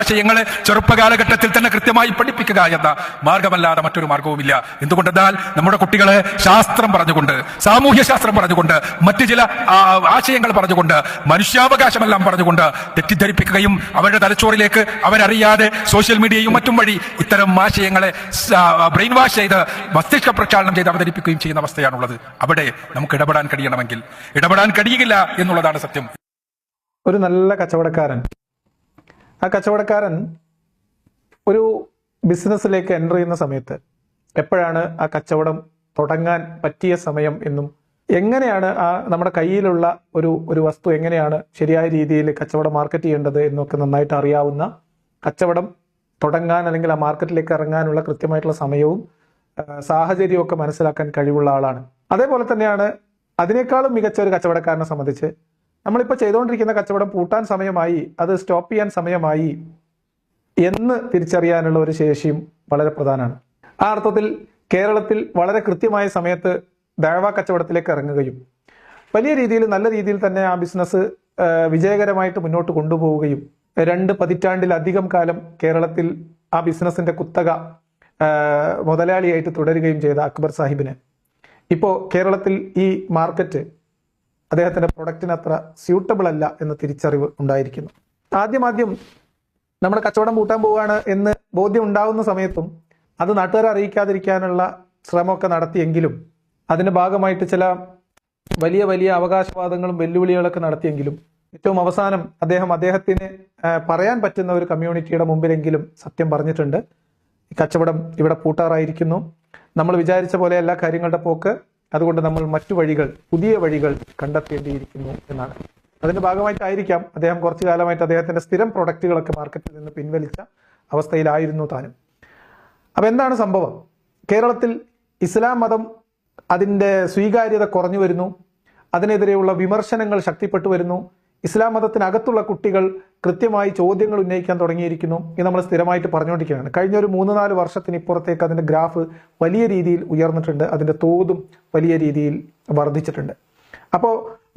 ആശയങ്ങളെ ചെറുപ്പകാലഘട്ടത്തിൽ തന്നെ കൃത്യമായി പഠിപ്പിക്കുക എന്ന മാർഗമല്ലാതെ മറ്റൊരു മാർഗവുമില്ല. എന്തുകൊണ്ടെന്നാൽ നമ്മുടെ കുട്ടികളെ ശാസ്ത്രം പറഞ്ഞുകൊണ്ട്, സാമൂഹ്യ ശാസ്ത്രം പറഞ്ഞുകൊണ്ട്, മറ്റു ചില ആശയങ്ങൾ പറഞ്ഞുകൊണ്ട്, മനുഷ്യാവകാശമെല്ലാം പറഞ്ഞുകൊണ്ട് തെറ്റിദ്ധരിപ്പിക്കുകയും അവരുടെ തലച്ചോറിലേക്ക് അവരറിയാതെ സോഷ്യൽ മീഡിയയും മറ്റും വഴി ഇത്തരം ആശയങ്ങളെ ബ്രെയിൻ വാഷ് ചെയ്ത് മസ്തിഷ്ക പ്രക്ഷാളനം ചെയ്ത് അവതരിപ്പിക്കുകയും ചെയ്യുന്ന അവസ്ഥയാണുള്ളത്. അവിടെ നമുക്ക് ഇടപെടാൻ കഴിയണമെങ്കിൽ ഇടപെടാൻ കഴിയില്ല എന്നുള്ളതാണ് സത്യം. ഒരു നല്ല കച്ചവടക്കാരൻ, ആ കച്ചവടക്കാരൻ ഒരു ബിസിനസ്സിലേക്ക് എൻ്റർ ചെയ്യുന്ന സമയത്ത് എപ്പോഴാണ് ആ കച്ചവടം തുടങ്ങാൻ പറ്റിയ സമയം എന്നും എങ്ങനെയാണ് നമ്മുടെ കയ്യിലുള്ള ഒരു വസ്തു എങ്ങനെയാണ് ശരിയായ രീതിയിൽ കച്ചവടം മാർക്കറ്റ് ചെയ്യേണ്ടത് എന്നൊക്കെ നന്നായിട്ട് അറിയാവുന്ന, കച്ചവടം തുടങ്ങാൻ അല്ലെങ്കിൽ ആ മാർക്കറ്റിലേക്ക് ഇറങ്ങാനുള്ള കൃത്യമായിട്ടുള്ള സമയവും സാഹചര്യവും ഒക്കെ മനസ്സിലാക്കാൻ കഴിവുള്ള ആളാണ്. അതേപോലെ തന്നെയാണ് അതിനേക്കാളും മികച്ച ഒരു കച്ചവടക്കാരനെ സംബന്ധിച്ച് നമ്മളിപ്പോൾ ചെയ്തുകൊണ്ടിരിക്കുന്ന കച്ചവടം പൂട്ടാൻ സമയമായി, അത് സ്റ്റോപ്പ് ചെയ്യാൻ സമയമായി എന്ന് തിരിച്ചറിയാനുള്ള ഒരു ശേഷിയും വളരെ പ്രധാനമാണ്. ആ അർത്ഥത്തിൽ കേരളത്തിൽ വളരെ കൃത്യമായ സമയത്ത് ദഅവ കച്ചവടത്തിലേക്ക് ഇറങ്ങുകയും വലിയ രീതിയിൽ നല്ല രീതിയിൽ തന്നെ ആ ബിസിനസ് വിജയകരമായിട്ട് മുന്നോട്ട് കൊണ്ടുപോവുകയും 2 പതിറ്റാണ്ടിലധികം കാലം കേരളത്തിൽ ആ ബിസിനസിന്റെ കുത്തക മുതലാളിയായിട്ട് തുടരുകയും ചെയ്ത അക്ബർ സാഹിബിന് ഇപ്പോൾ കേരളത്തിൽ ഈ മാർക്കറ്റ് അദ്ദേഹത്തിന്റെ പ്രൊഡക്റ്റിന് അത്ര സ്യൂട്ടബിൾ അല്ല എന്ന തിരിച്ചറിവ് ഉണ്ടായിരിക്കുന്നു. ആദ്യം നമ്മുടെ കച്ചവടം പൂട്ടാൻ പോവുകയാണ് എന്ന് ബോധ്യം ഉണ്ടാകുന്ന സമയത്തും അത് നാട്ടുകാരെ അറിയിക്കാതിരിക്കാനുള്ള ശ്രമമൊക്കെ നടത്തിയെങ്കിലും അതിന്റെ ഭാഗമായിട്ട് ചില വലിയ വലിയ അവകാശവാദങ്ങളും വെല്ലുവിളികളൊക്കെ നടത്തിയെങ്കിലും ഏറ്റവും അവസാനം അദ്ദേഹത്തിന് പറയാൻ പറ്റുന്ന ഒരു കമ്മ്യൂണിറ്റിയുടെ മുമ്പിലെങ്കിലും സത്യം പറഞ്ഞിട്ടുണ്ട്. ഈ കച്ചവടം ഇവിടെ പൂട്ടാറായിരിക്കുന്നു, നമ്മൾ വിചാരിച്ച പോലെ എല്ലാ കാര്യങ്ങളുടെ പോക്ക്, അതുകൊണ്ട് നമ്മൾ മറ്റു വഴികൾ, പുതിയ വഴികൾ കണ്ടെത്തേണ്ടിയിരിക്കുന്നു എന്നാണ്. അതിന്റെ ഭാഗമായിട്ടായിരിക്കാം അദ്ദേഹം കുറച്ചു കാലമായിട്ട് അദ്ദേഹത്തിന്റെ സ്ഥിരം പ്രൊഡക്റ്റുകളൊക്കെ മാർക്കറ്റിൽ നിന്ന് പിൻവലിച്ച അവസ്ഥയിലായിരുന്നു താനും. അപ്പൊ എന്താണ് സംഭവം? കേരളത്തിൽ ഇസ്ലാം മതം അതിന്റെ സ്വീകാര്യത കുറഞ്ഞു വരുന്നു, അതിനെതിരെയുള്ള വിമർശനങ്ങൾ ശക്തിപ്പെട്ടു വരുന്നു, ഇസ്ലാം മതത്തിനകത്തുള്ള കുട്ടികൾ കൃത്യമായി ചോദ്യങ്ങൾ ഉന്നയിക്കാൻ തുടങ്ങിയിരിക്കുന്നു. ഇത് നമ്മൾ സ്ഥിരമായിട്ട് പറഞ്ഞുകൊണ്ടിരിക്കുകയാണ്. കഴിഞ്ഞ ഒരു 3-4 വർഷത്തിനിപ്പുറത്തേക്ക് അതിന്റെ ഗ്രാഫ് വലിയ രീതിയിൽ ഉയർന്നിട്ടുണ്ട്, അതിന്റെ തോതും വലിയ രീതിയിൽ വർദ്ധിച്ചിട്ടുണ്ട്. അപ്പോൾ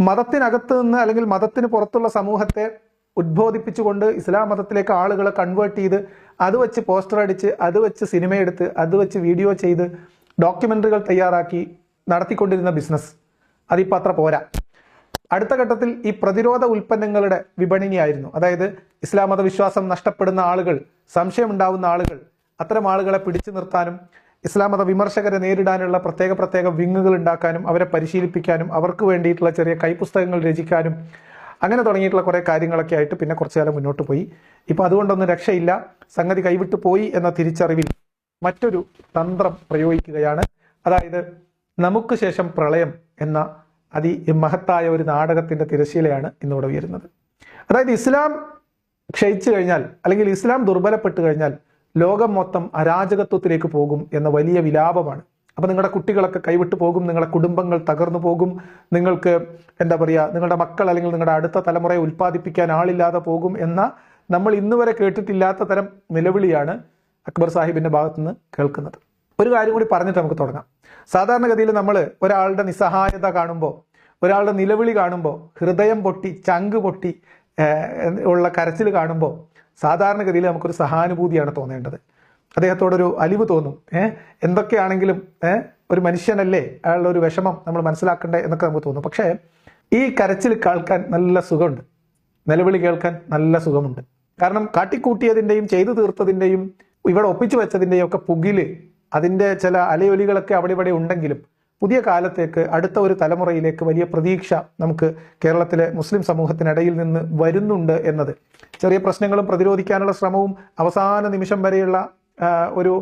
മതത്തിനകത്ത് നിന്ന് അല്ലെങ്കിൽ മതത്തിന് പുറത്തുള്ള സമൂഹത്തെ ഉദ്ബോധിപ്പിച്ചുകൊണ്ട് ഇസ്ലാം മതത്തിലേക്ക് ആളുകളെ കൺവേർട്ട് ചെയ്ത് അത് വെച്ച് പോസ്റ്റർ അടിച്ച്, അത് വെച്ച് സിനിമ എടുത്ത്, അത് വെച്ച് വീഡിയോ ചെയ്ത് ഡോക്യുമെന്ററികൾ തയ്യാറാക്കി നടത്തിക്കൊണ്ടിരുന്ന ബിസിനസ് അതിപ്പോൾ അത്ര പോരാ. അടുത്ത ഘട്ടത്തിൽ ഈ പ്രതിരോധ ഉൽപ്പന്നങ്ങളുടെ വിപണിയായിരുന്നു. അതായത് ഇസ്ലാം മതവിശ്വാസം നഷ്ടപ്പെടുന്ന ആളുകൾ, സംശയമുണ്ടാവുന്ന ആളുകൾ, അത്തരം ആളുകളെ പിടിച്ചു നിർത്താനും ഇസ്ലാം മത വിമർശകരെ നേരിടാനുള്ള പ്രത്യേക വിങ്ങുകൾ ഉണ്ടാക്കാനും അവരെ പരിശീലിപ്പിക്കാനും അവർക്ക് വേണ്ടിയിട്ടുള്ള ചെറിയ കൈപ്പുസ്തകങ്ങൾ രചിക്കാനും അങ്ങനെ തുടങ്ങിയിട്ടുള്ള കുറേ കാര്യങ്ങളൊക്കെ ആയിട്ട് പിന്നെ കുറച്ചു കാലം മുന്നോട്ട് പോയി. ഇപ്പം അതുകൊണ്ടൊന്നും രക്ഷയില്ല, സംഗതി കൈവിട്ടു പോയി എന്ന തിരിച്ചറിവിൽ മറ്റൊരു തന്ത്രം പ്രയോഗിക്കുകയാണ്. അതായത് നമുക്ക് ശേഷം പ്രളയം എന്ന അതിമഹത്തായ ഒരു നാടകത്തിന്റെ തിരശീലയാണ് ഇന്നിവിടെ ഉയരുന്നത്. അതായത് ഇസ്ലാം ക്ഷയിച്ചു കഴിഞ്ഞാൽ അല്ലെങ്കിൽ ഇസ്ലാം ദുർബലപ്പെട്ടു കഴിഞ്ഞാൽ ലോകം മൊത്തം അരാജകത്വത്തിലേക്ക് പോകും എന്ന വലിയ വിലാപമാണ്. അപ്പൊ നിങ്ങളുടെ കുട്ടികളൊക്കെ കൈവിട്ടു പോകും, നിങ്ങളുടെ കുടുംബങ്ങൾ തകർന്നു പോകും, നിങ്ങൾക്ക് എന്താ പറയുക, നിങ്ങളുടെ മക്കൾ അല്ലെങ്കിൽ നിങ്ങളുടെ അടുത്ത തലമുറയെ ഉൽപ്പാദിപ്പിക്കാൻ ആളില്ലാതെ പോകും എന്ന നമ്മൾ ഇന്നുവരെ കേട്ടിട്ടില്ലാത്ത തരം നിലവിളിയാണ് അക്ബർ സാഹിബിന്റെ ഭാഗത്തുനിന്ന് കേൾക്കുന്നത്. ഒരു കാര്യം കൂടി പറഞ്ഞിട്ട് നമുക്ക് തുടങ്ങാം. സാധാരണഗതിയിൽ നമ്മൾ ഒരാളുടെ നിസ്സഹായത കാണുമ്പോൾ, ഒരാളുടെ നിലവിളി കാണുമ്പോൾ, ഹൃദയം പൊട്ടി ചങ്ക് പൊട്ടി ഉള്ള കരച്ചിൽ കാണുമ്പോൾ സാധാരണഗതിയിൽ നമുക്കൊരു സഹാനുഭൂതിയാണ് തോന്നേണ്ടത്. അദ്ദേഹത്തോടൊരു അലിവ് തോന്നും. എന്തൊക്കെയാണെങ്കിലും ഒരു മനുഷ്യനല്ലേ, അയാളുടെ ഒരു വിഷമം നമ്മൾ മനസ്സിലാക്കണ്ടേ എന്നൊക്കെ നമുക്ക് തോന്നും. പക്ഷേ ഈ കരച്ചിൽ കേൾക്കാൻ നല്ല സുഖമുണ്ട്, നിലവിളി കേൾക്കാൻ നല്ല സുഖമുണ്ട്. കാരണം കാട്ടിക്കൂട്ടിയതിൻ്റെയും ചെയ്തു തീർത്തതിൻ്റെയും ഇവിടെ ഒപ്പിച്ചു വെച്ചതിൻ്റെയും ഒക്കെ പുകില്, അതിൻ്റെ ചില അലയൊലികളൊക്കെ അവിടെ ഇവിടെ ഉണ്ടെങ്കിലും പുതിയ കാലത്തേക്ക്, അടുത്ത ഒരു തലമുറയിലേക്ക് വലിയ പ്രതീക്ഷ നമുക്ക് കേരളത്തിലെ മുസ്ലിം സമൂഹത്തിനിടയിൽ നിന്ന് വരുന്നുണ്ട് എന്നത്, ചെറിയ പ്രശ്നങ്ങളും പ്രതിരോധിക്കാനുള്ള ശ്രമവും അവസാന നിമിഷം വരെയുള്ള ഒരു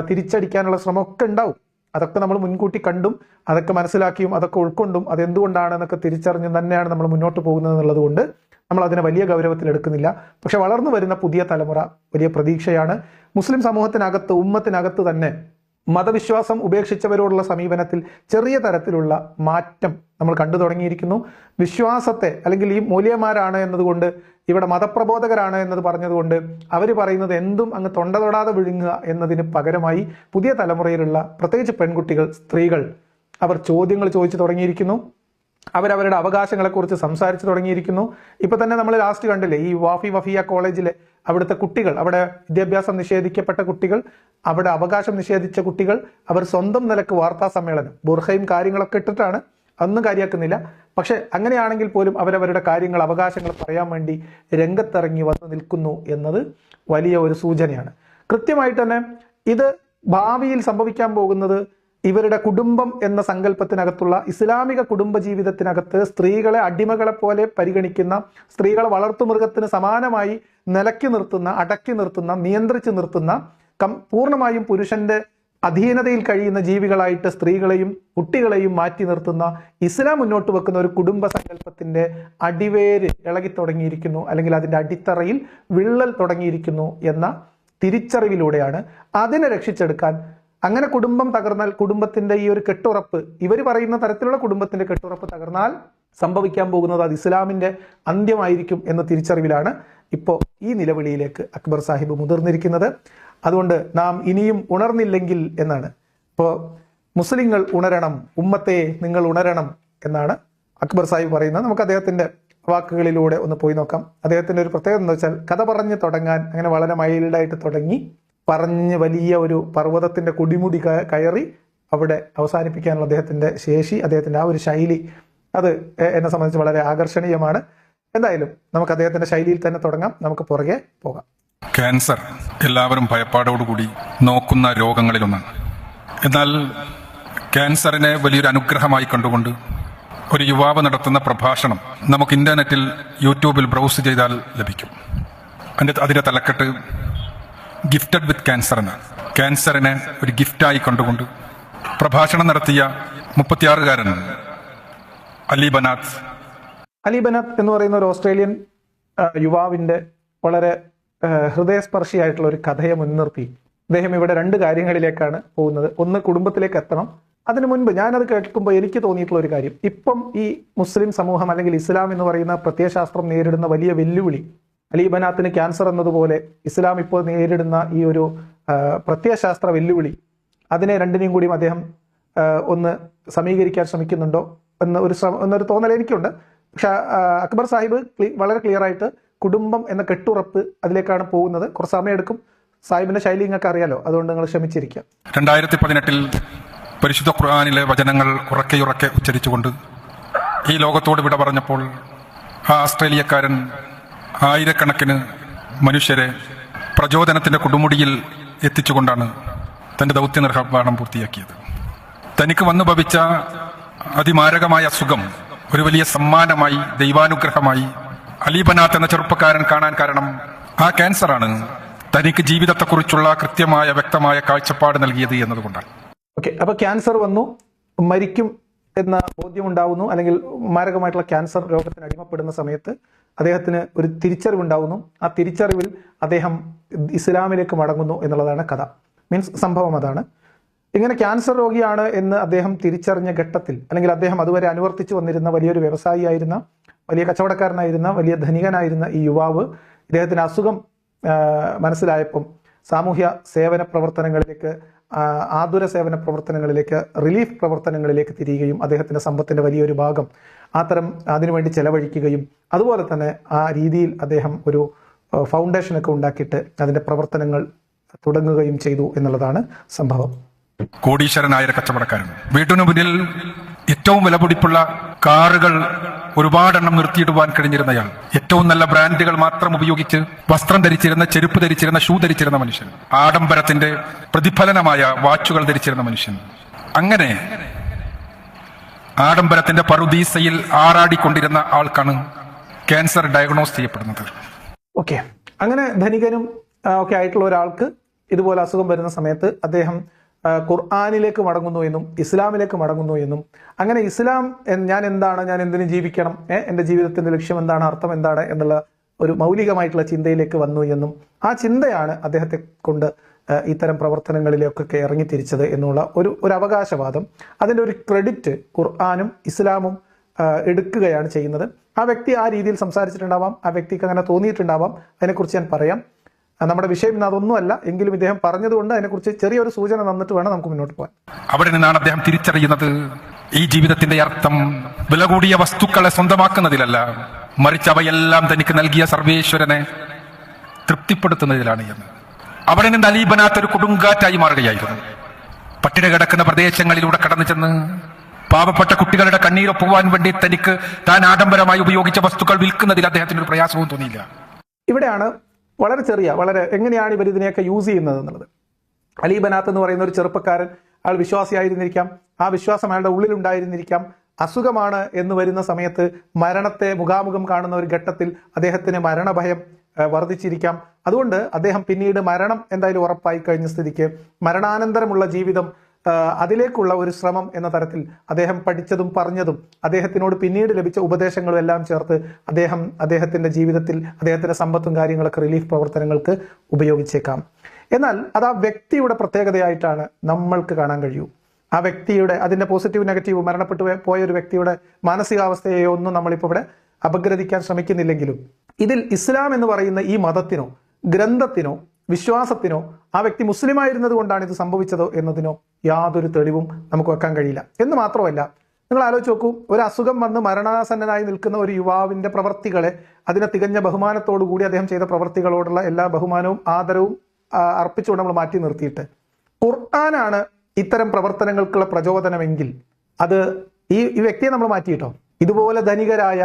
തിരിച്ചടിക്കാനുള്ള ശ്രമമൊക്കെ ഉണ്ടാവും. അതൊക്കെ നമ്മൾ മുൻകൂട്ടി കണ്ടും അതൊക്കെ മനസ്സിലാക്കിയും അതൊക്കെ ഉൾക്കൊണ്ടും അതെന്തുകൊണ്ടാണെന്നൊക്കെ തിരിച്ചറിഞ്ഞും തന്നെയാണ് നമ്മൾ മുന്നോട്ട് പോകുന്നത് എന്നുള്ളത് കൊണ്ട് നമ്മൾ അതിനെ വലിയ ഗൗരവത്തിൽ എടുക്കുന്നില്ല. പക്ഷെ വളർന്നു വരുന്ന പുതിയ തലമുറ വലിയ പ്രതീക്ഷയാണ്. മുസ്ലിം സമൂഹത്തിനകത്ത്, ഉമ്മത്തിനകത്ത് തന്നെ മതവിശ്വാസം ഉപേക്ഷിച്ചവരോടുള്ള സമീപനത്തിൽ ചെറിയ തരത്തിലുള്ള മാറ്റം നമ്മൾ കണ്ടു തുടങ്ങിയിരിക്കുന്നു. വിശ്വാസത്തെ അല്ലെങ്കിൽ ഈ മൂല്യന്മാരാണ് എന്നതുകൊണ്ട്, ഇവിടെ മതപ്രബോധകരാണ് എന്നത് പറഞ്ഞതുകൊണ്ട് അവർ പറയുന്നത് എന്തും അങ്ങ് തൊണ്ട തൊടാതെ വിഴുങ്ങുക എന്നതിന് പകരമായി പുതിയ തലമുറയിലുള്ള പ്രത്യേകിച്ച് പെൺകുട്ടികൾ, സ്ത്രീകൾ അവർ ചോദ്യങ്ങൾ ചോദിച്ചു തുടങ്ങിയിരിക്കുന്നു. അവരവരുടെ അവകാശങ്ങളെക്കുറിച്ച് സംസാരിച്ചു തുടങ്ങിയിരിക്കുന്നു. ഇപ്പൊ തന്നെ നമ്മൾ ലാസ്റ്റ് കണ്ടില്ലേ, ഈ വഫിയ കോളേജിലെ അവിടുത്തെ കുട്ടികൾ, അവിടെ വിദ്യാഭ്യാസം നിഷേധിക്കപ്പെട്ട കുട്ടികൾ, അവിടെ അവകാശം നിഷേധിച്ച കുട്ടികൾ, അവർ സ്വന്തം നിലക്ക് വാർത്താ സമ്മേളനം ബുർഖയും കാര്യങ്ങളൊക്കെ ഇട്ടിട്ടാണ്, അതൊന്നും കാര്യമാക്കുന്നില്ല. പക്ഷെ അങ്ങനെയാണെങ്കിൽ പോലും അവരവരുടെ കാര്യങ്ങൾ, അവകാശങ്ങൾ പറയാൻ വേണ്ടി രംഗത്തിറങ്ങി വന്നു നിൽക്കുന്നു എന്നത് വലിയ ഒരു സൂചനയാണ്. കൃത്യമായിട്ട് തന്നെ ഇത് ഭാവിയിൽ സംഭവിക്കാൻ പോകുന്നത് ഇവരുടെ കുടുംബം എന്ന സങ്കല്പത്തിനകത്തുള്ള ഇസ്ലാമിക കുടുംബ ജീവിതത്തിനകത്ത് സ്ത്രീകളെ അടിമകളെ പോലെ പരിഗണിക്കുന്ന, സ്ത്രീകളെ വളർത്തുമൃഗത്തിന് സമാനമായി നിലക്കി നിർത്തുന്ന, അടക്കി നിർത്തുന്ന, നിയന്ത്രിച്ചു നിർത്തുന്ന, പൂർണ്ണമായും പുരുഷന്റെ അധീനതയിൽ കഴിയുന്ന ജീവികളായിട്ട് സ്ത്രീകളെയും കുട്ടികളെയും മാറ്റി നിർത്തുന്ന ഇസ്ലാം മുന്നോട്ട് വെക്കുന്ന ഒരു കുടുംബ സങ്കല്പത്തിന്റെ അടിവേര് ഇളകി തുടങ്ങിയിരിക്കുന്നു, അല്ലെങ്കിൽ അതിന്റെ അടിത്തറയിൽ വിള്ളൽ തുടങ്ങിയിരിക്കുന്നു എന്ന തിരിച്ചറിവിലൂടെയാണ് അതിനെ രക്ഷിച്ചെടുക്കാൻ. അങ്ങനെ കുടുംബം തകർന്നാൽ, കുടുംബത്തിന്റെ ഈ ഒരു കെട്ടുറപ്പ്, ഇവർ പറയുന്ന തരത്തിലുള്ള കുടുംബത്തിന്റെ കെട്ടുറപ്പ് തകർന്നാൽ സംഭവിക്കാൻ പോകുന്നത് അത് ഇസ്ലാമിന്റെ അന്ത്യമായിരിക്കും എന്ന തിരിച്ചറിവിലാണ് ഇപ്പോൾ ഈ നിലവിളിയിലേക്ക് അക്ബർ സാഹിബ് മുതിർന്നിരിക്കുന്നത്. അതുകൊണ്ട് നാം ഇനിയും ഉണർന്നില്ലെങ്കിൽ എന്നാണ്, ഇപ്പോൾ മുസ്ലിങ്ങൾ ഉണരണം, ഉമ്മത്തെ നിങ്ങൾ ഉണരണം എന്നാണ് അക്ബർ സാഹിബ് പറയുന്നത്. നമുക്ക് അദ്ദേഹത്തിന്റെ വാക്കുകളിലൂടെ ഒന്ന് പോയി നോക്കാം. അദ്ദേഹത്തിന്റെ ഒരു പ്രത്യേകത എന്താ വെച്ചാൽ, കഥ പറഞ്ഞ് തുടങ്ങാൻ അങ്ങനെ വളരെ മൈൽഡായിട്ട് തുടങ്ങി പറഞ്ഞ് വലിയ ഒരു പർവ്വതത്തിന്റെ കുടിമുടി കയറി അവിടെ അവസാനിപ്പിക്കാനുള്ള അദ്ദേഹത്തിന്റെ ശേഷി, അദ്ദേഹത്തിന്റെ ആ ഒരു ശൈലി, അത് എന്നെ സംബന്ധിച്ച് വളരെ ആകർഷണീയമാണ്. എന്തായാലും നമുക്ക് അദ്ദേഹത്തിന്റെ ശൈലിയിൽ തന്നെ തുടങ്ങാം, നമുക്ക് പുറകെ പോകാം. ക്യാൻസർ എല്ലാവരും ഭയപ്പാടോടുകൂടി നോക്കുന്ന രോഗങ്ങളിലൊന്നാണ്. എന്നാൽ ക്യാൻസറിനെ വലിയൊരു അനുഗ്രഹമായി കണ്ടുകൊണ്ട് ഒരു യുവാവ് നടത്തുന്ന പ്രഭാഷണം നമുക്ക് ഇന്റർനെറ്റിൽ യൂട്യൂബിൽ ബ്രൗസ് ചെയ്താൽ ലഭിക്കും. അതിന്റെ തലക്കെട്ട് ഗിഫ്റ്റഡ് വിത്ത് ക്യാൻസർ എന്നാണ്. ക്യാൻസറിനെ ഒരു ഗിഫ്റ്റായി കണ്ടുകൊണ്ട് പ്രഭാഷണം നടത്തിയ 36-കാരൻ അലി ബനാത്ത് എന്ന് പറയുന്ന ഒരു ഓസ്ട്രേലിയൻ യുവാവിന്റെ വളരെ ഹൃദയസ്പർശിയായിട്ടുള്ള ഒരു കഥയെ മുൻനിർത്തി അദ്ദേഹം ഇവിടെ 2 കാര്യങ്ങളിലേക്കാണ് പോകുന്നത്. ഒന്ന്, കുടുംബത്തിലേക്ക് എത്തണം. അതിനു മുൻപ് ഞാനത് കേൾക്കുമ്പോൾ എനിക്ക് തോന്നിയിട്ടുള്ള ഒരു കാര്യം, ഇപ്പം ഈ മുസ്ലിം സമൂഹം അല്ലെങ്കിൽ ഇസ്ലാം എന്ന് പറയുന്ന പ്രത്യയശാസ്ത്രം നേരിടുന്ന വലിയ വെല്ലുവിളി, അലി ബനാത്തിന് ക്യാൻസർ എന്നതുപോലെ ഇസ്ലാം ഇപ്പോൾ നേരിടുന്ന ഈ ഒരു പ്രത്യയശാസ്ത്ര വെല്ലുവിളി, അതിനെ രണ്ടിനെയും കൂടിയും അദ്ദേഹം ഒന്ന് സമീകരിക്കാൻ ശ്രമിക്കുന്നുണ്ടോ എന്നൊരു തോന്നൽ എനിക്കുണ്ട്. പക്ഷെ അക്ബർ സാഹിബ് വളരെ ക്ലിയർ ആയിട്ട് കുടുംബം എന്ന കെട്ടുറപ്പ് അതിലേക്കാണ് പോകുന്നത്. കുറച്ച് സമയമെടുക്കും. സാഹിബിന്റെ ശൈലി നിങ്ങൾക്ക് അറിയാലോ, അതുകൊണ്ട് നിങ്ങൾ ക്ഷമിച്ചിരിക്കുക. 2018 പരിശുദ്ധ ഖുർആനിലെ വചനങ്ങൾ ഉറക്കെ ഉച്ചരിച്ചുകൊണ്ട് ഈ ലോകത്തോട് വിട പറഞ്ഞപ്പോൾ ആ ആസ്ട്രേലിയക്കാരൻ ആയിരക്കണക്കിന് മനുഷ്യരെ പ്രചോദനത്തിന്റെ കൊടുമുടിയിൽ എത്തിച്ചുകൊണ്ടാണ് തന്റെ ദൗത്യ നിർവഹണം പൂർത്തിയാക്കിയത്. തനിക്ക് വന്നു ഭവിച്ച അതിമാരകമായ അസുഖം ഒരു വലിയ സമ്മാനമായി, ദൈവാനുഗ്രഹമായി അലി ബനാത്ത് എന്ന ചെറുപ്പക്കാരൻ കാണാൻ കാരണം ആ ക്യാൻസറാണ് തനിക്ക് ജീവിതത്തെക്കുറിച്ചുള്ള കൃത്യമായ വ്യക്തമായ കാഴ്ചപ്പാട് നൽകിയത് എന്നതുകൊണ്ടാണ്. ഓക്കെ, അപ്പൊ ക്യാൻസർ വന്നു, മരിക്കും എന്ന ബോധ്യം ഉണ്ടാവുന്നു, അല്ലെങ്കിൽ മാരകമായിട്ടുള്ള ക്യാൻസർ രോഗത്തിന് അടിമപ്പെടുന്ന സമയത്ത് അദ്ദേഹത്തിന് ഒരു തിരിച്ചറിവുണ്ടാവുന്നു. ആ തിരിച്ചറിവിൽ അദ്ദേഹം ഇസ്ലാമിലേക്ക് മടങ്ങുന്നു എന്നുള്ളതാണ് കഥ. മീൻസ് സംഭവം അതാണ്. ഇങ്ങനെ ക്യാൻസർ രോഗിയാണ് എന്ന് അദ്ദേഹം തിരിച്ചറിഞ്ഞ ഘട്ടത്തിൽ, അല്ലെങ്കിൽ അദ്ദേഹം അതുവരെ അനുവർത്തിച്ചു വന്നിരുന്ന വലിയൊരു വ്യവസായിയായിരുന്ന, വലിയ കച്ചവടക്കാരനായിരുന്ന, വലിയ ധനികനായിരുന്ന ഈ യുവാവ്, ഇദ്ദേഹത്തിന് അസുഖം മനസ്സിലായപ്പം സാമൂഹ്യ സേവന പ്രവർത്തനങ്ങളിലേക്ക്, ആതുര സേവന പ്രവർത്തനങ്ങളിലേക്ക്, റിലീഫ് പ്രവർത്തനങ്ങളിലേക്ക് തിരിയുകയും അദ്ദേഹത്തിന്റെ സമ്പത്തിന്റെ വലിയൊരു ഭാഗം അതിനുവേണ്ടി ചെലവഴിക്കുകയും അതുപോലെ തന്നെ ആ രീതിയിൽ അദ്ദേഹം ഒരു ഫൗണ്ടേഷനൊക്കെ ഉണ്ടാക്കിയിട്ട് അതിന്റെ പ്രവർത്തനങ്ങൾ തുടങ്ങുകയും ചെയ്തു എന്നുള്ളതാണ് സംഭവം. കോടീശ്വരനായ കച്ചവടക്കാരൻ, വീട്ടിനു മുന്നിൽ ഏറ്റവും വിലപിടിപ്പുള്ള കാറുകൾ ഒരുപാടെണ്ണം നിർത്തിയിടുവാൻ കഴിഞ്ഞിരുന്നയാൾ, ഏറ്റവും നല്ല ബ്രാൻഡുകൾ മാത്രം ഉപയോഗിച്ച് വസ്ത്രം ധരിച്ചിരുന്ന, ചെരുപ്പ് ധരിച്ചിരുന്ന, ഷൂ ധരിച്ചിരുന്ന മനുഷ്യൻ, ആഡംബരത്തിന്റെ പ്രതിഫലനമായ വാച്ചുകൾ ധരിച്ചിരുന്ന മനുഷ്യൻ, അങ്ങനെ ആഡംബരത്തിന്റെ പറുദീസയിൽ ആറാടിക്കൊണ്ടിരുന്ന ആൾക്കാണ് ക്യാൻസർ ഡയഗ്നോസ് ചെയ്യപ്പെടുന്നത്. ഓക്കെ, അങ്ങനെ ധനികനും ഒക്കെ ആയിട്ടുള്ള ഒരാൾക്ക് ഇതുപോലെ അസുഖം വരുന്ന സമയത്ത് അദ്ദേഹം ഖുർആനിലേക്ക് മടങ്ങുന്നു എന്നും ഇസ്ലാമിലേക്ക് മടങ്ങുന്നു എന്നും, അങ്ങനെ ഇസ്ലാം ഞാൻ എന്താണ്, ഞാൻ എന്തിനു ജീവിക്കണം, എൻ്റെ ജീവിതത്തിന്റെ ലക്ഷ്യം എന്താണ്, അർത്ഥം എന്താണ് എന്നുള്ള ഒരു മൗലികമായിട്ടുള്ള ചിന്തയിലേക്ക് വന്നു എന്നും, ആ ചിന്തയാണ് അദ്ദേഹത്തെ കൊണ്ട് ഇത്തരം പ്രവർത്തനങ്ങളിലേക്കൊക്കെ ഇറങ്ങിത്തിരിച്ചത് എന്നുള്ള ഒരു അവകാശവാദം, അതിൻ്റെ ഒരു ക്രെഡിറ്റ് ഖുർആനും ഇസ്ലാമും എടുക്കുകയാണ് ചെയ്യുന്നത്. ആ വ്യക്തി ആ രീതിയിൽ സംസാരിച്ചിട്ടുണ്ടാവാം, ആ വ്യക്തിക്ക് അങ്ങനെ തോന്നിയിട്ടുണ്ടാവാം. അതിനെക്കുറിച്ച് ഞാൻ പറയാം. നമ്മുടെ വിഷയം ഇന്ന് അതൊന്നുമല്ല, എങ്കിലും ഇദ്ദേഹം പറഞ്ഞതുകൊണ്ട് അതിനെക്കുറിച്ച് ചെറിയൊരു സൂചന തന്നിട്ട് വേണം നമുക്ക് മുന്നോട്ട് പോകാൻ. അവിടെ നിന്നാണ് അദ്ദേഹം തിരിച്ചറിയുന്നത് ഈ ജീവിതത്തിന്റെ അർത്ഥം വില കൂടിയ വസ്തുക്കളെ സ്വന്തമാക്കുന്നതിലല്ല, മറിച്ച് അവയെല്ലാം തനിക്ക് നൽകിയ സർവേശ്വരനെ തൃപ്തിപ്പെടുത്തുന്നതിലാണ് എന്ന്. അവിടെ നിന്ന് അലി ബനാത്ത് ഒരു കൊടുങ്കാറ്റായി മാറുകയായിരുന്നു. പട്ടിണി കിടക്കുന്ന പ്രദേശങ്ങളിലൂടെ കടന്നു ചെന്ന് പാവപ്പെട്ട കുട്ടികളുടെ കണ്ണീരൊപ്പുവാൻ വേണ്ടി തനിക്ക് താൻ ആഡംബരമായി ഉപയോഗിച്ച വസ്തുക്കൾ വിൽക്കുന്നതിൽ അദ്ദേഹത്തിന് ഒരു പ്രയാസവും തോന്നിയില്ല. ഇവിടെയാണ് വളരെ എങ്ങനെയാണ് ഇവർ ഇതിനെയൊക്കെ യൂസ് ചെയ്യുന്നത് എന്നുള്ളത്. അലി ബനാത്ത് എന്ന് പറയുന്ന ഒരു ചെറുപ്പക്കാരൻ, അയാൾ വിശ്വാസിയായിരുന്നിരിക്കാം, ആ വിശ്വാസം അയാളുടെ ഉള്ളിലുണ്ടായിരുന്നിരിക്കാം. അസുഖമാണ് എന്ന് വരുന്ന സമയത്ത് മരണത്തെ മുഖാമുഖം കാണുന്ന ഒരു ഘട്ടത്തിൽ അദ്ദേഹത്തിന് മരണഭയം വർദ്ധിച്ചിരിക്കാം. അതുകൊണ്ട് അദ്ദേഹം പിന്നീട് മരണം എന്തായാലും ഉറപ്പായി കഴിഞ്ഞ സ്ഥിതിക്ക് മരണാനന്തരമുള്ള ജീവിതം അതിലേക്കുള്ള ഒരു ശ്രമം എന്ന തരത്തിൽ അദ്ദേഹം പഠിച്ചതും പറഞ്ഞതും അദ്ദേഹത്തിനോട് പിന്നീട് ലഭിച്ച ഉപദേശങ്ങളും എല്ലാം ചേർത്ത് അദ്ദേഹത്തിന്റെ ജീവിതത്തിൽ അദ്ദേഹത്തിന്റെ സമ്പത്തും കാര്യങ്ങളൊക്കെ റിലീഫ് പ്രവർത്തനങ്ങൾക്ക് ഉപയോഗിച്ചേക്കാം. എന്നാൽ അത് ആ വ്യക്തിയുടെ പ്രത്യേകതയായിട്ടാണ് നമ്മൾക്ക് കാണാൻ കഴിയൂ. ആ വ്യക്തിയുടെ അതിന്റെ പോസിറ്റീവ് നെഗറ്റീവ് മരണപ്പെട്ടു പോയ ഒരു വ്യക്തിയുടെ മാനസികാവസ്ഥയെയോ ഒന്നും നമ്മളിപ്പോൾ ഇവിടെ അപഗ്രഥിക്കാൻ ശ്രമിക്കുന്നില്ലെങ്കിലും ഇതിൽ ഇസ്ലാം എന്ന് പറയുന്ന ഈ മതത്തിനോ ഗ്രന്ഥത്തിനോ വിശ്വാസത്തിനോ ആ വ്യക്തി മുസ്ലിമായിരുന്നത് കൊണ്ടാണ് ഇത് സംഭവിച്ചതോ എന്നതിനോ യാതൊരു തെളിവും നമുക്ക് വെക്കാൻ കഴിയില്ല. എന്ന് മാത്രമല്ല, നിങ്ങൾ ആലോചിച്ച് നോക്കൂ, ഒരു അസുഖം വന്ന് മരണാസന്നനായി നിൽക്കുന്ന ഒരു യുവാവിന്റെ പ്രവർത്തികളെ അതിനെ തികഞ്ഞ ബഹുമാനത്തോടു കൂടി അദ്ദേഹം ചെയ്ത പ്രവർത്തികളോടുള്ള എല്ലാ ബഹുമാനവും ആദരവും അർപ്പിച്ചുകൊണ്ട് നമ്മൾ മാറ്റി നിർത്തിയിട്ട് ഖുർആനാണ് ഇത്തരം പ്രവർത്തനങ്ങൾക്കുള്ള പ്രചോദനമെങ്കിൽ അത് ഈ വ്യക്തിയെ നമ്മൾ മാറ്റിയിട്ടോ. ഇതുപോലെ ധനികരായ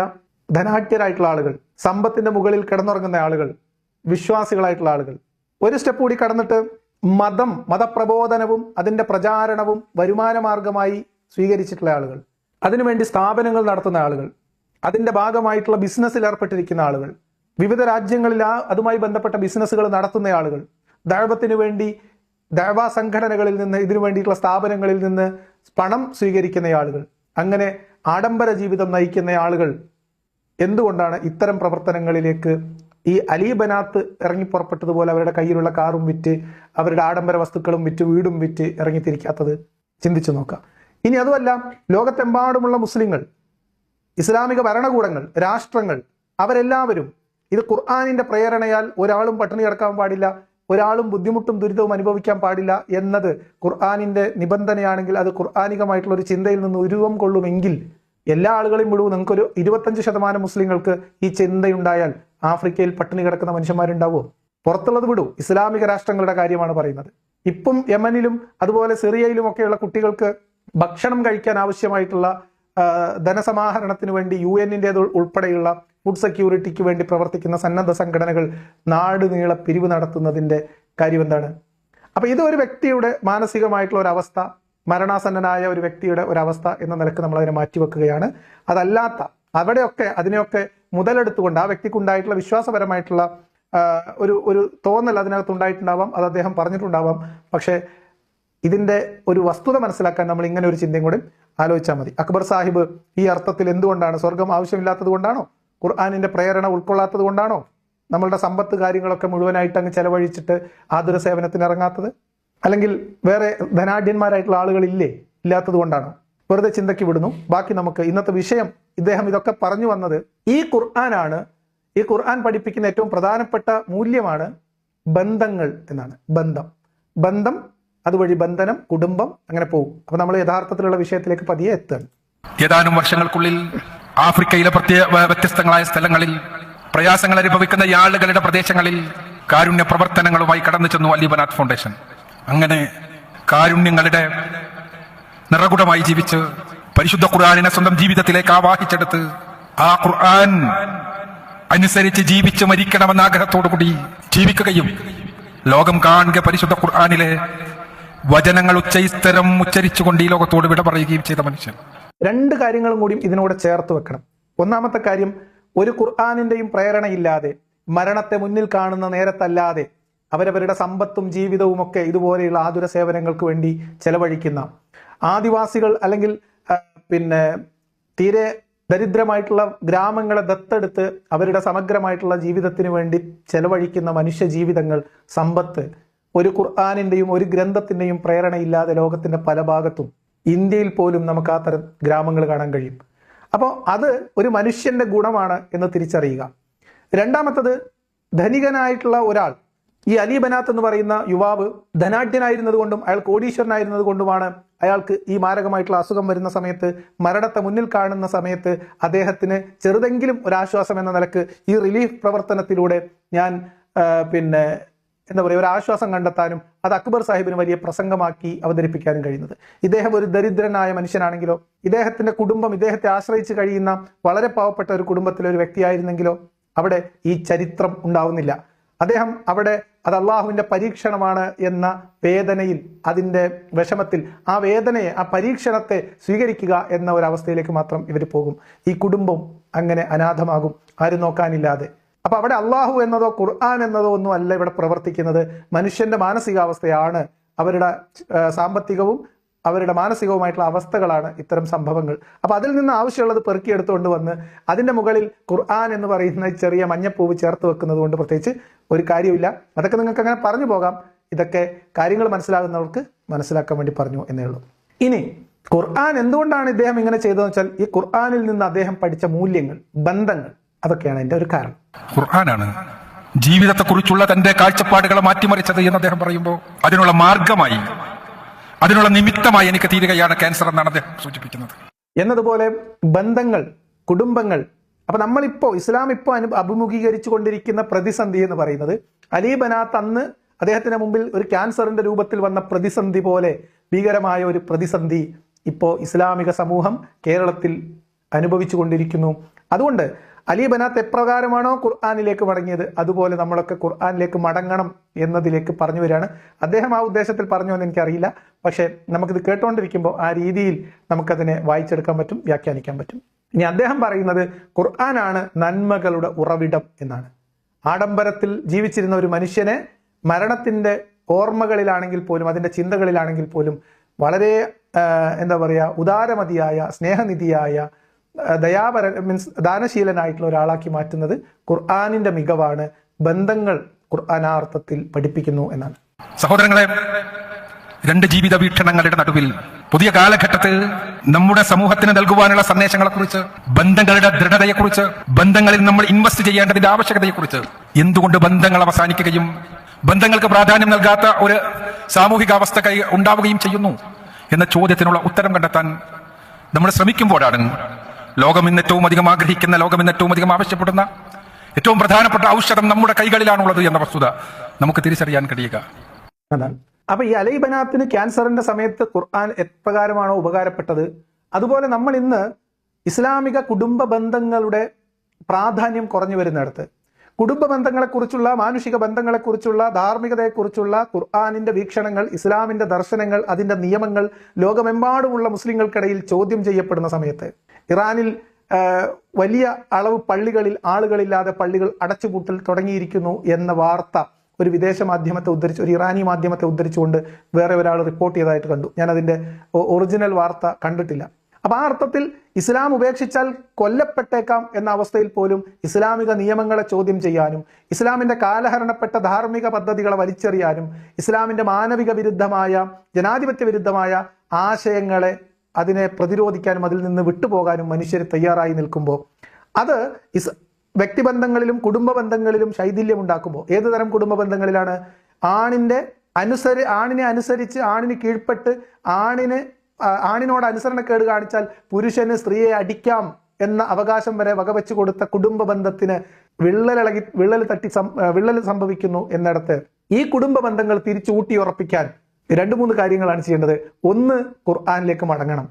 ധനാഢ്യരായിട്ടുള്ള ആളുകൾ, സമ്പത്തിന്റെ മുകളിൽ കിടന്നുറങ്ങുന്ന ആളുകൾ, വിശ്വാസികളായിട്ടുള്ള ആളുകൾ ഒരു സ്റ്റെപ്പ് കൂടി കടന്നിട്ട് മതപ്രബോധനവും അതിന്റെ പ്രചാരണവും വരുമാന മാർഗമായി സ്വീകരിച്ചിട്ടുള്ള ആളുകൾ, അതിനുവേണ്ടി സ്ഥാപനങ്ങൾ നടത്തുന്ന ആളുകൾ, അതിന്റെ ഭാഗമായിട്ടുള്ള ബിസിനസ്സിൽ ഏർപ്പെട്ടിരിക്കുന്ന ആളുകൾ, വിവിധ രാജ്യങ്ങളിൽ അതുമായി ബന്ധപ്പെട്ട ബിസിനസ്സുകൾ നടത്തുന്ന ആളുകൾ, ദഅവത്തിന് വേണ്ടി ദഅവ സംഘടനകളിൽ നിന്ന് ഇതിനു വേണ്ടിയിട്ടുള്ള സ്ഥാപനങ്ങളിൽ നിന്ന് പണം സ്വീകരിക്കുന്ന ആളുകൾ, അങ്ങനെ ആഡംബര ജീവിതം നയിക്കുന്ന ആളുകൾ എന്തുകൊണ്ടാണ് ഇത്തരം പ്രവർത്തനങ്ങളിലേക്ക് ഈ അലി ബനാത്ത് ഇറങ്ങി പുറപ്പെട്ടതുപോലെ അവരുടെ കയ്യിലുള്ള കാറും വിറ്റ് അവരുടെ ആഡംബര വസ്തുക്കളും വിറ്റ് വീടും വിറ്റ് ഇറങ്ങിത്തിരിക്കാത്തത്? ചിന്തിച്ചു നോക്കാം. ഇനി അതുമല്ല, ലോകത്തെമ്പാടുമുള്ള മുസ്ലിങ്ങൾ, ഇസ്ലാമിക ഭരണകൂടങ്ങൾ, രാഷ്ട്രങ്ങൾ, അവരെല്ലാവരും ഇത് ഖുർആനിന്റെ പ്രേരണയാൽ ഒരാളും പട്ടിണി കിടക്കാൻ പാടില്ല, ഒരാളും ബുദ്ധിമുട്ടും ദുരിതവും അനുഭവിക്കാൻ പാടില്ല എന്നത് ഖുർആനിന്റെ നിബന്ധനയാണെങ്കിൽ അത് ഖുർആനികമായിട്ടുള്ള ഒരു ചിന്തയിൽ നിന്ന് ഉരുവം കൊള്ളുമെങ്കിൽ എല്ലാ ആളുകളെയും മുഴുവൻ നിങ്ങൾക്കൊരു 25% മുസ്ലിങ്ങൾക്ക് ഈ ചിന്തയുണ്ടായാൽ ആഫ്രിക്കയിൽ പട്ടിണി കിടക്കുന്ന മനുഷ്യന്മാരുണ്ടാവുമോ? പുറത്തുള്ളത് വിടൂ, ഇസ്ലാമിക രാഷ്ട്രങ്ങളുടെ കാര്യമാണ് പറയുന്നത്. ഇപ്പം യമനിലും അതുപോലെ സിറിയയിലും ഒക്കെയുള്ള കുട്ടികൾക്ക് ഭക്ഷണം കഴിക്കാൻ ആവശ്യമായിട്ടുള്ള ധനസമാഹരണത്തിന് വേണ്ടി UN-ന്റെ ഉൾപ്പെടെയുള്ള ഫുഡ് സെക്യൂരിറ്റിക്ക് വേണ്ടി പ്രവർത്തിക്കുന്ന സന്നദ്ധ സംഘടനകൾ നാട് നീളെ പിരിവ് നടത്തുന്നതിന്റെ കാര്യം എന്താണ്? അപ്പൊ ഇത് ഒരു വ്യക്തിയുടെ മാനസികമായിട്ടുള്ള ഒരു അവസ്ഥ, മരണാസന്നനായ ഒരു വ്യക്തിയുടെ ഒരവസ്ഥ എന്ന നിലക്ക് നമ്മൾ അതിനെ മാറ്റിവെക്കുകയാണ്. അതല്ലാത്ത അവിടെയൊക്കെ അതിനെയൊക്കെ മുതലെടുത്തുകൊണ്ട് ആ വ്യക്തിക്കുണ്ടായിട്ടുള്ള വിശ്വാസപരമായിട്ടുള്ള ഒരു തോന്നൽ അതിനകത്ത് ഉണ്ടായിട്ടുണ്ടാവാം, അത് അദ്ദേഹം പറഞ്ഞിട്ടുണ്ടാവാം. പക്ഷേ ഇതിന്റെ ഒരു വസ്തുത മനസ്സിലാക്കാൻ നമ്മൾ ഇങ്ങനെ ഒരു ചിന്തയും കൂടി ആലോചിച്ചാൽ മതി. അക്ബർ സാഹിബ് ഈ അർത്ഥത്തിൽ എന്തുകൊണ്ടാണ് സ്വർഗം ആവശ്യമില്ലാത്തത് കൊണ്ടാണോ? ഖുർആനിന്റെ പ്രേരണ ഉൾക്കൊള്ളാത്തത് കൊണ്ടാണോ നമ്മളുടെ സമ്പത്ത് കാര്യങ്ങളൊക്കെ മുഴുവനായിട്ട് അങ്ങ് ചെലവഴിച്ചിട്ട് ആതുര സേവനത്തിന് ഇറങ്ങാത്തത്? അല്ലെങ്കിൽ വേറെ ധനാഢ്യന്മാരായിട്ടുള്ള ആളുകളില്ലേ, ഇല്ലാത്തത് കൊണ്ടാണോ? വെറുതെ ചിന്തയ്ക്ക് വിടുന്നു. ബാക്കി നമുക്ക് ഇന്നത്തെ വിഷയം, ഇദ്ദേഹം ഇതൊക്കെ പറഞ്ഞു വന്നത് ഈ ഖുർആനാണ്. ഈ ഖുർആൻ പഠിപ്പിക്കുന്ന ഏറ്റവും പ്രധാനപ്പെട്ട മൂല്യമാണ് ബന്ധങ്ങൾ എന്നാണ്. ബന്ധം അതുവഴി ബന്ധനം, കുടുംബം, അങ്ങനെ പോകും. അപ്പൊ നമ്മൾ യഥാർത്ഥത്തിലുള്ള വിഷയത്തിലേക്ക് പതിയെ എത്തുകയാണ്. ഏതാനും വർഷങ്ങൾക്കുള്ളിൽ ആഫ്രിക്കയിലെ വ്യത്യസ്തങ്ങളായ സ്ഥലങ്ങളിൽ പ്രയാസങ്ങൾ അനുഭവിക്കുന്ന ഈ ആളുകളുടെ പ്രദേശങ്ങളിൽ കാരുണ്യ പ്രവർത്തനങ്ങളുമായി കടന്നു ചെന്നു അലി ബനാത്ത് ഫൗണ്ടേഷൻ. അങ്ങനെ കാരുണ്യങ്ങളുടെ നിറകുടമായി ജീവിച്ച് പരിശുദ്ധ ഖുർആനിനെ സ്വന്തം ജീവിതത്തിലേക്ക് ആവാഹിച്ചെടുത്ത് ആ ഖുർആൻ അനുസരിച്ച് ജീവിച്ച് മരിക്കണമെന്ന ആഗ്രഹത്തോടുകൂടി ജീവിക്കുകയും ലോകം കാണുക പരിശുദ്ധ ഖുർആനിലെ വചനങ്ങൾ ഉച്ചൈസ്തരം ഉച്ചരിച്ചുകൊണ്ട് ഈ ലോകത്തോട് വിട പറയുകയും ചെയ്ത മനുഷ്യൻ. രണ്ട് കാര്യങ്ങളും കൂടി ഇതിനോട് ചേർത്ത് വെക്കണം. ഒന്നാമത്തെ കാര്യം, ഒരു ഖുർആനിന്റെയും പ്രേരണയില്ലാതെ, മരണത്തെ മുന്നിൽ കാണുന്ന നേരത്തല്ലാതെ അവരവരുടെ സമ്പത്തും ജീവിതവും ഒക്കെ ഇതുപോലെയുള്ള ആതുര സേവനങ്ങൾക്ക് വേണ്ടി ചെലവഴിക്കുന്ന ആദിവാസികൾ, അല്ലെങ്കിൽ തീരെ ദരിദ്രമായിട്ടുള്ള ഗ്രാമങ്ങളെ ദത്തെടുത്ത് അവരുടെ സമഗ്രമായിട്ടുള്ള ജീവിതത്തിന് വേണ്ടി ചെലവഴിക്കുന്ന മനുഷ്യ ജീവിതങ്ങൾ, സമ്പത്ത് ഒരു ഖുർആനിന്റെയും ഒരു ഗ്രന്ഥത്തിന്റെയും പ്രേരണയില്ലാതെ ലോകത്തിന്റെ പല ഭാഗത്തും, ഇന്ത്യയിൽ പോലും നമുക്ക് ആ തരം ഗ്രാമങ്ങൾ കാണാൻ കഴിയും. അപ്പോൾ അത് ഒരു മനുഷ്യന്റെ ഗുണമാണ് എന്ന് തിരിച്ചറിയുക. രണ്ടാമത്തത്, ധനികനായിട്ടുള്ള ഒരാൾ ഈ അലി ബനാത്ത് എന്ന് പറയുന്ന യുവാവ് ധനാഢ്യനായിരുന്നത് കൊണ്ടും അയാൾ കോടീശ്വരനായിരുന്നത് കൊണ്ടുമാണ് അയാൾക്ക് ഈ മാരകമായിട്ടുള്ള അസുഖം വരുന്ന സമയത്ത്, മരണത്തെ മുന്നിൽ കാണുന്ന സമയത്ത് അദ്ദേഹത്തിന് ചെറുതെങ്കിലും ഒരാശ്വാസം എന്ന നിലക്ക് ഈ റിലീഫ് പ്രവർത്തനത്തിലൂടെ ഞാൻ എന്താ പറയുക, ഒരു ആശ്വാസം കണ്ടെത്താനും അത് അക്ബർ സാഹിബിന് വലിയ പ്രസംഗമാക്കി അവതരിപ്പിക്കാനും കഴിയുന്നത്. ഇദ്ദേഹം ഒരു ദരിദ്രനായ മനുഷ്യനാണെങ്കിലോ, ഇദ്ദേഹത്തിന്റെ കുടുംബം ഇദ്ദേഹത്തെ ആശ്രയിച്ച് കഴിയുന്ന വളരെ പാവപ്പെട്ട ഒരു കുടുംബത്തിലെ ഒരു വ്യക്തിയായിരുന്നെങ്കിലോ അവിടെ ഈ ചരിത്രം ഉണ്ടാവുന്നില്ല. അദ്ദേഹം അവിടെ അത് അള്ളാഹുവിന്റെ പരീക്ഷണമാണ് എന്ന വേദനയിൽ, അതിന്റെ വിഷമത്തിൽ ആ വേദനയെ, ആ പരീക്ഷണത്തെ സ്വീകരിക്കുക എന്ന ഒരവസ്ഥയിലേക്ക് മാത്രം ഇവർ പോകും. ഈ കുടുംബം അങ്ങനെ അനാഥമാകും, ആരും നോക്കാനില്ലാതെ. അപ്പൊ അവിടെ അള്ളാഹു എന്നതോ ഖുർആൻ എന്നതോ ഒന്നും അല്ല ഇവിടെ പ്രവർത്തിക്കുന്നത്. മനുഷ്യന്റെ മാനസികാവസ്ഥയാണ്, അവരുടെ സാമ്പത്തികവും അവരുടെ മാനസികവുമായിട്ടുള്ള അവസ്ഥകളാണ് ഇത്തരം സംഭവങ്ങൾ. അപ്പൊ അതിൽ നിന്ന് ആവശ്യമുള്ളത് പെറുക്കിയെടുത്തുകൊണ്ട് വന്ന് അതിന്റെ മുകളിൽ ഖുർആൻ എന്ന് പറയുന്ന ചെറിയ മഞ്ഞപ്പൂവ് ചേർത്ത് വെക്കുന്നത് കൊണ്ട് പ്രത്യേകിച്ച് ഒരു കാര്യമില്ല. അതൊക്കെ നിങ്ങൾക്ക് അങ്ങനെ പറഞ്ഞു പോകാം. ഇതൊക്കെ കാര്യങ്ങൾ മനസ്സിലാകുന്നവർക്ക് മനസ്സിലാക്കാൻ വേണ്ടി പറഞ്ഞു എന്നേ ഉള്ളൂ. ഇനി ഖുർആൻ എന്തുകൊണ്ടാണ് ഇദ്ദേഹം ഇങ്ങനെ ചെയ്തതെന്ന് വെച്ചാൽ, ഈ ഖുർആനിൽ നിന്ന് അദ്ദേഹം പഠിച്ച മൂല്യങ്ങൾ, ബന്ധങ്ങൾ, അതൊക്കെയാണ് അതിന്റെ ഒരു കാരണം. ഖുർആനാണ് ജീവിതത്തെക്കുറിച്ചുള്ള തന്റെ കാഴ്ചപ്പാടുകളെ മാറ്റിമറിച്ചത് എന്ന് അദ്ദേഹം പറയുമ്പോൾ അതിനുള്ള മാർഗമായി, അതിനുള്ള നിമിത്തമായി എനിക്ക് തീരുകയാണ് ക്യാൻസർ എന്നാണ് അദ്ദേഹം സൂചിപ്പിക്കുന്നത്. എന്നതുപോലെ ബന്ധങ്ങൾ, കുടുംബങ്ങൾ. അപ്പൊ നമ്മളിപ്പോ ഇസ്ലാം ഇപ്പോൾ അഭിമുഖീകരിച്ചു കൊണ്ടിരിക്കുന്ന പ്രതിസന്ധി എന്ന് പറയുന്നത്, അലി ബനാത്ത് അന്ന് അദ്ദേഹത്തിന് മുമ്പിൽ ഒരു ക്യാൻസറിന്റെ രൂപത്തിൽ വന്ന പ്രതിസന്ധി പോലെ ഭീകരമായ ഒരു പ്രതിസന്ധി ഇപ്പോ ഇസ്ലാമിക സമൂഹം കേരളത്തിൽ അനുഭവിച്ചു കൊണ്ടിരിക്കുന്നു. അതുകൊണ്ട് അലി ബനാത്ത് എപ്രകാരമാണോ ഖുർആനിലേക്ക് മടങ്ങിയത്, അതുപോലെ നമ്മളൊക്കെ ഖുർആനിലേക്ക് മടങ്ങണം എന്നതിലേക്ക് പറഞ്ഞു വരികയാണ്. അദ്ദേഹം ആ ഉദ്ദേശത്തിൽ പറഞ്ഞു എന്ന് എനിക്കറിയില്ല. പക്ഷെ നമുക്കിത് കേട്ടുകൊണ്ടിരിക്കുമ്പോൾ ആ രീതിയിൽ നമുക്കതിനെ വായിച്ചെടുക്കാൻ പറ്റും, വ്യാഖ്യാനിക്കാൻ പറ്റും. ഇനി അദ്ദേഹം പറയുന്നത് ഖുർആനാണ് നന്മകളുടെ ഉറവിടം എന്നാണ്. ആഡംബരത്തിൽ ജീവിച്ചിരുന്ന ഒരു മനുഷ്യനെ മരണത്തിന്റെ ഓർമ്മകളിലാണെങ്കിൽ പോലും, അതിന്റെ ചിന്തകളിലാണെങ്കിൽ പോലും വളരെ എന്താ പറയുക, ഉദാരമതിയായ, സ്നേഹനിധിയായ, ദാനശീലനായിട്ടുള്ള ഒരാളാക്കി മാറ്റുന്നത് ഖുർആനിന്റെ മികവാണ്. ബന്ധങ്ങൾ ഖുർആൻ ആ അർത്ഥത്തിൽ പഠിപ്പിക്കുന്നു എന്നാണ്. സഹോദരങ്ങളെ, രണ്ട് ജീവിത വീക്ഷണങ്ങളുടെ നടുവിൽ പുതിയ കാലഘട്ടത്തിൽ നമ്മുടെ സമൂഹത്തിന് നൽകുവാനുള്ള സന്ദേശങ്ങളെക്കുറിച്ച്, ബന്ധങ്ങളുടെ ദൃഢതയെക്കുറിച്ച്, ബന്ധങ്ങളിൽ നമ്മൾ ഇൻവെസ്റ്റ് ചെയ്യേണ്ടതിന്റെ ആവശ്യകതയെക്കുറിച്ച്, എന്തുകൊണ്ട് ബന്ധങ്ങൾ അവസാനിക്കുകയും ബന്ധങ്ങൾക്ക് പ്രാധാന്യം നൽകാത്ത ഒരു സാമൂഹികാവസ്ഥ ഉണ്ടാവുകയും ചെയ്യുന്നു എന്ന ചോദ്യത്തിനുള്ള ഉത്തരം കണ്ടെത്താൻ നമ്മൾ ശ്രമിക്കുമ്പോഴാണ് ലോകം ഇന്ന് ഏറ്റവും അധികം ആഗ്രഹിക്കുന്ന, ലോകം ഇന്ന് ഏറ്റവും അധികം ആവശ്യപ്പെടുന്ന ഏറ്റവും പ്രധാനപ്പെട്ട ഔഷധം നമ്മുടെ കൈകളിലാണുള്ളത് എന്ന വസ്തുത നമുക്ക് തിരിച്ചറിയാൻ കഴിയുക. അതാണ്. അപ്പൊ ഈ അലി ബനാത്തിന് ക്യാൻസറിന്റെ സമയത്ത് ഖുർആൻ എപ്രകാരമാണോ ഉപകാരപ്പെട്ടത്, അതുപോലെ നമ്മൾ ഇന്ന് ഇസ്ലാമിക കുടുംബ ബന്ധങ്ങളുടെ പ്രാധാന്യം കുറഞ്ഞു വരുന്നിടത്ത്, കുടുംബ ബന്ധങ്ങളെക്കുറിച്ചുള്ള, മാനുഷിക ബന്ധങ്ങളെക്കുറിച്ചുള്ള, ധാർമ്മികതയെക്കുറിച്ചുള്ള ഖുർആനിന്റെ വീക്ഷണങ്ങൾ, ഇസ്ലാമിന്റെ ദർശനങ്ങൾ, അതിന്റെ നിയമങ്ങൾ ലോകമെമ്പാടുമുള്ള മുസ്ലിങ്ങൾക്കിടയിൽ ചോദ്യം ചെയ്യപ്പെടുന്ന സമയത്ത്, ഇറാനിൽ വലിയ അളവ് പള്ളികളിൽ ആളുകളില്ലാതെ പള്ളികൾ അടച്ചുപൂട്ടൽ തുടങ്ങിയിരിക്കുന്നു എന്ന വാർത്ത ഒരു വിദേശ മാധ്യമത്തെ ഉദ്ധരിച്ച്, ഒരു ഇറാനി മാധ്യമത്തെ ഉദ്ധരിച്ചുകൊണ്ട് വേറെ ഒരാൾ റിപ്പോർട്ട് ചെയ്തതായിട്ട് കണ്ടു. ഞാൻ അതിന്റെ ഒറിജിനൽ വാർത്ത കണ്ടിട്ടില്ല. അപ്പൊ ആ അർത്ഥത്തിൽ ഇസ്ലാം ഉപേക്ഷിച്ചാൽ കൊല്ലപ്പെട്ടേക്കാം എന്ന അവസ്ഥയിൽ പോലും ഇസ്ലാമിക നിയമങ്ങളെ ചോദ്യം ചെയ്യാനും, ഇസ്ലാമിന്റെ കാലഹരണപ്പെട്ട ധാർമ്മിക പദ്ധതികളെ വലിച്ചെറിയാനും, ഇസ്ലാമിന്റെ മാനവിക വിരുദ്ധമായ, ജനാധിപത്യ വിരുദ്ധമായ ആശയങ്ങളെ അതിനെ പ്രതിരോധിക്കാനും അതിൽ നിന്ന് വിട്ടുപോകാനും മനുഷ്യർ തയ്യാറായി നിൽക്കുമ്പോൾ, അത് വ്യക്തിബന്ധങ്ങളിലും കുടുംബ ബന്ധങ്ങളിലും ശൈഥില്യം ഉണ്ടാക്കുമ്പോൾ, ഏതുതരം കുടുംബ ബന്ധങ്ങളിലാണ്? ആണിനെ അനുസരിച്ച്, ആണിന് കീഴ്പ്പെട്ട്, ആണിനോട് അനുസരണക്കേട് കാണിച്ചാൽ പുരുഷന് സ്ത്രീയെ അടിക്കാം എന്ന അവകാശം വരെ വകവെച്ചു കൊടുത്ത കുടുംബ ബന്ധത്തിന് വിള്ളൽ സംഭവിക്കുന്നു എന്നിടത്ത് ഈ കുടുംബ ബന്ധങ്ങൾ തിരിച്ചു ഊട്ടിയുറപ്പിക്കാൻ 2-3 കാര്യങ്ങളാണ് ചെയ്യേണ്ടത്. 1, ഖുർആനിലേക്ക് മടങ്ങണം.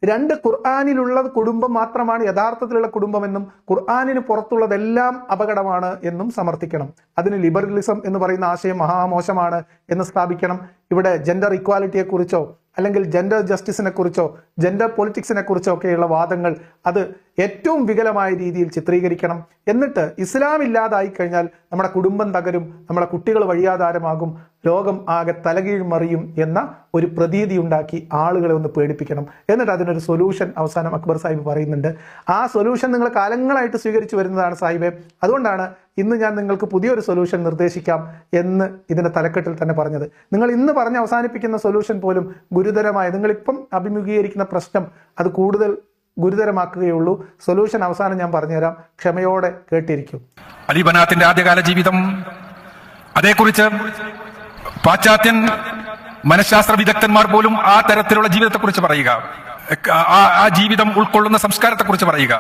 2, ഖുർആനിലുള്ള കുടുംബം മാത്രമാണ് യഥാർത്ഥത്തിലുള്ള കുടുംബമെന്നും ഖുർആനിന് പുറത്തുള്ളതെല്ലാം അപകടമാണ് എന്നും സമർത്ഥിക്കണം. അതിന് ലിബറലിസം എന്ന് പറയുന്ന ആശയം മഹാമോശമാണ് എന്ന് സ്ഥാപിക്കണം. ഇവിടെ ജെൻഡർ ഇക്വാലിറ്റിയെ കുറിച്ചോ അല്ലെങ്കിൽ ജെൻഡർ ജസ്റ്റിസിനെ കുറിച്ചോ ജെൻഡർ പൊളിറ്റിക്സിനെ കുറിച്ചോ ഒക്കെയുള്ള വാദങ്ങൾ അത് ഏറ്റവും വികലമായ രീതിയിൽ ചിത്രീകരിക്കണം. എന്നിട്ട് ഇസ്ലാം ഇല്ലാതായി കഴിഞ്ഞാൽ നമ്മുടെ കുടുംബം തകരും, നമ്മുടെ കുട്ടികൾ വഴിയാധാരമാകും, ലോകം ആകെ തലകീഴ് മറിയും എന്ന ഒരു പ്രതീതി ഉണ്ടാക്കി ആളുകളെ ഒന്ന് പേടിപ്പിക്കണം. എന്നിട്ട് അതിനൊരു സൊല്യൂഷൻ അവസാനം അക്ബർ സാഹിബ് പറയുന്നുണ്ട്. ആ സൊല്യൂഷൻ നിങ്ങൾ കാലങ്ങളായിട്ട് സ്വീകരിച്ചു വരുന്നതാണ് സാഹിബെ. അതുകൊണ്ടാണ് ഇന്ന് ഞാൻ നിങ്ങൾക്ക് പുതിയൊരു സൊല്യൂഷൻ നിർദ്ദേശിക്കാം എന്ന് ഇതിന്റെ തലക്കെട്ടിൽ തന്നെ പറഞ്ഞത്. നിങ്ങൾ ഇന്ന് പറഞ്ഞ് അവസാനിപ്പിക്കുന്ന സൊല്യൂഷൻ പോലും ഗുരുതരമായ, നിങ്ങളിപ്പം അഭിമുഖീകരിക്കുന്ന പ്രശ്നം അത് കൂടുതൽ ഗുരുതരമാക്കുകയുള്ളൂ. സൊല്യൂഷൻ അവസാനം ഞാൻ പറഞ്ഞുതരാം, ക്ഷമയോടെ കേട്ടിരിക്കും. അലി ബനാത്തിന്റെ ആദ്യകാല ജീവിതം അതേക്കുറിച്ച് പാശ്ചാത്യൻ മനഃശാസ്ത്ര വിദഗ്ധന്മാർ പോലും ആ തരത്തിലുള്ള ജീവിതത്തെക്കുറിച്ച് പറയുക, ആ ജീവിതം ഉൾക്കൊള്ളുന്ന സംസ്കാരത്തെക്കുറിച്ച് പറയുക.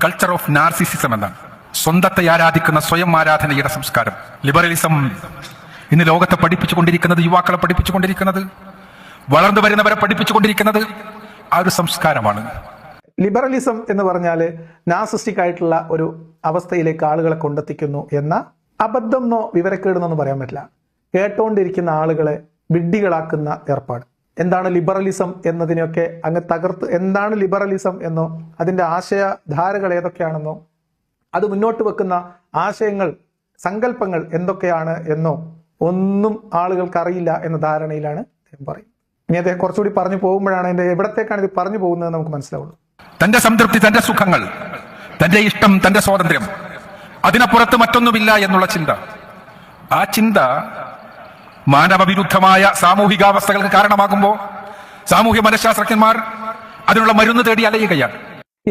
കൾച്ചർ ഓഫ് നാർസിസിസം എന്നാണ്. സ്വന്തത്തെ ആരാധിക്കുന്ന സ്വയം ആരാധനയുടെ സംസ്കാരം. ലിബറലിസം ഇന്ന് ലോകത്തെ പഠിപ്പിച്ചുകൊണ്ടിരിക്കുന്നത്, യുവാക്കളെ പഠിപ്പിച്ചുകൊണ്ടിരിക്കുന്നത്, വളർന്നു വരുന്നവരെ പഠിപ്പിച്ചുകൊണ്ടിരിക്കുന്നത് ആ ഒരു സംസ്കാരമാണ്. ലിബറലിസം എന്ന് പറഞ്ഞാൽ നാർസിസ്റ്റിക് ആയിട്ടുള്ള ഒരു അവസ്ഥയിലേക്ക് ആളുകളെ കൊണ്ടെത്തിക്കുന്നു എന്ന അബദ്ധമെന്നോ വിവരക്കേടെന്നൊന്നും പറയാൻ പറ്റില്ല. കേട്ടോണ്ടിരിക്കുന്ന ആളുകളെ വിഡ്ഢികളാക്കുന്ന ഏർപ്പാട്. എന്താണ് ലിബറലിസം എന്നതിനെയൊക്കെ അങ്ങ് തകർത്ത്, എന്താണ് ലിബറലിസം എന്നോ അതിൻ്റെ ആശയധാരകൾ ഏതൊക്കെയാണെന്നോ അത് മുന്നോട്ട് വെക്കുന്ന ആശയങ്ങൾ, സങ്കല്പങ്ങൾ എന്തൊക്കെയാണ് എന്നോ ഒന്നും ആളുകൾക്ക് അറിയില്ല എന്ന ധാരണയിലാണ് അദ്ദേഹം പറയും. ഇനി അദ്ദേഹം കുറച്ചുകൂടി പറഞ്ഞു പോകുമ്പോഴാണ് അതിൻ്റെ എവിടത്തേക്കാണ് ഇത് പറഞ്ഞു പോകുന്നത് നമുക്ക് മനസ്സിലാവുള്ളൂ. തന്റെ സംതൃപ്തി, തന്റെ സുഖങ്ങൾ, തന്റെ ഇഷ്ടം, തന്റെ സ്വാതന്ത്ര്യം, അതിനപ്പുറത്ത് മറ്റൊന്നുമില്ല എന്നുള്ള ചിന്ത, ആ ചിന്ത മാനവവിരുദ്ധമായ സാമൂഹികാവസ്ഥകൾക്ക് കാരണമാകുമ്പോൾ സാമൂഹ്യ മനഃശാസ്ത്രജ്ഞന്മാർ അതിനുള്ള മരുന്ന് തേടി അലയുകയാണ്.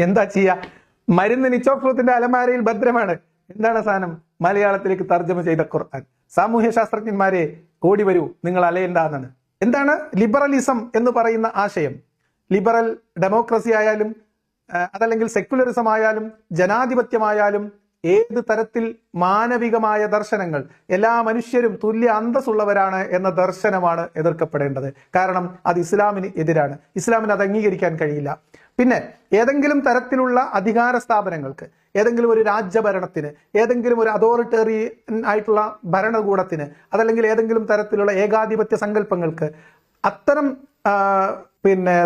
എന്താ ചെയ്യാ? മരുന്ന് നിച്ചോഫ്രൂത്തിന്റെ അലമാരയിൽ ഭദ്രമാണ്. എന്താണ് സാധനം? മലയാളത്തിലേക്ക് തർജ്ജമ ചെയ്ത ഖുർആൻ. സാമൂഹ്യ ശാസ്ത്രജ്ഞന്മാരെ ഓടി വരൂ, നിങ്ങൾ അലയണ്ടെന്നാണ്. എന്താണ് ലിബറലിസം എന്ന് പറയുന്ന ആശയം? ലിബറൽ ഡെമോക്രസി ആയാലും അതല്ലെങ്കിൽ സെക്യുലറിസം ആയാലും ജനാധിപത്യമായാലും ഏത് തരത്തിൽ മാനവികമായ ദർശനങ്ങൾ, എല്ലാ മനുഷ്യരും തുല്യ അന്തസ്സുള്ളവരാണ് എന്ന ദർശനമാണ് എതിർക്കപ്പെടേണ്ടത്. കാരണം അത് ഇസ്ലാമിന് എതിരാണ്. ഇസ്ലാമിന് അത് അംഗീകരിക്കാൻ കഴിയില്ല. പിന്നെ ഏതെങ്കിലും തരത്തിലുള്ള അധികാര സ്ഥാപനങ്ങൾക്ക്, ഏതെങ്കിലും ഒരു രാജ്യഭരണത്തിന്, ഏതെങ്കിലും ഒരു അതോറിറ്റേറിയൻ ആയിട്ടുള്ള ഭരണകൂടത്തിന്, അതല്ലെങ്കിൽ ഏതെങ്കിലും തരത്തിലുള്ള ഏകാധിപത്യ സങ്കല്പങ്ങൾക്ക്, അത്തരം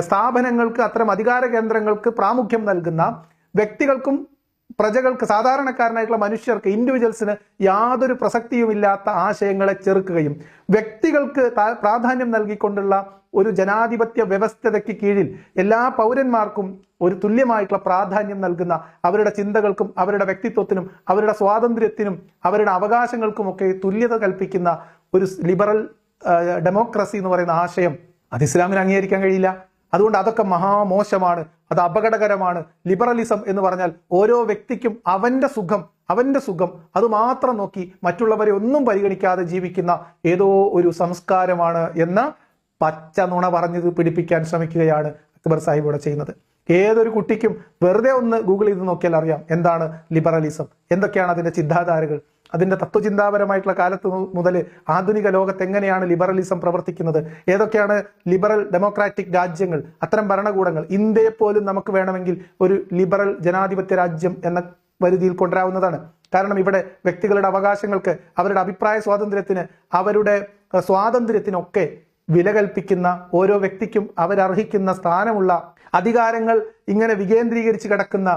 സ്ഥാപനങ്ങൾക്ക്, അത്തരം അധികാര കേന്ദ്രങ്ങൾക്ക് പ്രാമുഖ്യം നൽകുന്ന വ്യക്തികൾക്കും പ്രജകൾക്ക്, സാധാരണക്കാരനായിട്ടുള്ള മനുഷ്യർക്ക്, ഇൻഡിവിജ്വൽസിന് യാതൊരു പ്രസക്തിയുമില്ലാത്ത ആശയങ്ങളെ ചെറുക്കുകയും വ്യക്തികൾക്ക് പ്രാധാന്യം നൽകിക്കൊണ്ടുള്ള ഒരു ജനാധിപത്യ വ്യവസ്ഥതയ്ക്ക് കീഴിൽ എല്ലാ പൗരന്മാർക്കും ഒരു തുല്യമായിട്ടുള്ള പ്രാധാന്യം നൽകുന്ന, അവരുടെ ചിന്തകൾക്കും അവരുടെ വ്യക്തിത്വത്തിനും അവരുടെ സ്വാതന്ത്ര്യത്തിനും അവരുടെ അവകാശങ്ങൾക്കുമൊക്കെ തുല്യത കൽപ്പിക്കുന്ന ഒരു ലിബറൽ ഡെമോക്രസി എന്ന് പറയുന്ന ആശയം അത് ഇസ്ലാമിന് അംഗീകരിക്കാൻ കഴിയില്ല. അതുകൊണ്ട് അതൊക്കെ മഹാമോശമാണ്, അത് അപകടകരമാണ്. ലിബറലിസം എന്ന് പറഞ്ഞാൽ ഓരോ വ്യക്തിക്കും അവന്റെ സുഖം അത് മാത്രം നോക്കി മറ്റുള്ളവരെ ഒന്നും പരിഗണിക്കാതെ ജീവിക്കുന്ന ഏതോ ഒരു സംസ്കാരമാണ് എന്ന പച്ച നുണ പറഞ്ഞത് പിടിപ്പിക്കാൻ ശ്രമിക്കുകയാണ് അക്ബർ സാഹിബ് ഇവിടെ ചെയ്യുന്നത്. ഏതൊരു കുട്ടിക്കും വെറുതെ ഒന്ന് ഗൂഗിൾ ചെയ്ത് നോക്കിയാൽ അറിയാം എന്താണ് ലിബറലിസം, എന്തൊക്കെയാണ് അതിന്റെ ചിന്താധാരകൾ, അതിന്റെ തത്വചിന്താപരമായിട്ടുള്ള കാലത്ത് മുതൽ ആധുനിക ലോകത്ത് എങ്ങനെയാണ് ലിബറലിസം പ്രവർത്തിക്കുന്നത്, ഏതൊക്കെയാണ് ലിബറൽ ഡെമോക്രാറ്റിക് രാജ്യങ്ങൾ, അത്തരം ഭരണകൂടങ്ങൾ. ഇന്ത്യയെ പോലും നമുക്ക് വേണമെങ്കിൽ ഒരു ലിബറൽ ജനാധിപത്യ രാജ്യം എന്ന പരിധിയിൽ കൊണ്ടുവരാവുന്നതാണ്. കാരണം ഇവിടെ വ്യക്തികളുടെ അവകാശങ്ങൾക്ക്, അവരുടെ അഭിപ്രായ സ്വാതന്ത്ര്യത്തിന്, അവരുടെ സ്വാതന്ത്ര്യത്തിനൊക്കെ വില കൽപ്പിക്കുന്ന, ഓരോ വ്യക്തിക്കും അവരർഹിക്കുന്ന സ്ഥാനമുള്ള അധികാരങ്ങൾ ഇങ്ങനെ വികേന്ദ്രീകരിച്ച് കിടക്കുന്ന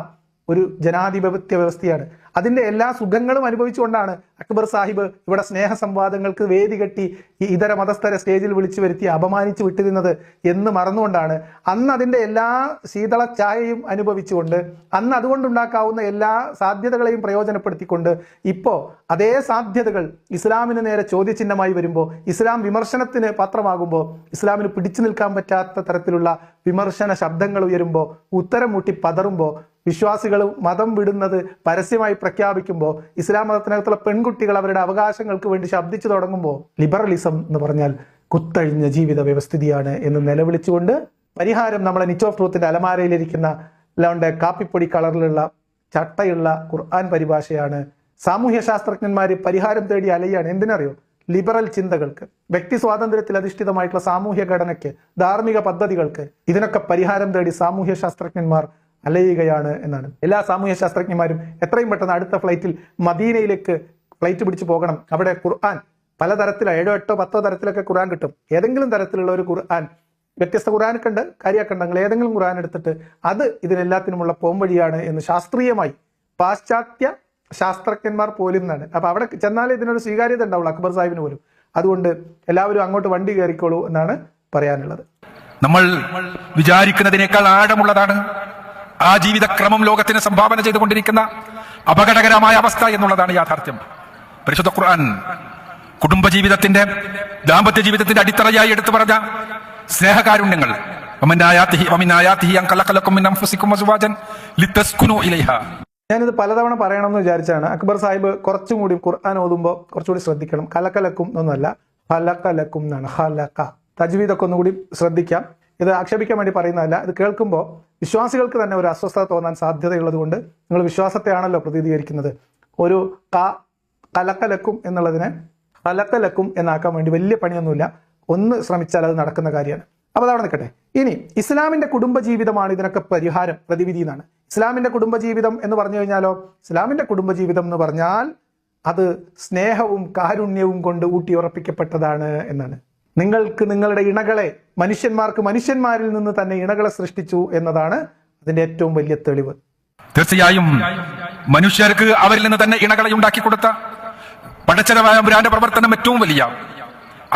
ഒരു ജനാധിപത്യ വ്യവസ്ഥയാണ്. അതിന്റെ എല്ലാ സുഖങ്ങളും അനുഭവിച്ചുകൊണ്ടാണ് അക്ബർ സാഹിബ് ഇവിടെ സ്നേഹ സംവാദങ്ങൾക്ക് വേദി കെട്ടി ഈ ഇതര മതസ്ഥരെ സ്റ്റേജിൽ വിളിച്ചു വരുത്തി അപമാനിച്ചു വിട്ടിരുന്നത് എന്ന് മറന്നുകൊണ്ടാണ്, അന്ന് അതിന്റെ എല്ലാ ശീതള ചായയും അനുഭവിച്ചുകൊണ്ട്, അന്ന് അതുകൊണ്ടുണ്ടാക്കാവുന്ന എല്ലാ സാധ്യതകളെയും പ്രയോജനപ്പെടുത്തിക്കൊണ്ട് ഇപ്പോൾ അതേ സാധ്യതകൾ ഇസ്ലാമിന് നേരെ ചോദ്യചിഹ്നമായി വരുമ്പോൾ, ഇസ്ലാം വിമർശനത്തിന് പാത്രമാകുമ്പോൾ, ഇസ്ലാമിന് പിടിച്ചു നിൽക്കാൻ പറ്റാത്ത തരത്തിലുള്ള വിമർശന ശബ്ദങ്ങൾ ഉയരുമ്പോൾ, ഉത്തരം മുട്ടി പതറുമ്പോൾ, വിശ്വാസികൾ മതം വിടുന്നത് പരസ്യമായി പ്രഖ്യാപിക്കുമ്പോൾ, ഇസ്ലാം മതത്തിനകത്തുള്ള പെൺകുട്ടികൾ അവരുടെ അവകാശങ്ങൾക്ക് വേണ്ടി ശബ്ദിച്ചു തുടങ്ങുമ്പോൾ, ലിബറലിസം എന്ന് പറഞ്ഞാൽ കുത്തഴിഞ്ഞ ജീവിത വ്യവസ്ഥിതിയാണ് എന്ന് നിലവിളിച്ചുകൊണ്ട് പരിഹാരം നമ്മളെ നിച്ച് ഓഫ് ട്രൂത്തിന്റെ അലമാരയിലിരിക്കുന്ന അല്ലാണ്ട് കാപ്പിപ്പൊടി കളറിലുള്ള ചട്ടയുള്ള ഖുർആൻ പരിഭാഷയാണ്. സാമൂഹ്യ ശാസ്ത്രജ്ഞന്മാര് പരിഹാരം തേടി അലയാണ്. എന്തിനറിയോ? ലിബറൽ ചിന്തകൾക്ക്, വ്യക്തി സ്വാതന്ത്ര്യത്തിൽ അധിഷ്ഠിതമായിട്ടുള്ള സാമൂഹ്യ ഘടനയ്ക്ക്, ധാർമ്മിക പദ്ധതികൾക്ക്, ഇതിനൊക്കെ പരിഹാരം തേടി സാമൂഹ്യ ശാസ്ത്രജ്ഞന്മാർ അലയുകയാണ് എന്നാണ്. എല്ലാ സാമൂഹ്യ ശാസ്ത്രജ്ഞന്മാരും എത്രയും പെട്ടെന്ന് അടുത്ത ഫ്ലൈറ്റിൽ മദീനയിലേക്ക് ഫ്ലൈറ്റ് പിടിച്ചു പോകണം. അവിടെ ഖുർആൻ പലതരത്തിലോ 7, 8, 10 തരത്തിലൊക്കെ ഖുർആൻ കിട്ടും. ഏതെങ്കിലും തരത്തിലുള്ള ഒരു ഖുർആൻ, വ്യത്യസ്ത ഖുർആനൊക്കെ ഉണ്ട്, കാര്യാക്കണ്ടെങ്കിൽ ഏതെങ്കിലും ഖുർആൻ എടുത്തിട്ട് അത് ഇതിനെല്ലാത്തിനുമുള്ള പോംവഴിയാണ് എന്ന് ശാസ്ത്രീയമായി പാശ്ചാത്യ ശാസ്ത്രജ്ഞന്മാർ പോലും എന്നാണ്. അപ്പൊ അവിടെ ചെന്നാലേ ഇതിനൊരു സ്വീകാര്യത ഉണ്ടാവുള്ളൂ അക്ബർ സാഹിബിന് പോലും. അതുകൊണ്ട് എല്ലാവരും അങ്ങോട്ട് വണ്ടി കയറിക്കോളൂ എന്നാണ് പറയാനുള്ളത്. നമ്മൾ വിചാരിക്കുന്നതിനേക്കാൾ ആഴമുള്ളതാണ് ആ ജീവിതക്രമം ലോകത്തിന് സംഭാവന ചെയ്തുകൊണ്ടിരിക്കുന്ന അപകടകരമായ അവസ്ഥ എന്നുള്ളതാണ് യാഥാർത്ഥ്യം. പരിശുദ്ധ ഖുർആൻ കുടുംബജീവിതത്തിന്റെ, ദാമ്പത്യ ജീവിതത്തിന്റെ അടിത്തറയായി എടുത്തു പറഞ്ഞ സ്നേഹകാരുണ്യങ്ങൾ, വമിൻ ആയാതിഹി അൻ ഖലഖ ലക്കും മിൻ അൻഫുസികും അസ്വാജൻ ലിതസ്കുനു ഇലൈഹാ ഞാനിത് പലതവണ പറയണമെന്ന് വിചാരിച്ചാണ്. അക്ബർ സാഹിബ് കുറച്ചും കൂടി ഖുർആൻ ഓതുമ്പോൾ കുറച്ചുകൂടി ശ്രദ്ധിക്കണം. കലക്കലക്കും എന്നൊന്നല്ല, ഹലക്കലക്കും എന്നാണ്. ഹലക്ക തജ്വീദൊക്കെ ഒന്നുകൂടി ശ്രദ്ധിക്കാം. ഇത് ആക്ഷേപിക്കാൻ വേണ്ടി പറയുന്നതല്ല. ഇത് കേൾക്കുമ്പോൾ വിശ്വാസികൾക്ക് തന്നെ ഒരു അസ്വസ്ഥത തോന്നാൻ സാധ്യതയുള്ളത് കൊണ്ട് നിങ്ങൾ വിശ്വാസത്തെയാണല്ലോ പ്രതിനിധീകരിക്കുന്നത്. ഒരു കലക്കലക്കും എന്നുള്ളതിനെ ഹലക്കലക്കും എന്നാക്കാൻ വേണ്ടി വലിയ പണിയൊന്നുമില്ല. ഒന്ന് ശ്രമിച്ചാൽ അത് നടക്കുന്ന കാര്യമാണ്. അപ്പോൾ അതവിടെ നിൽക്കട്ടെ. ഇനി ഇസ്ലാമിന്റെ കുടുംബജീവിതമാണ് ഇതിനൊക്കെ പരിഹാരം, പ്രതിവിധി എന്നാണ്. ഇസ്ലാമിന്റെ കുടുംബജീവിതം എന്ന് പറഞ്ഞു കഴിഞ്ഞാലോ, ഇസ്ലാമിന്റെ കുടുംബജീവിതം എന്ന് പറഞ്ഞാൽ അത് സ്നേഹവും കാരുണ്യവും കൊണ്ട് ഊട്ടിയുറപ്പിക്കപ്പെട്ടതാണ് എന്നാണ്. നിങ്ങൾക്ക് നിങ്ങളുടെ ഇണകളെ, മനുഷ്യന്മാർക്ക് മനുഷ്യന്മാരിൽ നിന്ന് തന്നെ ഇണകളെ സൃഷ്ടിച്ചു എന്നതാണ് അതിന്റെ ഏറ്റവും വലിയ തെളിവ്. തീർച്ചയായും മനുഷ്യർക്ക് അവരിൽ നിന്ന് തന്നെ ഇണകളെ ഉണ്ടാക്കി കൊടുത്ത പടച്ചതമായ ബ്രാൻഡ് പ്രവർത്തനം ഏറ്റവും വലിയ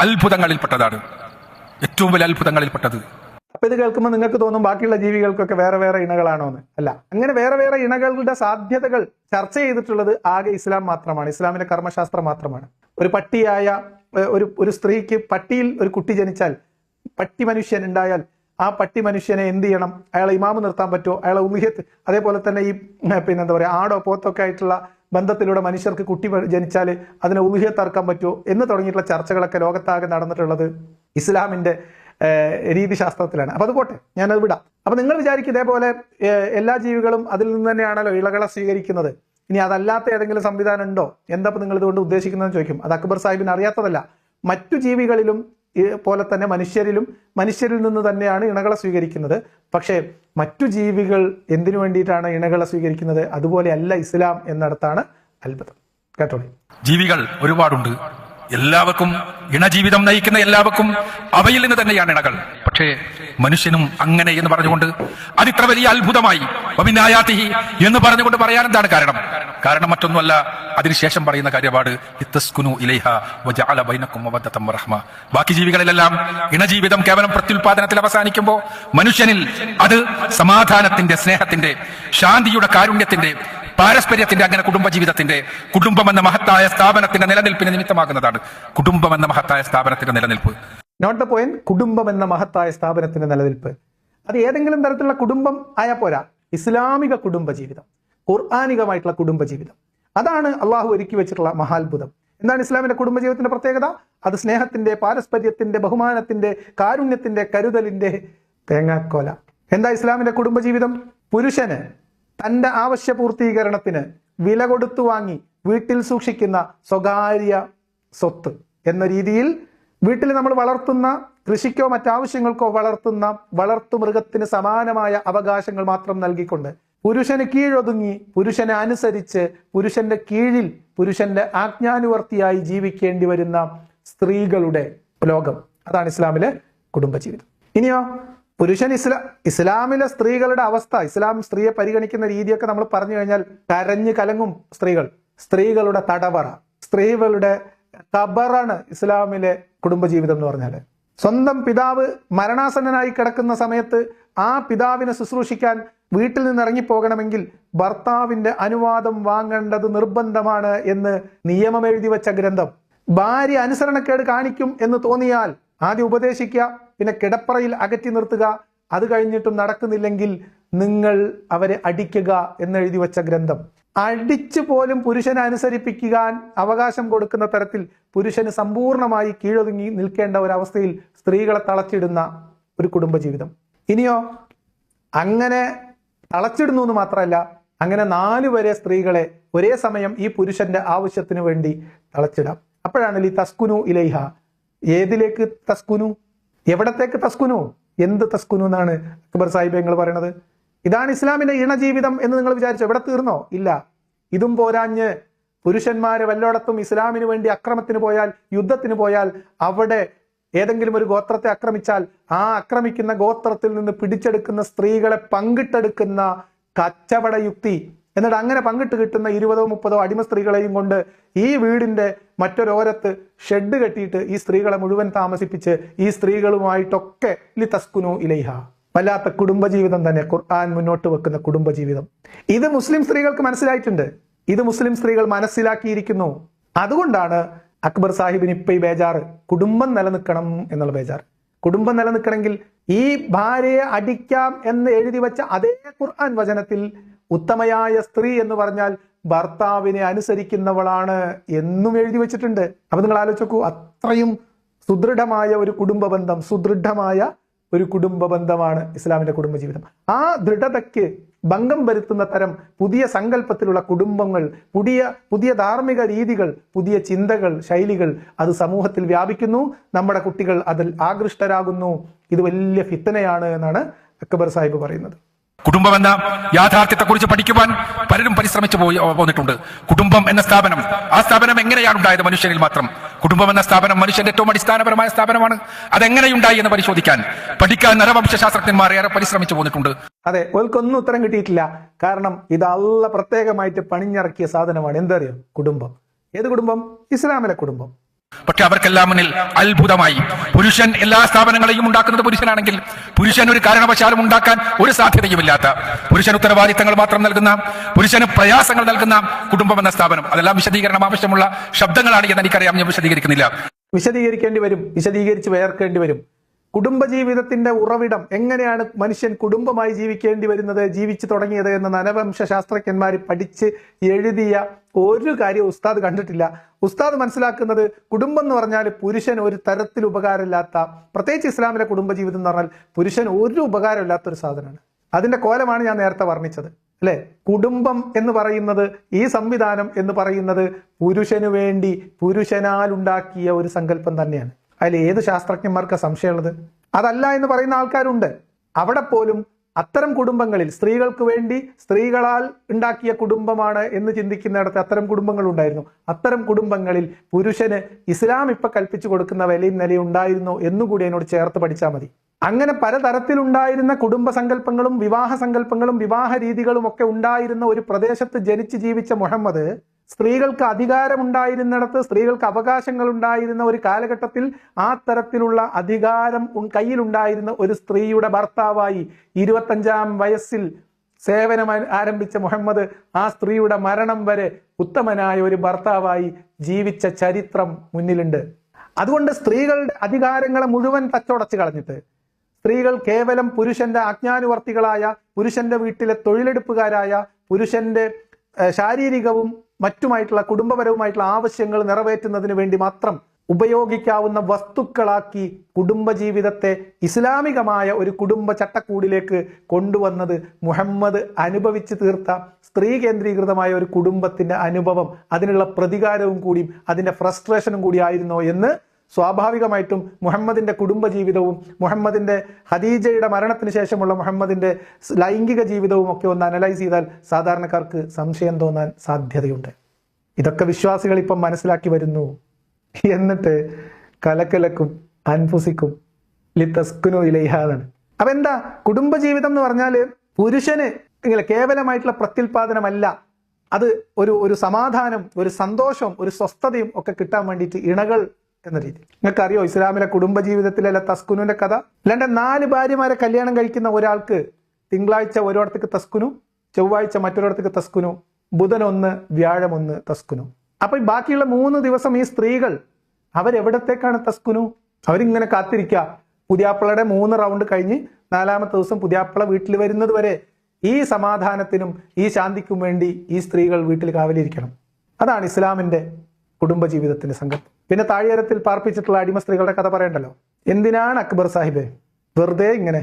അത്ഭുതങ്ങളിൽപ്പെട്ടതാണ്. ഏറ്റവും വലിയ അത്ഭുതങ്ങളിൽപ്പെട്ടത്. അപ്പൊ ഇത് കേൾക്കുമ്പോൾ നിങ്ങൾക്ക് തോന്നും ബാക്കിയുള്ള ജീവികൾക്കൊക്കെ വേറെ വേറെ ഇണകളാണോ എന്ന്. അല്ല, അങ്ങനെ വേറെ വേറെ ഇണകളുടെ സാധ്യതകൾ ചർച്ച ചെയ്തിട്ടുള്ളത് ആകെ ഇസ്ലാം മാത്രമാണ്, ഇസ്ലാമിന്റെ കർമ്മശാസ്ത്രം മാത്രമാണ്. ഒരു പട്ടിയായ ഒരു സ്ത്രീക്ക് പട്ടിയിൽ ഒരു കുട്ടി ജനിച്ചാൽ, പട്ടി മനുഷ്യൻ ഉണ്ടായാൽ ആ പട്ടി മനുഷ്യനെ എന്ത് ചെയ്യണം? അയാളെ ഇമാമ് നിർത്താൻ പറ്റുമോ? അയാളെ ഉൽഹിയത്ത്, അതേപോലെ തന്നെ ഈ പിന്നെന്താ പറയുക, ആടോ പോത്തൊക്കെ ആയിട്ടുള്ള ബന്ധത്തിലൂടെ മനുഷ്യർക്ക് കുട്ടി ജനിച്ചാൽ അതിനെ ഉൽഹിയത്ത് ഇറക്കാൻ പറ്റുമോ എന്ന് തുടങ്ങിയിട്ടുള്ള ചർച്ചകളൊക്കെ ലോകത്താകെ നടന്നിട്ടുള്ളത് ഇസ്ലാമിന്റെ രീതിശാസ്ത്രത്തിലാണ്. അപ്പൊ അത് പോട്ടെ, ഞാനത് വിടാം. അപ്പൊ നിങ്ങൾ വിചാരിക്കും ഇതേപോലെ എല്ലാ ജീവികളും അതിൽ നിന്ന് തന്നെയാണല്ലോ ഇളകളെ സ്വീകരിക്കുന്നത്, ഇനി അതല്ലാത്ത ഏതെങ്കിലും സംവിധാനം ഉണ്ടോ, എന്താ നിങ്ങൾ ഇതുകൊണ്ട് ഉദ്ദേശിക്കുന്നതെന്ന് ചോദിക്കും. അത് അക്ബർ സാഹിബിന് അറിയാത്തതല്ല. മറ്റു ജീവികളിലും പോലെ തന്നെ മനുഷ്യരിൽ നിന്ന് തന്നെയാണ് ഇണകളെ സ്വീകരിക്കുന്നത്. പക്ഷേ മറ്റു ജീവികൾ എന്തിനു വേണ്ടിയിട്ടാണ് ഇണകളെ സ്വീകരിക്കുന്നത്? അതുപോലെ അല്ല ഇസ്ലാം എന്നിടത്താണ് അത്ഭുതം. കേട്ടോളി. ജീവികൾ ഒരുപാടുണ്ട്. എല്ലാവർക്കും ഇണജീവിതം നയിക്കുന്ന എല്ലാവർക്കും അവയിൽ നിന്ന് തന്നെയാണ് ഇണകൾ. പക്ഷേ മനുഷ്യനും അങ്ങനെ എന്ന് പറഞ്ഞുകൊണ്ട് അതിത്ര വലിയ അത്ഭുതമായി എന്ന് പറഞ്ഞുകൊണ്ട് പറയാൻ എന്താണ് കാരണം? കാരണം മറ്റൊന്നുമല്ല, അതിനുശേഷം പറയുന്ന കാര്യപാട് ബാക്കി ജീവികളിലെല്ലാം ഇണജീവിതം കേവലം പ്രത്യുൽപാദനത്തിൽ അവസാനിക്കുമ്പോൾ മനുഷ്യനിൽ അത് സമാധാനത്തിന്റെ, സ്നേഹത്തിന്റെ, ശാന്തിയുടെ, കാരുണ്യത്തിന്റെ, പാരസ്പര്യത്തിന്റെ, അങ്ങനെ കുടുംബജീവിതത്തിന്റെ, കുടുംബം എന്ന മഹത്തായ സ്ഥാപനത്തിന്റെ നിലനിൽപ്പിന് നിമിത്തമാകുന്നതാണ്. കുടുംബം എന്ന മഹത്തായ സ്ഥാപനത്തിന്റെ നിലനിൽപ്പ്. Note the point. കുടുംബം എന്ന മഹത്തായ സ്ഥാപനത്തിന്റെ നിലനിൽപ്പ് അത് ഏതെങ്കിലും തരത്തിലുള്ള കുടുംബം ആയാൽ പോരാ. ഇസ്ലാമിക കുടുംബജീവിതം, ഖുർആാനികമായിട്ടുള്ള കുടുംബജീവിതം, അതാണ് അള്ളാഹു ഒരുക്കി വെച്ചിട്ടുള്ള മഹാത്ഭുതം. എന്താണ് ഇസ്ലാമിന്റെ കുടുംബജീവിതത്തിന്റെ പ്രത്യേകത? അത് സ്നേഹത്തിന്റെ, പാരസ്പര്യത്തിന്റെ, ബഹുമാനത്തിന്റെ, കാരുണ്യത്തിന്റെ, കരുതലിന്റെ തേങ്ങാക്കോല. എന്താ ഇസ്ലാമിന്റെ കുടുംബജീവിതം? പുരുഷന് തന്റെ ആവശ്യ പൂർത്തീകരണത്തിന് വില കൊടുത്തു വാങ്ങി വീട്ടിൽ സൂക്ഷിക്കുന്ന സ്വകാര്യ സ്വത്ത് എന്ന രീതിയിൽ വീട്ടിൽ നമ്മൾ വളർത്തുന്ന, കൃഷിക്കോ മറ്റാവശ്യങ്ങൾക്കോ വളർത്തുന്ന വളർത്തുമൃഗത്തിന് സമാനമായ അവകാശങ്ങൾ മാത്രം നൽകിക്കൊണ്ട് പുരുഷന് കീഴൊതുങ്ങി, പുരുഷനെ അനുസരിച്ച്, പുരുഷന്റെ കീഴിൽ, പുരുഷന്റെ ആജ്ഞാനുവർത്തിയായി ജീവിക്കേണ്ടി വരുന്ന സ്ത്രീകളുടെ ലോകം, അതാണ് ഇസ്ലാമിലെ കുടുംബജീവിതം. ഇനിയോ പുരുഷൻ ഇസ്ലാമിലെ സ്ത്രീകളുടെ അവസ്ഥ, ഇസ്ലാം സ്ത്രീയെ പരിഗണിക്കുന്ന രീതിയൊക്കെ നമ്മൾ പറഞ്ഞു കഴിഞ്ഞാൽ കരഞ്ഞു കലങ്ങും സ്ത്രീകളുടെ തടവറ, സ്ത്രീകളുടെ ഖബറാണ് ഇസ്ലാമിലെ കുടുംബജീവിതം എന്ന് പറഞ്ഞാൽ. സ്വന്തം പിതാവ് മരണാസന്നനായി കിടക്കുന്ന സമയത്ത് ആ പിതാവിനെ ശുശ്രൂഷിക്കാൻ വീട്ടിൽ നിന്ന് ഇറങ്ങിപ്പോകണമെങ്കിൽ ഭർത്താവിന്റെ അനുവാദം വാങ്ങേണ്ടത് നിർബന്ധമാണ് എന്ന് നിയമം എഴുതി വെച്ച ഗ്രന്ഥം. ഭാര്യ അനുസരണക്കേട് കാണിക്കും എന്ന് തോന്നിയാൽ ആദ്യം ഉപദേശിക്കുക, പിന്നെ കിടപ്പറയിൽ അകറ്റി നിർത്തുക, അത് കഴിഞ്ഞിട്ടും നടക്കുന്നില്ലെങ്കിൽ നിങ്ങൾ അവരെ അടിക്കുക എന്നെഴുതി വെച്ച ഗ്രന്ഥം. അടിച്ചു പോലും പുരുഷനെ അനുസരിപ്പിക്കാൻ അവകാശം കൊടുക്കുന്ന തരത്തിൽ പുരുഷന് സമ്പൂർണമായി കീഴൊതുങ്ങി നിൽക്കേണ്ട ഒരവസ്ഥയിൽ സ്ത്രീകളെ തളച്ചിടുന്ന ഒരു കുടുംബജീവിതം. ഇനിയോ അങ്ങനെ തളച്ചിടുന്നു എന്ന് മാത്രമല്ല, അങ്ങനെ 4 വരെ സ്ത്രീകളെ ഒരേ സമയം ഈ പുരുഷന്റെ ആവശ്യത്തിന് വേണ്ടി തളച്ചിടാം. അപ്പോഴാണ് തസ്കുനു ഇലൈഹ. ഏതിലേക്ക് തസ്കുനു? എവിടത്തേക്ക് തസ്കുനു? എന്ത് തസ്കുനു എന്നാണ് അക്ബർ സാഹിബ് നിങ്ങൾ പറയണത്? ഇതാണ് ഇസ്ലാമിന്റെ ഇണജീവിതം എന്ന് നിങ്ങൾ വിചാരിച്ചു എവിടെ തീർന്നോ? ഇല്ല. ഇതും പോരാഞ്ഞ് പുരുഷന്മാര് വല്ലോടത്തും ഇസ്ലാമിന് വേണ്ടി അക്രമത്തിന് പോയാൽ, യുദ്ധത്തിന് പോയാൽ, അവിടെ ഏതെങ്കിലും ഒരു ഗോത്രത്തെ ആക്രമിച്ചാൽ ആ ആക്രമിക്കുന്ന ഗോത്രത്തിൽ നിന്ന് പിടിച്ചെടുക്കുന്ന സ്ത്രീകളെ പങ്കിട്ടെടുക്കുന്ന കച്ചവട യുക്തി, എന്നിട്ട് അങ്ങനെ പങ്കിട്ട് കിട്ടുന്ന 20 or 30 അടിമ സ്ത്രീകളെയും കൊണ്ട് ഈ വീടിന്റെ മറ്റൊരോരത്ത് ഷെഡ് കെട്ടിയിട്ട് ഈ സ്ത്രീകളെ മുഴുവൻ താമസിപ്പിച്ച് ഈ സ്ത്രീകളുമായിട്ടൊക്കെ തസ്കുനു ഇലൈഹ. വല്ലാത്ത കുടുംബജീവിതം തന്നെ ഖുർആൻ മുന്നോട്ട് വെക്കുന്ന കുടുംബജീവിതം. ഇത് മുസ്ലിം സ്ത്രീകൾക്ക് മനസ്സിലായിട്ടുണ്ട്, ഇത് മുസ്ലിം സ്ത്രീകൾ മനസ്സിലാക്കിയിരിക്കുന്നു. അതുകൊണ്ടാണ് അക്ബർ സാഹിബിന് ഇപ്പൊ ഈ ബേജാറ്, കുടുംബം നിലനിൽക്കണം എന്നുള്ള ബേജാറ്. കുടുംബം നിലനിൽക്കണമെങ്കിൽ ഈ ഭാര്യയെ അടിക്കാം എന്ന് എഴുതി വെച്ച അതേ ഖുർആൻ വചനത്തിൽ ഉത്തമയായ സ്ത്രീ എന്ന് പറഞ്ഞാൽ ഭർത്താവിനെ അനുസരിക്കുന്നവളാണ് എന്നും എഴുതി വെച്ചിട്ടുണ്ട്. അപ്പൊ നിങ്ങൾ ആലോചിച്ച് നോക്കൂ, അത്രയും സുദൃഢമായ ഒരു കുടുംബ ബന്ധം, സുദൃഢമായ ഒരു കുടുംബ ബന്ധമാണ് ഇസ്ലാമിന്റെ കുടുംബജീവിതം. ആ ദൃഢതയ്ക്ക് ഭംഗം വരുത്തുന്ന തരം പുതിയ സങ്കല്പത്തിലുള്ള കുടുംബങ്ങൾ, പുതിയ ധാർമ്മിക രീതികൾ, പുതിയ ചിന്തകൾ, ശൈലികൾ അത് സമൂഹത്തിൽ വ്യാപിക്കുന്നു. നമ്മുടെ കുട്ടികൾ അതിൽ ആകൃഷ്ടരാകുന്നു. ഇത് വലിയ ഫിത്തനയാണ് എന്നാണ് അക്ബർ സാഹിബ് പറയുന്നത്. കുടുംബം എന്ന യാഥാർത്ഥ്യത്തെക്കുറിച്ച് പഠിക്കുവാൻ പലരും പരിശ്രമിച്ചു പോന്നിട്ടുണ്ട്. കുടുംബം എന്ന സ്ഥാപനം, ആ സ്ഥാപനം എങ്ങനെയാണ് ഉണ്ടായത്? മനുഷ്യനിൽ മാത്രം. കുടുംബം എന്ന സ്ഥാപനം മനുഷ്യന്റെ ഏറ്റവും അടിസ്ഥാനപരമായ സ്ഥാപനമാണ്. അതെങ്ങനെയുണ്ടായി എന്ന് പരിശോധിക്കാൻ, പഠിക്കാൻ നരവംശ ശാസ്ത്രജ്ഞന്മാർ ഏറെ പരിശ്രമിച്ചു പോന്നിട്ടുണ്ട്. അതെ, ഓൽക്കൊന്നും ഉത്തരം കിട്ടിയിട്ടില്ല. കാരണം ഇത് അള്ളാഹ് പ്രത്യേകമായിട്ട് പണിഞ്ഞിറക്കിയ സാധനമാണ്. എന്തറിയോ? കുടുംബം. ഏത് കുടുംബം? ഇസ്ലാമിലെ കുടുംബം. പക്ഷെ അവർക്കെല്ലാം മുന്നിൽ അത്ഭുതമായി, പുരുഷൻ എല്ലാ സ്ഥാപനങ്ങളെയും ഉണ്ടാക്കുന്നത് പുരുഷനാണെങ്കിൽ പുരുഷൻ ഒരു കാരണവശാലും ഉണ്ടാക്കാൻ ഒരു സാധ്യതയുമില്ലാത്ത, പുരുഷൻ ഉത്തരവാദിത്തങ്ങൾ മാത്രം നൽകുന്ന, പുരുഷന് പ്രയാസങ്ങൾ നൽകുന്ന കുടുംബം എന്ന സ്ഥാപനം. അതെല്ലാം വിശദീകരണം ആവശ്യമുള്ള ശബ്ദങ്ങളാണ് എന്ന് എനിക്കറിയാം, ഞാൻ വിശദീകരിക്കുന്നില്ല. വിശദീകരിക്കേണ്ടി വരും, വിശദീകരിച്ച് വേർക്കേണ്ടി വരും. കുടുംബജീവിതത്തിന്റെ ഉറവിടം, എങ്ങനെയാണ് മനുഷ്യൻ കുടുംബമായി ജീവിക്കേണ്ടി വരുന്നത്, ജീവിച്ചു തുടങ്ങിയത് എന്ന് നരവംശ ശാസ്ത്രജ്ഞന്മാർ പഠിച്ച് എഴുതിയ ഒരു കാര്യം ഉസ്താദ് കണ്ടിട്ടില്ല. ഉസ്താദ് മനസ്സിലാക്കുന്നത് കുടുംബം എന്ന് പറഞ്ഞാൽ പുരുഷൻ ഒരു തരത്തിൽ ഉപകാരമില്ലാത്ത, പ്രത്യേകിച്ച് ഇസ്ലാമിലെ കുടുംബജീവിതം എന്ന് പറഞ്ഞാൽ പുരുഷൻ ഒരു ഉപകാരമില്ലാത്ത ഒരു സാധനമാണ്. അതിന്റെ കോലമാണ് ഞാൻ നേരത്തെ വർണ്ണിച്ചത്, അല്ലെ? കുടുംബം എന്ന് പറയുന്നത്, ഈ സംവിധാനം എന്ന് പറയുന്നത് പുരുഷന് വേണ്ടി പുരുഷനാൽ ഉണ്ടാക്കിയ ഒരു സങ്കല്പം തന്നെയാണ്. അതിൽ ഏത് ശാസ്ത്രജ്ഞന്മാർക്ക് സംശയമുള്ളത്? അതല്ല എന്ന് പറയുന്ന ആൾക്കാരുണ്ട്. അവിടെ പോലും അത്തരം കുടുംബങ്ങളിൽ സ്ത്രീകൾക്ക് വേണ്ടി സ്ത്രീകളാൽ ഉണ്ടാക്കിയ കുടുംബമാണ് എന്ന് ചിന്തിക്കുന്നിടത്ത് അത്തരം കുടുംബങ്ങൾ ഉണ്ടായിരുന്നു. അത്തരം കുടുംബങ്ങളിൽ പുരുഷന് ഇസ്ലാം ഇപ്പൊ കൽപ്പിച്ചു കൊടുക്കുന്ന വിലയും നിലയും ഉണ്ടായിരുന്നു എന്നുകൂടി അതിനോട് ചേർത്ത് പഠിച്ചാൽ മതി. അങ്ങനെ പലതരത്തിലുണ്ടായിരുന്ന കുടുംബ സങ്കല്പങ്ങളും വിവാഹ സങ്കല്പങ്ങളും വിവാഹ രീതികളും ഒക്കെ ഉണ്ടായിരുന്ന ഒരു പ്രദേശത്ത് ജനിച്ച് ജീവിച്ച മുഹമ്മദ്, സ്ത്രീകൾക്ക് അധികാരമുണ്ടായിരുന്നിടത്ത്, സ്ത്രീകൾക്ക് അവകാശങ്ങൾ ഉണ്ടായിരുന്ന ഒരു കാലഘട്ടത്തിൽ ആ തരത്തിലുള്ള അധികാരം കയ്യിലുണ്ടായിരുന്ന ഒരു സ്ത്രീയുടെ ഭർത്താവായി 25-ാം വയസ്സിൽ സേവനം ആരംഭിച്ച മുഹമ്മദ് ആ സ്ത്രീയുടെ മരണം വരെ ഉത്തമനായ ഒരു ഭർത്താവായി ജീവിച്ച ചരിത്രം മുന്നിലുണ്ട്. അതുകൊണ്ട് സ്ത്രീകളുടെ അധികാരങ്ങളെ മുഴുവൻ തച്ചോടച്ച് കളഞ്ഞിട്ട് സ്ത്രീകൾ കേവലം പുരുഷന്റെ ആജ്ഞാനുവർത്തികളായ, പുരുഷന്റെ വീട്ടിലെ തൊഴിലെടുപ്പുകാരായ, പുരുഷന്റെ ശാരീരികവും മറ്റുമായിട്ടുള്ള കുടുംബപരവുമായിട്ടുള്ള ആവശ്യങ്ങൾ നിറവേറ്റുന്നതിന് വേണ്ടി മാത്രം ഉപയോഗിക്കാവുന്ന വസ്തുക്കളാക്കി കുടുംബജീവിതത്തെ ഇസ്ലാമികമായ ഒരു കുടുംബ ചട്ടക്കൂടിലേക്ക് കൊണ്ടുവന്നത് മുഹമ്മദ് അനുഭവിച്ചു തീർത്ത സ്ത്രീ കേന്ദ്രീകൃതമായ ഒരു കുടുംബത്തിന്റെ അനുഭവം, അതിനുള്ള പ്രതികാരവും കൂടിയും അതിന്റെ ഫ്രസ്ട്രേഷനും കൂടി ആയിരുന്നോ എന്ന് സ്വാഭാവികമായിട്ടും മുഹമ്മദിന്റെ കുടുംബജീവിതവും മുഹമ്മദിന്റെ ഖദീജയുടെ മരണത്തിന് ശേഷമുള്ള മുഹമ്മദിന്റെ ലൈംഗിക ജീവിതവും ഒക്കെ ഒന്ന് അനലൈസ് ചെയ്താൽ സാധാരണക്കാർക്ക് സംശയം തോന്നാൻ സാധ്യതയുണ്ട്. ഇതൊക്കെ വിശ്വാസികൾ ഇപ്പം മനസ്സിലാക്കി വരുന്നു. എന്നിട്ട് കലക്കലക്കും അൻഫുസിക്കും ലിതസ്കുനു ഇലൈഹാണ്. അപ്പൊ എന്താ കുടുംബജീവിതം എന്ന് പറഞ്ഞാല് പുരുഷന് ഇങ്ങനെ കേവലമായിട്ടുള്ള പ്രത്യുൽപാദനമല്ല, അത് ഒരു സമാധാനം, ഒരു സന്തോഷം, ഒരു സ്വസ്ഥതയും ഒക്കെ കിട്ടാൻ വേണ്ടിയിട്ട് ഇണകൾ എന്ന രീതി. നിങ്ങൾക്കറിയോ ഇസ്ലാമിലെ കുടുംബജീവിതത്തിലെ തസ്കുനുവിന്റെ കഥ? അല്ലാണ്ട് 4 ഭാര്യമാരെ കല്യാണം കഴിക്കുന്ന ഒരാൾക്ക് തിങ്കളാഴ്ച ഒരിടത്തേക്ക് തസ്കുനു, ചൊവ്വാഴ്ച മറ്റൊരിടത്തേക്ക് തസ്കുനു, ബുധൻ 1, വ്യാഴം 1 തസ്കുനു. അപ്പൊ ഈ ബാക്കിയുള്ള 3 ദിവസം ഈ സ്ത്രീകൾ അവരെവിടത്തേക്കാണ് തസ്കുനു? അവരിങ്ങനെ കാത്തിരിക്കുക. പുതിയാപ്പിളയുടെ 3 റൗണ്ട് കഴിഞ്ഞ് 4ാമത്തെ ദിവസം പുതിയാപ്പിള വീട്ടിൽ വരുന്നത് വരെ ഈ സമാധാനത്തിനും ഈ ശാന്തിക്കും വേണ്ടി ഈ സ്ത്രീകൾ വീട്ടിൽ കാവലിരിക്കണം. അതാണ് ഇസ്ലാമിന്റെ കുടുംബജീവിതത്തിന്റെ സങ്കല്പം. പിന്നെ താഴ്വാരത്തിൽ പാർപ്പിച്ചിട്ടുള്ള അടിമ സ്ത്രീകളുടെ കഥ പറയണ്ടല്ലോ. എന്തിനാണ് അക്ബർ സാഹിബ് വെറുതെ ഇങ്ങനെ?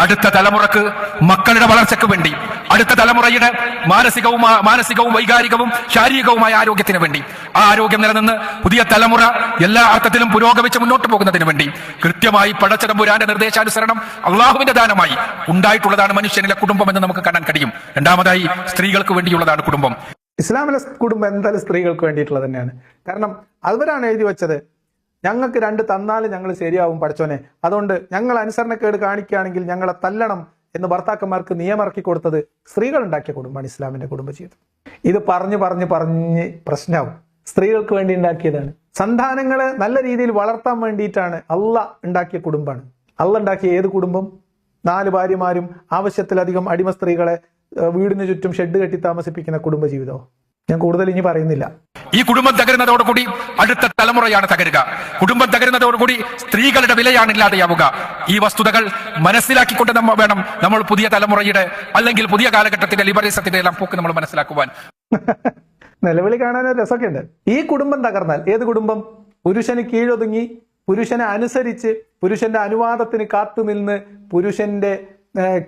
അടുത്ത തലമുറക്ക്, മക്കളുടെ വളർച്ചയ്ക്ക് വേണ്ടി, അടുത്ത തലമുറയുടെ മാനസികവും വൈകാരികവും ശാരീരികവുമായ ആരോഗ്യത്തിന് വേണ്ടി, ആ ആരോഗ്യം നിലനിന്ന് പുതിയ തലമുറ എല്ലാ അർത്ഥത്തിലും പുരോഗമിച്ച് മുന്നോട്ട് പോകുന്നതിന് വേണ്ടി കൃത്യമായി പടച്ചതമ്പുരാന്റെ നിർദ്ദേശാനുസരണം അള്ളാഹുവിന്റെ ദാനമായി ഉണ്ടായിട്ടുള്ളതാണ് മനുഷ്യനിലെ കുടുംബം എന്ന് നമുക്ക് കാണാൻ കഴിയും. രണ്ടാമതായി സ്ത്രീകൾക്ക് വേണ്ടിയുള്ളതാണ് കുടുംബം. ഇസ്ലാമിലെ കുടുംബം എന്തായാലും സ്ത്രീകൾക്ക് വേണ്ടിയിട്ടുള്ളത് തന്നെയാണ്. കാരണം അവരാണ് എഴുതി വെച്ചത്, ഞങ്ങൾക്ക് 2 തന്നാലും ഞങ്ങൾ ശരിയാവും പഠിച്ചോനെ, അതുകൊണ്ട് ഞങ്ങൾ അനുസരണക്കേട് കാണിക്കുകയാണെങ്കിൽ ഞങ്ങളെ തല്ലണം എന്ന് ഭർത്താക്കന്മാർക്ക് നിയമമിറക്കി കൊടുത്തത് സ്ത്രീകൾ ഉണ്ടാക്കിയ കുടുംബമാണ് ഇസ്ലാമിന്റെ കുടുംബജീവിതം. ഇത് പറഞ്ഞ് പ്രശ്നമാവും. സ്ത്രീകൾക്ക് വേണ്ടി ഉണ്ടാക്കിയതാണ്. സന്താനങ്ങളെ നല്ല രീതിയിൽ വളർത്താൻ വേണ്ടിയിട്ടാണ് അള്ളാഹ് ഉണ്ടാക്കിയ കുടുംബമാണ്. അള്ളാഹ് ഉണ്ടാക്കിയ ഏത് കുടുംബം? 4 ഭാര്യമാരും ആവശ്യത്തിലധികം അടിമ സ്ത്രീകളെ വീടിന് ചുറ്റും ഷെഡ് കെട്ടി താമസിപ്പിക്കുന്ന കുടുംബജീവിതമോ? ഞാൻ കൂടുതൽ ഇനി പറയുന്നില്ല. ഈ കുടുംബം തകരുന്നതോടുകൂടി അടുത്ത തലമുറയാണ് തകരുക. കുടുംബം തകരുന്നതോടുകൂടി സ്ത്രീകളുടെ വിലയാണ് ഇല്ലാതെയാവുക. ഈ വസ്തുതകൾ മനസ്സിലാക്കിക്കൊണ്ട് വേണം നമ്മൾ പുതിയ തലമുറയുടെ അല്ലെങ്കിൽ പുതിയ കാലഘട്ടത്തിന്റെ ലിബറലിസത്തിന്റെ എല്ലാം പോക്ക് നമ്മൾ മനസ്സിലാക്കുവാൻ. നിലവിളി കാണാനൊരു രസമൊക്കെ ഉണ്ട്. ഈ കുടുംബം തകർന്നാൽ, ഏത് കുടുംബം? പുരുഷന് കീഴൊതുങ്ങി, പുരുഷനെ അനുസരിച്ച്, പുരുഷന്റെ അനുവാദത്തിന് കാത്തുനിന്ന്, പുരുഷന്റെ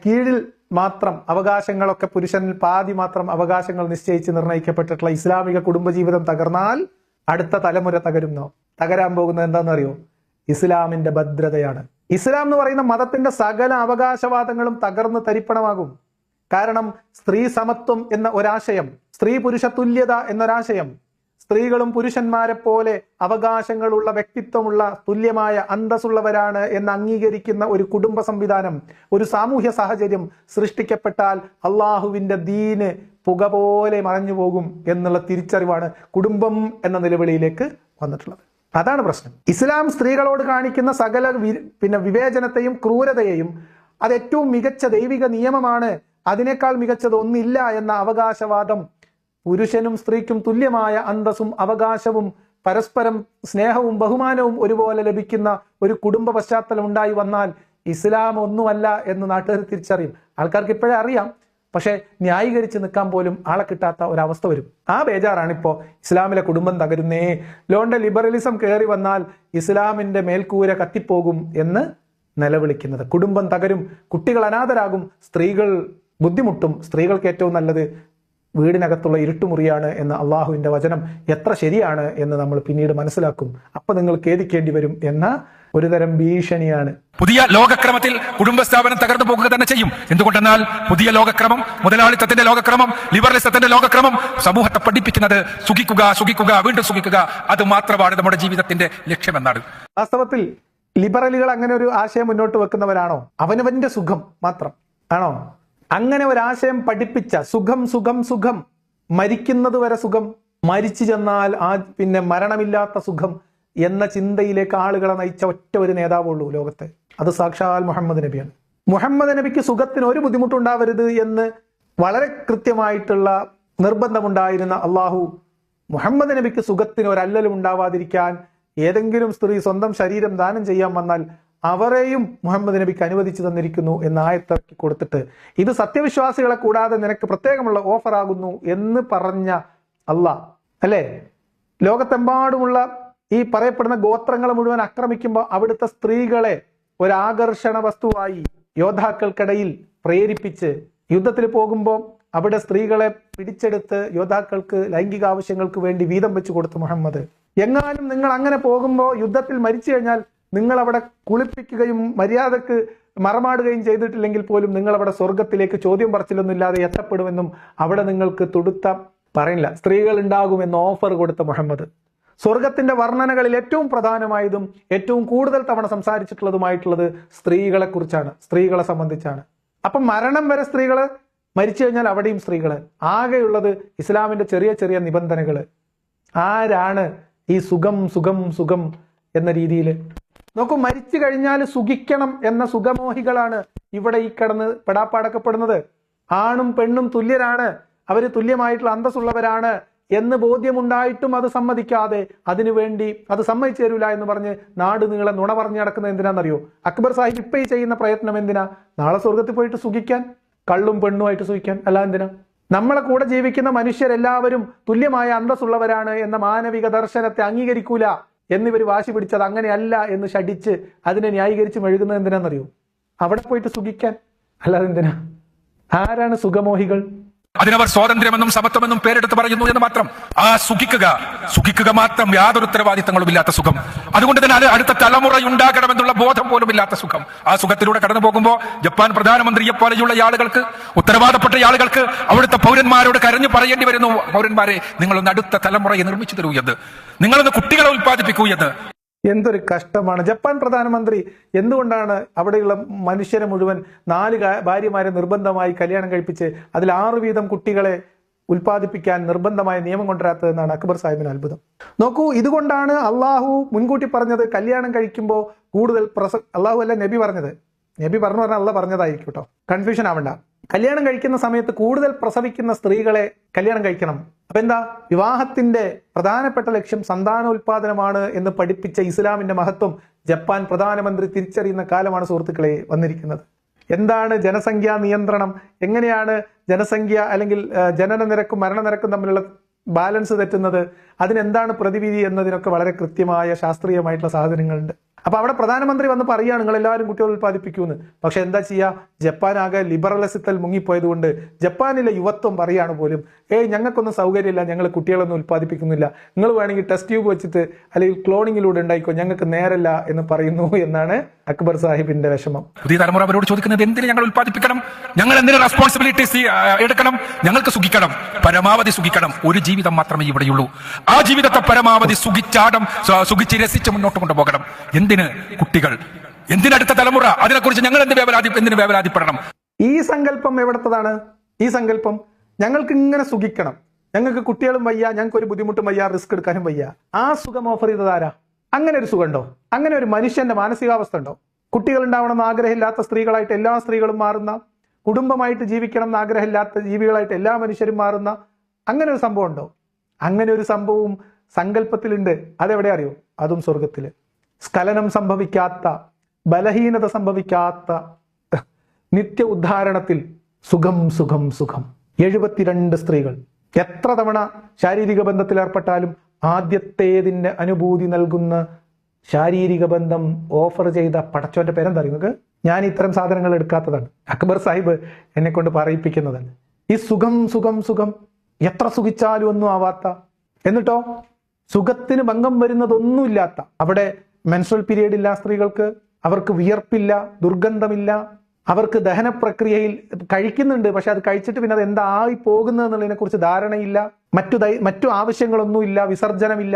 കീഴിൽ മാത്രം അവകാശങ്ങളൊക്കെ, പുരുഷനിൽ പാതി മാത്രം അവകാശങ്ങൾ നിശ്ചയിച്ച് നിർണയിക്കപ്പെട്ടിട്ടുള്ള ഇസ്ലാമിക കുടുംബജീവിതം തകർന്നാൽ അടുത്ത തലമുറ തകരുന്നോ? തകരാൻ പോകുന്നത് എന്താണെന്നറിയോ? ഇസ്ലാമിന്റെ ഭദ്രതയാണ്. ഇസ്ലാം എന്ന് പറയുന്ന മതത്തിന്റെ സകല അവകാശവാദങ്ങളും തകർന്ന് തരിപ്പണമാകും. കാരണം സ്ത്രീ സമത്വം എന്ന ഒരാശയം, സ്ത്രീ പുരുഷ തുല്യത എന്നൊരാശയം, സ്ത്രീകളും പുരുഷന്മാരെ പോലെ അവകാശങ്ങളുള്ള, വ്യക്തിത്വമുള്ള, തുല്യമായ അന്തസ്സുള്ളവരാണ് എന്ന് അംഗീകരിക്കുന്ന ഒരു കുടുംബ സംവിധാനം, ഒരു സാമൂഹ്യ സാഹചര്യം സൃഷ്ടിക്കപ്പെട്ടാൽ അള്ളാഹുവിന്റെ ദീന് പുക പോലെ മറഞ്ഞു പോകും എന്നുള്ള തിരിച്ചറിവാണ് കുടുംബം എന്ന നിലവിളിയിലേക്ക് വന്നിട്ടുള്ളത്. അതാണ് പ്രശ്നം. ഇസ്ലാം സ്ത്രീകളോട് കാണിക്കുന്ന സകല വിവേചനത്തെയും ക്രൂരതയെയും അത് ഏറ്റവും മികച്ച ദൈവിക നിയമമാണ്, അതിനേക്കാൾ മികച്ചത് ഒന്നില്ല എന്ന അവകാശവാദം, പുരുഷനും സ്ത്രീക്കും തുല്യമായ അന്തസ്സും അവകാശവും പരസ്പരം സ്നേഹവും ബഹുമാനവും ഒരുപോലെ ലഭിക്കുന്ന ഒരു കുടുംബ പശ്ചാത്തലം ഉണ്ടായി വന്നാൽ ഇസ്ലാം ഒന്നുമല്ല എന്ന് നാട്ടുകാർ തിരിച്ചറിയും. ആൾക്കാർക്ക് ഇപ്പോഴേ അറിയാം, പക്ഷെ ന്യായീകരിച്ച് നിൽക്കാൻ പോലും ആളെ കിട്ടാത്ത ഒരവസ്ഥ വരും. ആ ബേജാറാണ് ഇപ്പോൾ ഇസ്ലാമിലെ കുടുംബം തകരുന്നേ, ലോണ്ട ലിബറലിസം കയറി വന്നാൽ ഇസ്ലാമിന്റെ മേൽക്കൂര കത്തിപ്പോകും എന്ന് നിലവിളിക്കുന്നത്. കുടുംബം തകരും, കുട്ടികൾ അനാഥരാകും, സ്ത്രീകൾ ബുദ്ധിമുട്ടും. സ്ത്രീകൾക്ക് ഏറ്റവും നല്ലത് വീടിനകത്തുള്ള ഇരുട്ടുമുറിയാണ് എന്ന അള്ളാഹുവിന്റെ വചനം എത്ര ശരിയാണ് എന്ന് നമ്മൾ പിന്നീട് മനസ്സിലാക്കും. അപ്പൊ നിങ്ങൾ ഖേദിക്കേണ്ടി വരും എന്ന ഒരുതരം ഭീഷണിയാണ്. പുതിയ ലോകക്രമത്തിൽ കുടുംബ സ്ഥാപനം തകർന്നു പോകുക തന്നെ ചെയ്യും. എന്തുകൊണ്ടെന്നാൽ പുതിയ ലോകക്രമം, മുതലാളിത്തത്തിന്റെ ലോകക്രമം, ലിബറലിസത്തിന്റെ ലോകക്രമം സമൂഹത്തെ പഠിപ്പിക്കുന്നത് സുഖിക്കുക, സുഖിക്കുക, വീണ്ടും സുഖിക്കുക, അത് മാത്രമാണ് നമ്മുടെ ജീവിതത്തിന്റെ ലക്ഷ്യമെന്നാണ്. വാസ്തവത്തിൽ ലിബറലുകൾ അങ്ങനെ ഒരു ആശയം മുന്നോട്ട് വെക്കുന്നവരാണോ? അവനവന്റെ സുഖം മാത്രം ആണോ? അങ്ങനെ ഒരാശയം പഠിപ്പിച്ച സുഖം സുഖം സുഖം, മരിക്കുന്നത് വരെ സുഖം, മരിച്ചു ചെന്നാൽ മരണമില്ലാത്ത സുഖം എന്ന ചിന്തയിലേക്ക് ആളുകളെ നയിച്ച ഒറ്റ ഒരു നേതാവുള്ളൂ ലോകത്തെ, അത് സാക്ഷാൽ മുഹമ്മദ് നബിയാണ്. മുഹമ്മദ് നബിക്ക് സുഖത്തിന് ഒരു ബുദ്ധിമുട്ടുണ്ടാവരുത് എന്ന് വളരെ കൃത്യമായിട്ടുള്ള നിർബന്ധമുണ്ടായിരുന്ന അള്ളാഹു മുഹമ്മദ് നബിക്ക് സുഖത്തിന് ഒരല്ലലും ഉണ്ടാവാതിരിക്കാൻ ഏതെങ്കിലും സ്ത്രീ സ്വന്തം ശരീരം ദാനം ചെയ്യാൻ വന്നാൽ അവരെയും മുഹമ്മദ് നബിക്ക് അനുവദിച്ചു തന്നിരിക്കുന്നു എന്ന് ആയത്തിറക്കി കൊടുത്തിട്ട്, ഇത് സത്യവിശ്വാസികളെ കൂടാതെ നിനക്ക് പ്രത്യേകമുള്ള ഓഫർ ആകുന്നു എന്ന് പറഞ്ഞ അള്ളാഹ് അല്ലേ, ലോകത്തെമ്പാടുമുള്ള ഈ പറയപ്പെടുന്ന ഗോത്രങ്ങളെ മുഴുവൻ ആക്രമിക്കുമ്പോൾ അവിടുത്തെ സ്ത്രീകളെ ഒരാകർഷണ വസ്തുവായി യോദ്ധാക്കൾക്കിടയിൽ പ്രേരിപ്പിച്ച് യുദ്ധത്തിൽ പോകുമ്പോൾ അവിടെ സ്ത്രീകളെ പിടിച്ചെടുത്ത് യോദ്ധാക്കൾക്ക് ലൈംഗിക ആവശ്യങ്ങൾക്ക് വേണ്ടി വീതം വെച്ച് കൊടുത്തു മുഹമ്മദ്. എങ്ങാനും നിങ്ങൾ അങ്ങനെ പോകുമ്പോൾ യുദ്ധത്തിൽ മരിച്ചു കഴിഞ്ഞാൽ നിങ്ങൾ അവിടെ കുളിപ്പിക്കുകയും മര്യാദക്ക് മറമാടുകയും ചെയ്തിട്ടില്ലെങ്കിൽ പോലും നിങ്ങൾ അവിടെ സ്വർഗത്തിലേക്ക് ചോദ്യം പറച്ചിലൊന്നുമില്ലാതെ എത്തപ്പെടുമെന്നും അവിടെ നിങ്ങൾക്ക് പറയില്ല, സ്ത്രീകൾ ഉണ്ടാകുമെന്ന് ഓഫർ കൊടുത്ത മുഹമ്മദ്. സ്വർഗത്തിന്റെ വർണ്ണനകളിൽ ഏറ്റവും പ്രധാനമായതും ഏറ്റവും കൂടുതൽ തവണ സംസാരിച്ചിട്ടുള്ളതുമായിട്ടുള്ളത് സ്ത്രീകളെ കുറിച്ചാണ്, സ്ത്രീകളെ സംബന്ധിച്ചാണ്. അപ്പം മരണം വരെ സ്ത്രീകള്, മരിച്ചു കഴിഞ്ഞാൽ അവിടെയും സ്ത്രീകള്. ആകെയുള്ളത് ഇസ്ലാമിന്റെ ചെറിയ ചെറിയ നിബന്ധനകള്. ആരാണ് ഈ സുഖം സുഖം സുഖം എന്ന രീതിയിൽ? നോക്കൂ, മരിച്ചു കഴിഞ്ഞാൽ സുഖിക്കണം എന്ന സുഖമോഹികളാണ് ഇവിടെ ഈ കിടന്ന് പെടാപ്പാടക്കപ്പെടുന്നത്. ആണും പെണ്ണും തുല്യരാണ്, അവര് തുല്യമായിട്ടുള്ള അന്തസ്സുള്ളവരാണ് എന്ന് ബോധ്യമുണ്ടായിട്ടും അത് സമ്മതിക്കാതെ, അതിനുവേണ്ടി അത് സമ്മതിച്ചു തരൂല എന്ന് പറഞ്ഞ് നാട് നീളെ നുണ പറഞ്ഞു നടക്കുന്നത് എന്തിനാണെന്നറിയോ? അക്ബർ സാഹിബ് ഇപ്പൊ ഈ ചെയ്യുന്ന പ്രയത്നം എന്തിനാ? നാളെ സ്വർഗത്തിൽ പോയിട്ട് സുഖിക്കാൻ, കള്ളും പെണ്ണുമായിട്ട് സുഖിക്കാൻ, അല്ല എന്തിനാ? നമ്മളെ കൂടെ ജീവിക്കുന്ന മനുഷ്യരെല്ലാവരും തുല്യമായ അന്തസ്സുള്ളവരാണ് എന്ന മാനവിക ദർശനത്തെ അംഗീകരിക്കൂല എന്നിവർ വാശി പിടിച്ചത് അങ്ങനെയല്ല എന്ന് ശഠിച്ച് അതിനെ ന്യായീകരിച്ച് മെഴുകുന്നത് എന്തിനാണെന്നറിയോ? അവിടെ പോയിട്ട് സുഖിക്കാൻ, അല്ലാതെ എന്തിനാ? ആരാണ് സുഖമോഹികൾ? അതിനവർ സ്വാതന്ത്ര്യമെന്നും സമത്വമെന്നും പേരെടുത്ത് പറയുന്നു എന്ന് മാത്രം. ആ സുഖിക്കുക മാത്രം, യാതൊരു ഉത്തരവാദിത്തങ്ങളും ഇല്ലാത്ത സുഖം. അതുകൊണ്ട് തന്നെ അടുത്ത തലമുറ ഉണ്ടാകണമെന്നുള്ള ബോധം പോലും ഇല്ലാത്ത സുഖം. ആ സുഖത്തിലൂടെ കടന്നു പോകുമ്പോൾ ജപ്പാൻ പ്രധാനമന്ത്രിയെ പോലെയുള്ള ആളുകൾക്ക്, ഉത്തരവാദപ്പെട്ട ആളുകൾക്ക് അവിടുത്തെ പൗരന്മാരോട് കരഞ്ഞു പറയേണ്ടി വരുന്നു, പൗരന്മാരെ നിങ്ങളൊന്ന് അടുത്ത തലമുറയെ നിർമ്മിച്ചു തരൂ എന്ന്, നിങ്ങളൊന്ന് കുട്ടികളെ ഉത്പാദിപ്പിക്കൂ എന്ന്. എന്തൊരു കഷ്ടമാണ്. ജപ്പാൻ പ്രധാനമന്ത്രി എന്തുകൊണ്ടാണ് അവിടെയുള്ള മനുഷ്യരെ മുഴുവൻ 4 ഭാര്യമാരെ നിർബന്ധമായി കല്യാണം കഴിപ്പിച്ച് അതിൽ 6 വീതം കുട്ടികളെ ഉൽപ്പാദിപ്പിക്കാൻ നിർബന്ധമായ നിയമം കൊണ്ടുവരാത്തതെന്നാണ് അക്ബർ സാഹിബിന് അത്ഭുതം. നോക്കൂ, ഇതുകൊണ്ടാണ് അള്ളാഹു മുൻകൂട്ടി പറഞ്ഞത് കല്യാണം കഴിക്കുമ്പോൾ കൂടുതൽ അള്ളാഹു അല്ല നബി പറഞ്ഞത്. നബി പറഞ്ഞാൽ അള്ള പറഞ്ഞതായിരിക്കും കേട്ടോ, കൺഫ്യൂഷൻ ആവണ്ട. കല്യാണം കഴിക്കുന്ന സമയത്ത് കൂടുതൽ പ്രസവിക്കുന്ന സ്ത്രീകളെ കല്യാണം കഴിക്കണം. അപ്പൊ എന്താ, വിവാഹത്തിന്റെ പ്രധാനപ്പെട്ട ലക്ഷ്യം സന്താനോൽപാദനമാണ് എന്ന് പഠിപ്പിച്ച ഇസ്ലാമിന്റെ മഹത്വം ജപ്പാൻ പ്രധാനമന്ത്രി തിരിച്ചറിയുന്ന കാലമാണ് സുഹൃത്തുക്കളെ വന്നിരിക്കുന്നത്. എന്താണ് ജനസംഖ്യാ നിയന്ത്രണം, എങ്ങനെയാണ് ജനസംഖ്യ അല്ലെങ്കിൽ ജനന നിരക്കും മരണനിരക്കും തമ്മിലുള്ള ബാലൻസ് തെറ്റുന്നത്, അതിനെന്താണ് പ്രതിവിധി എന്നതിനൊക്കെ വളരെ കൃത്യമായ ശാസ്ത്രീയമായിട്ടുള്ള സാധനങ്ങളുണ്ട്. അപ്പൊ അവിടെ പ്രധാനമന്ത്രി വന്ന് പറയുകയാണ് നിങ്ങൾ എല്ലാവരും കുട്ടികൾ ഉൽപ്പാദിപ്പിക്കൂന്ന്. പക്ഷെ എന്താ ചെയ്യുക, ജപ്പാൻ ആകെ ലിബറലിസത്തിൽ മുങ്ങിപ്പോയത് കൊണ്ട് ജപ്പാനിലെ യുവത്വം പറയാണ് പോലും, ഞങ്ങൾക്കൊന്നും സൗകര്യമില്ല, ഞങ്ങൾ കുട്ടികളൊന്നും ഉൽപ്പാദിപ്പിക്കുന്നില്ല, നിങ്ങൾ വേണമെങ്കിൽ ടെസ്റ്റ് ട്യൂബ് വെച്ചിട്ട് അല്ലെങ്കിൽ ക്ലോണിങ്ങിലൂടെ ഉണ്ടായിക്കോ, ഞങ്ങൾക്ക് നേരല്ല എന്ന് പറയുന്നു എന്നാണ് അക്ബർ സാഹിബിന്റെ വിഷമം. പുതിയ തലമുറ അവരോട് ചോദിക്കുന്നത് എന്തിന് ഞങ്ങൾ ഉൽപ്പാദിപ്പിക്കണം, ഞങ്ങൾ എന്തിന് റെസ്പോൺസിബിലിറ്റീസ് എടുക്കണം, ഞങ്ങൾക്ക് സുഖിക്കണം, പരമാവധി സുഖിക്കണം. ഒരു ജീവിതം മാത്രമേ ഇവിടെയുള്ളൂ. ആ ജീവിതത്തെ പരമാവധി സുഖിച്ച് രസിച്ച് മുന്നോട്ട് കൊണ്ടുപോകണം. എന്തിന് കുട്ടികൾ, എന്തിനടുത്ത തലമുറ, അതിനെക്കുറിച്ച് ഞങ്ങൾ എന്തിന് വേവലാതിപ്പെടണം? ഈ സങ്കല്പം എവിടത്തതാണ്? ഈ സങ്കല്പം ഞങ്ങൾക്ക് ഇങ്ങനെ സുഖിക്കണം, ഞങ്ങൾക്ക് കുട്ടികളും വയ്യ, ഞങ്ങൾക്ക് ഒരു ബുദ്ധിമുട്ടും വയ്യ, റിസ്ക് എടുക്കാനും വയ്യ. ആ സുഖം ഓഫർ ചെയ്തതാരാ? അങ്ങനെ ഒരു സുഖമുണ്ടോ? അങ്ങനെ ഒരു മനുഷ്യന്റെ മാനസികാവസ്ഥ ഉണ്ടോ? കുട്ടികൾ ഉണ്ടാവണമെന്ന് ആഗ്രഹമില്ലാത്ത സ്ത്രീകളായിട്ട് എല്ലാ സ്ത്രീകളും മാറുന്ന, കുടുംബമായിട്ട് ജീവിക്കണം എന്ന് ആഗ്രഹമില്ലാത്ത ജീവികളായിട്ട് എല്ലാ മനുഷ്യരും മാറുന്ന അങ്ങനെ ഒരു സംഭവം ഉണ്ടോ? അങ്ങനെ ഒരു സംഭവവും സങ്കല്പത്തിലുണ്ട്. അതെവിടെ അറിയോ? അതും സ്വർഗത്തില്. സ്ഖലനം സംഭവിക്കാത്ത, ബലഹീനത സംഭവിക്കാത്ത നിത്യ ഉദ്ധാരണത്തിൽ സുഖം സുഖം സുഖം. 72 സ്ത്രീകൾ എത്ര തവണ ശാരീരിക ബന്ധത്തിൽ ഏർപ്പെട്ടാലും ആദ്യത്തേതിന്റെ അനുഭൂതി നൽകുന്ന ശാരീരിക ബന്ധം ഓഫർ ചെയ്ത പടച്ചോന്റെ പേരെന്താ നിങ്ങൾക്ക്? ഞാൻ ഇത്തരം സാധനങ്ങൾ എടുക്കാത്തതാണ്, അക്ബർ സാഹിബ് എന്നെ കൊണ്ട് പറയിപ്പിക്കുന്നതാണ്. ഈ സുഖം സുഖം സുഖം എത്ര സുഖിച്ചാലും ഒന്നും ആവാത്ത, എന്നിട്ടോ സുഖത്തിന് ഭംഗം വരുന്നതൊന്നുമില്ലാത്ത, അവിടെ മെൻസ്ട്രൽ പീരീഡ് ഇല്ല സ്ത്രീകൾക്ക്, അവർക്ക് വിയർപ്പില്ല, ദുർഗന്ധമില്ല, അവർക്ക് ദഹന പ്രക്രിയയിൽ കഴിക്കുന്നുണ്ട്, പക്ഷെ അത് കഴിച്ചിട്ട് പിന്നെ അത് എന്തായി പോകുന്നത് എന്നുള്ളതിനെ കുറിച്ച് ധാരണയില്ല, മറ്റു ആവശ്യങ്ങളൊന്നുമില്ല, വിസർജനമില്ല,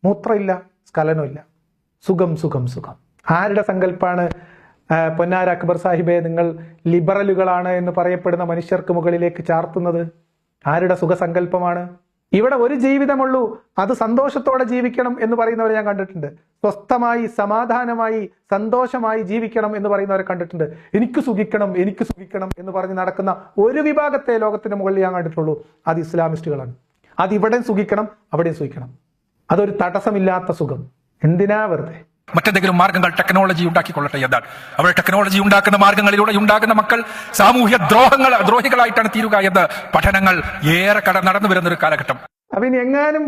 മൂത്രമില്ല, സ്ഖലനമില്ല. സുഖം സുഖം സുഖം. ആരുടെ സങ്കല്പാണ് പൊന്നാര അക്ബർ സാഹിബെ നിങ്ങൾ ലിബറലുകളാണ് എന്ന് പറയപ്പെടുന്ന മനുഷ്യർക്ക് മുകളിലേക്ക് ചാർത്തുന്നത്? ആരുടെ സുഖസങ്കല്പമാണ്? ഇവിടെ ഒരു ജീവിതമുള്ളൂ, അത് സന്തോഷത്തോടെ ജീവിക്കണം എന്ന് പറയുന്നവരെ ഞാൻ കണ്ടിട്ടുണ്ട്. സ്വസ്ഥമായി സമാധാനമായി സന്തോഷമായി ജീവിക്കണം എന്ന് പറയുന്നവരെ കണ്ടിട്ടുണ്ട്. എനിക്ക് സുഖിക്കണം എന്ന് പറഞ്ഞ് നടക്കുന്ന ഒരു വിഭാഗത്തെ ലോകത്തിന്റെ മുകളിൽ ഞാൻ കണ്ടിട്ടുള്ളൂ. അത് ഇസ്ലാമിസ്റ്റുകളാണ്. അത് ഇവിടെയും സുഖിക്കണം, അവിടെയും സുഖിക്കണം. അതൊരു തടസ്സമില്ലാത്ത സുഖം. എന്തിനാ വെറുതെ? മറ്റെന്തെങ്കിലും മാർഗങ്ങൾ ടെക്നോളജി ഉണ്ടാക്കിക്കൊള്ളട്ടെ എന്നാണ്. അവിടെ ടെക്നോളജി ഉണ്ടാക്കുന്ന മാർഗങ്ങളിലൂടെ ഉണ്ടാകുന്ന മക്കൾ സാമൂഹ്യ ദ്രോഹികളായിട്ടാണ് തീരുക എന്ന് പഠനങ്ങൾ ഏറെ നടന്നു വരുന്ന ഒരു കാലഘട്ടം. അപ്പൊ ഇനി എങ്ങാനും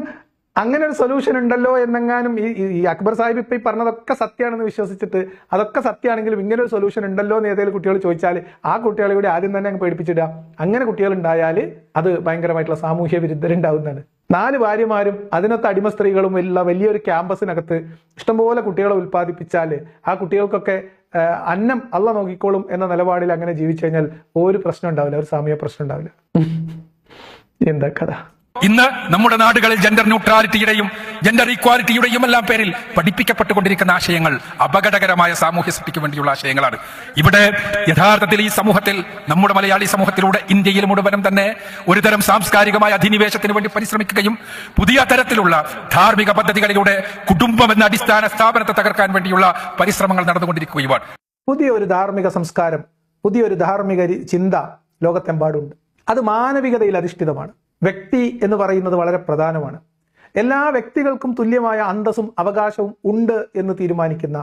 അങ്ങനെ ഒരു സൊല്യൂഷൻ ഉണ്ടല്ലോ എന്നെങ്ങാനും ഈ അക്ബർ സാഹിബ് ഇപ്പൊ ഈ പറഞ്ഞതൊക്കെ സത്യമാണെന്ന് വിശ്വസിച്ചിട്ട് അതൊക്കെ സത്യമാണെങ്കിലും ഇങ്ങനെ ഒരു സൊല്യൂഷൻ ഉണ്ടല്ലോ എന്ന് ഏതെങ്കിലും കുട്ടികൾ ചോദിച്ചാൽ ആ കുട്ടികളെ കൂടി ആദ്യം തന്നെ അങ്ങ് പേടിപ്പിച്ചിടുക. അങ്ങനെ കുട്ടികൾ ഉണ്ടായാൽ അത് ഭയങ്കരമായിട്ടുള്ള സാമൂഹ്യ വിരുദ്ധരുണ്ടാവുന്നതാണ്. 4 ഭാര്യമാരും അതിനകത്ത് അടിമ സ്ത്രീകളും ഉള്ള വലിയൊരു ക്യാമ്പസിനകത്ത് ഇഷ്ടംപോലെ കുട്ടികളെ ഉൽപ്പാദിപ്പിച്ചാൽ ആ കുട്ടികൾക്കൊക്കെ അന്നം അള്ള നോക്കിക്കോളും എന്ന നിലപാടിൽ അങ്ങനെ ജീവിച്ചു കഴിഞ്ഞാൽ ഒരു പ്രശ്നം ഉണ്ടാവില്ല, ഒരു സാമൂഹ്യ പ്രശ്നം ഉണ്ടാവില്ല. എന്താ കഥ? ഇന്ന് നമ്മുടെ നാടുകളിൽ ജെൻഡർ ന്യൂട്രാലിറ്റിയുടെയും ജെൻഡർ ഈക്വാലിറ്റിയുടെയും എല്ലാം പേരിൽ പഠിപ്പിക്കപ്പെട്ടുകൊണ്ടിരിക്കുന്ന ആശയങ്ങൾ അപകടകരമായ സാമൂഹ്യ സൃഷ്ടിക്ക് വേണ്ടിയുള്ള ആശയങ്ങളാണ്. ഇവിടെ യഥാർത്ഥത്തിൽ ഈ സമൂഹത്തിൽ, നമ്മുടെ മലയാളി സമൂഹത്തിലൂടെ ഇന്ത്യയിൽ മുഴുവനും തന്നെ ഒരുതരം സാംസ്കാരികമായ അധിനിവേശത്തിന് വേണ്ടി പരിശ്രമിക്കുകയും പുതിയ തരത്തിലുള്ള ധാർമ്മിക പദ്ധതികളിലൂടെ കുടുംബം എന്ന അടിസ്ഥാന സ്ഥാപനത്തെ തകർക്കാൻ വേണ്ടിയുള്ള പരിശ്രമങ്ങൾ നടന്നുകൊണ്ടിരിക്കുകയുമാണ്. പുതിയൊരു ധാർമ്മിക സംസ്കാരം, പുതിയൊരു ധാർമ്മിക ചിന്ത ലോകത്തെമ്പാടുണ്ട്. അത് മാനവികതയിൽ അധിഷ്ഠിതമാണ്. വ്യക്തി എന്ന് പറയുന്നത് വളരെ പ്രധാനമാണ്. എല്ലാ വ്യക്തികൾക്കും തുല്യമായ അന്തസ്സും അവകാശവും ഉണ്ട് എന്ന് തീരുമാനിക്കുന്ന,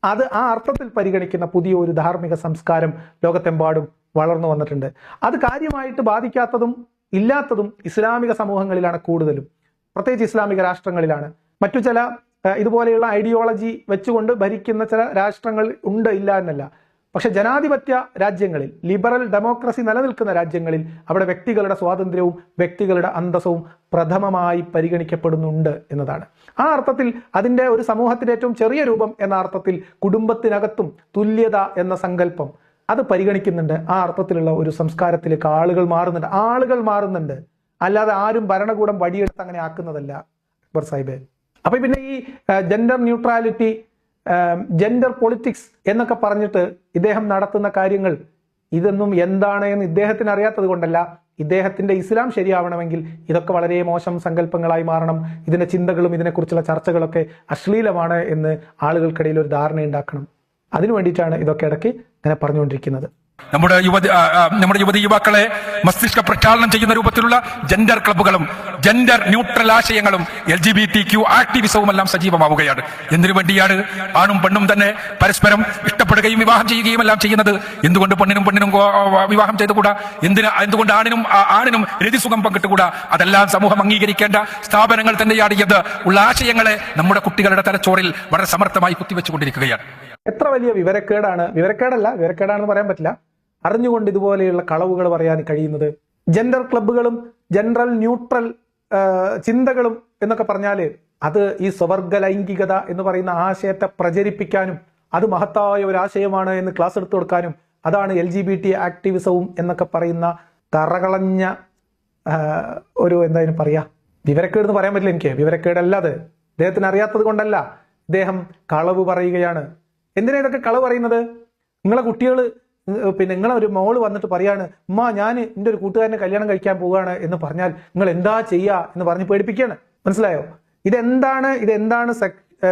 അത് ആ അർത്ഥത്തിൽ പരിഗണിക്കുന്ന പുതിയ ഒരു ധാർമ്മിക സംസ്കാരം ലോകത്തെമ്പാടും വളർന്നു വന്നിട്ടുണ്ട്. അത് കാര്യമായിട്ട് ബാധിക്കാത്തതും ഇല്ലാത്തതും ഇസ്ലാമിക സമൂഹങ്ങളിലാണ് കൂടുതലും, പ്രത്യേകിച്ച് ഇസ്ലാമിക രാഷ്ട്രങ്ങളിലാണ്. മറ്റു ചില ഇതുപോലെയുള്ള ഐഡിയോളജി വെച്ചുകൊണ്ട് ഭരിക്കുന്ന ചില രാഷ്ട്രങ്ങൾ ഉണ്ട്, ഇല്ല എന്നല്ല. പക്ഷെ ജനാധിപത്യ രാജ്യങ്ങളിൽ, ലിബറൽ ഡെമോക്രസി നിലനിൽക്കുന്ന രാജ്യങ്ങളിൽ അവിടെ വ്യക്തികളുടെ സ്വാതന്ത്ര്യവും വ്യക്തികളുടെ അന്തസ്സവും പ്രഥമമായി പരിഗണിക്കപ്പെടുന്നുണ്ട് എന്നതാണ്. ആ അർത്ഥത്തിൽ അതിൻ്റെ ഒരു സമൂഹത്തിന്റെ ഏറ്റവും ചെറിയ രൂപം എന്ന അർത്ഥത്തിൽ കുടുംബത്തിനകത്തും തുല്യത എന്ന സങ്കല്പം അത് പരിഗണിക്കുന്നുണ്ട്. ആ അർത്ഥത്തിലുള്ള ഒരു സംസ്കാരത്തിലേക്ക് ആളുകൾ മാറുന്നുണ്ട്. അല്ലാതെ ആരും ഭരണകൂടം വടിയെടുത്ത് അങ്ങനെ ആക്കുന്നതല്ല അക്ബർ സാഹിബ്. അപ്പൊ പിന്നെ ഈ ജെൻഡർ ന്യൂട്രാലിറ്റി, ജെൻഡർ പൊളിറ്റിക്സ് എന്നൊക്കെ പറഞ്ഞിട്ട് ഇദ്ദേഹം നടത്തുന്ന കാര്യങ്ങൾ ഇതൊന്നും എന്താണ് എന്ന് ഇദ്ദേഹത്തിന് അറിയാത്തത് കൊണ്ടല്ല. ഇദ്ദേഹത്തിന്റെ ഇസ്ലാം ശരിയാവണമെങ്കിൽ ഇതൊക്കെ വളരെ മോശം സങ്കല്പങ്ങളായി മാറണം. ഇതിന്റെ ചിന്തകളും ഇതിനെക്കുറിച്ചുള്ള ചർച്ചകളൊക്കെ അശ്ലീലമാണ് എന്ന് ആളുകൾക്കിടയിൽ ഒരു ധാരണ ഉണ്ടാക്കണം. അതിനു വേണ്ടിയിട്ടാണ് ഇതൊക്കെ ഇടയ്ക്ക് ഇങ്ങനെ പറഞ്ഞുകൊണ്ടിരിക്കുന്നത്. നമ്മുടെ യുവതി യുവാക്കളെ മസ്തിഷ്ക പ്രക്ഷാളനം ചെയ്യുന്ന രൂപത്തിലുള്ള ജെൻഡർ ക്ലബ്ബുകളും ജെൻഡർ ന്യൂട്രൽ ആശയങ്ങളും LGBTQ ആക്ടിവിസവും എല്ലാം സജീവമാവുകയാണ്. എന്തിനു വേണ്ടിയാണ്? ആണും പെണ്ണും തന്നെ പരസ്പരം ഇഷ്ടപ്പെടുകയും വിവാഹം ചെയ്യുകയും എല്ലാം ചെയ്യുന്നത്. എന്തുകൊണ്ട് പെണ്ണിനും വിവാഹം ചെയ്തുകൂടാ? എന്തുകൊണ്ട് ആണിനും രതിസുഖം പങ്കിട്ടുകൂടാ? അതെല്ലാം സമൂഹം അംഗീകരിക്കേണ്ട സ്ഥാപനങ്ങൾ തന്നെയാണ് ഇത് ഉള്ള ആശയങ്ങളെ നമ്മുടെ കുട്ടികളുടെ തലച്ചോറിൽ വളരെ സമർത്ഥമായി കുത്തിവെച്ചുകൊണ്ടിരിക്കുകയാണ്. എത്ര വലിയ വിവരക്കേടാണെന്ന് പറയാൻ പറ്റില്ല. അറിഞ്ഞുകൊണ്ട് ഇതുപോലെയുള്ള കളവുകൾ പറയാൻ കഴിയുന്നത്. ജെൻഡർ ക്ലബ്ബുകളും ജനറൽ ന്യൂട്രൽ ചിന്തകളും എന്നൊക്കെ പറഞ്ഞാല് അത് ഈ സ്വവർഗ ലൈംഗികത എന്ന് പറയുന്ന ആശയത്തെ പ്രചരിപ്പിക്കാനും അത് മഹത്തായ ഒരു ആശയമാണ് എന്ന് ക്ലാസ് എടുത്തു കൊടുക്കാനും അതാണ് LGBT ആക്ടിവിസവും എന്നൊക്കെ പറയുന്ന തറകളഞ്ഞ ഒരു എന്തായാലും പറയാ വിവരക്കേട് എന്ന് പറയാൻ പറ്റില്ല. എനിക്ക് വിവരക്കേടല്ല അത്. അദ്ദേഹത്തിന് അറിയാത്തത് കൊണ്ടല്ല, ഇദ്ദേഹം കളവ് പറയുകയാണ്. എന്തിനാ ഇതൊക്കെ കളവ് പറയുന്നത്? നിങ്ങളെ കുട്ടികൾ നിങ്ങളെ ഒരു മോള് വന്നിട്ട് പറയാണ്, ഉമ്മ ഞാൻ എൻ്റെ ഒരു കൂട്ടുകാരനെ കല്യാണം കഴിക്കാൻ പോവുകയാണ് എന്ന് പറഞ്ഞാൽ നിങ്ങൾ എന്താ ചെയ്യുക എന്ന് പറഞ്ഞ് പേടിപ്പിക്കുകയാണ്. മനസ്സിലായോ? ഇതെന്താണ്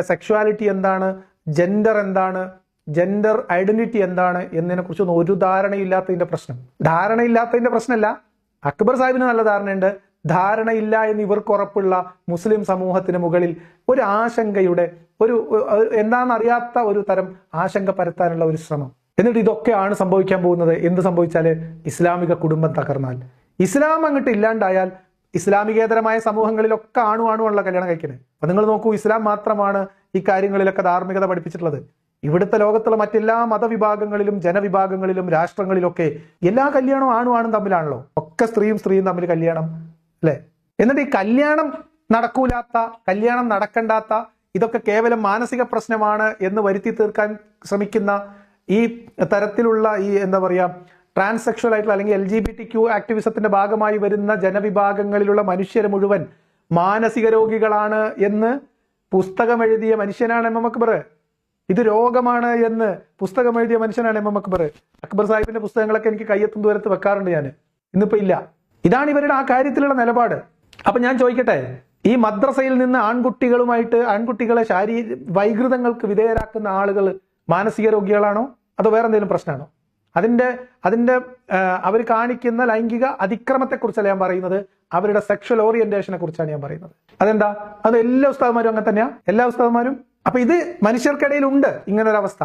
സെക്ഷുവാലിറ്റി എന്താണ്, ജെൻഡർ എന്താണ്, ജെൻഡർ ഐഡന്റിറ്റി എന്താണ് എന്നതിനെ കുറിച്ചൊന്നും ഒരു ധാരണയില്ലാത്തതിന്റെ പ്രശ്നമല്ല. അക്ബർ സാഹിബിന് നല്ല ധാരണയുണ്ട്. ധാരണയില്ല എന്ന് ഇവർക്ക് ഉറപ്പുള്ള മുസ്ലിം സമൂഹത്തിന് മുകളിൽ ഒരു ആശങ്കയുടെ എന്താണെന്നറിയാത്ത ഒരു തരം ആശങ്ക പരത്താനുള്ള ഒരു ശ്രമം. എന്നിട്ട് ഇതൊക്കെയാണ് സംഭവിക്കാൻ പോകുന്നത്. എന്ത് സംഭവിച്ചാല് ഇസ്ലാമിക കുടുംബം തകർന്നാൽ, ഇസ്ലാം അങ്ങോട്ട് ഇല്ലാണ്ടായാൽ ഇസ്ലാമികേതരമായ സമൂഹങ്ങളിലൊക്കെ ആണുള്ള കല്യാണം കഴിക്കുന്നത്. അപ്പൊ നിങ്ങൾ നോക്കൂ, ഇസ്ലാം മാത്രമാണ് ഈ കാര്യങ്ങളിലൊക്കെ ധാർമ്മികത പഠിപ്പിച്ചിട്ടുള്ളത്. ഇവിടുത്തെ ലോകത്തുള്ള മറ്റെല്ലാ മതവിഭാഗങ്ങളിലും ജനവിഭാഗങ്ങളിലും രാഷ്ട്രങ്ങളിലൊക്കെ എല്ലാ കല്യാണവും ആണും തമ്മിലാണല്ലോ. ഒക്കെ സ്ത്രീയും തമ്മിൽ കല്യാണം, അല്ലെ? എന്നിട്ട് ഈ കല്യാണം കല്യാണം നടക്കണ്ടാത്ത ഇതൊക്കെ കേവലം മാനസിക പ്രശ്നമാണ് എന്ന് വരുത്തി തീർക്കാൻ ശ്രമിക്കുന്ന ഈ തരത്തിലുള്ള ഈ എന്താ പറയാ ട്രാൻസ്സെക്ഷൽ ആയിട്ടുള്ള അല്ലെങ്കിൽ LGBTQ ആക്ടിവിസത്തിന്റെ ഭാഗമായി വരുന്ന ജനവിഭാഗങ്ങളിലുള്ള മനുഷ്യരെ മുഴുവൻ മാനസിക രോഗികളാണ് എന്ന് പുസ്തകം എഴുതിയ മനുഷ്യനാണ് MM അക്ബർ. ഇത് രോഗമാണ് എന്ന് പുസ്തകം എഴുതിയ മനുഷ്യനാണ് MM അക്ബർ. അക്ബർ സാഹിബിന്റെ പുസ്തകങ്ങളൊക്കെ എനിക്ക് കയ്യെത്തും ദൂരത്ത് വെക്കാറുണ്ട് ഞാൻ. ഇന്നിപ്പോ ഇല്ല. ഇതാണ് ഇവരുടെ ആ കാര്യത്തിലുള്ള നിലപാട്. അപ്പൊ ഞാൻ ചോദിക്കട്ടെ, ഈ മദ്രസയിൽ നിന്ന് ആൺകുട്ടികളെ വൈകൃതങ്ങൾക്ക് വിധേയരാക്കുന്ന ആളുകൾ മാനസിക രോഗികളാണോ അതോ വേറെ എന്തെങ്കിലും പ്രശ്നമാണോ? അതിന്റെ അവർ കാണിക്കുന്ന ലൈംഗിക അതിക്രമത്തെക്കുറിച്ചല്ല ഞാൻ പറയുന്നത്, അവരുടെ സെക്ഷൽ ഓറിയന്റേഷനെ കുറിച്ചാണ് ഞാൻ പറയുന്നത്. അതെന്താ? അത് എല്ലാ ഉസ്താദന്മാരും അങ്ങനെ തന്നെയാ, എല്ലാ ഉസ്താദന്മാരും. അപ്പൊ ഇത് മനുഷ്യർക്കിടയിൽ ഉണ്ട് ഇങ്ങനൊരവസ്ഥ.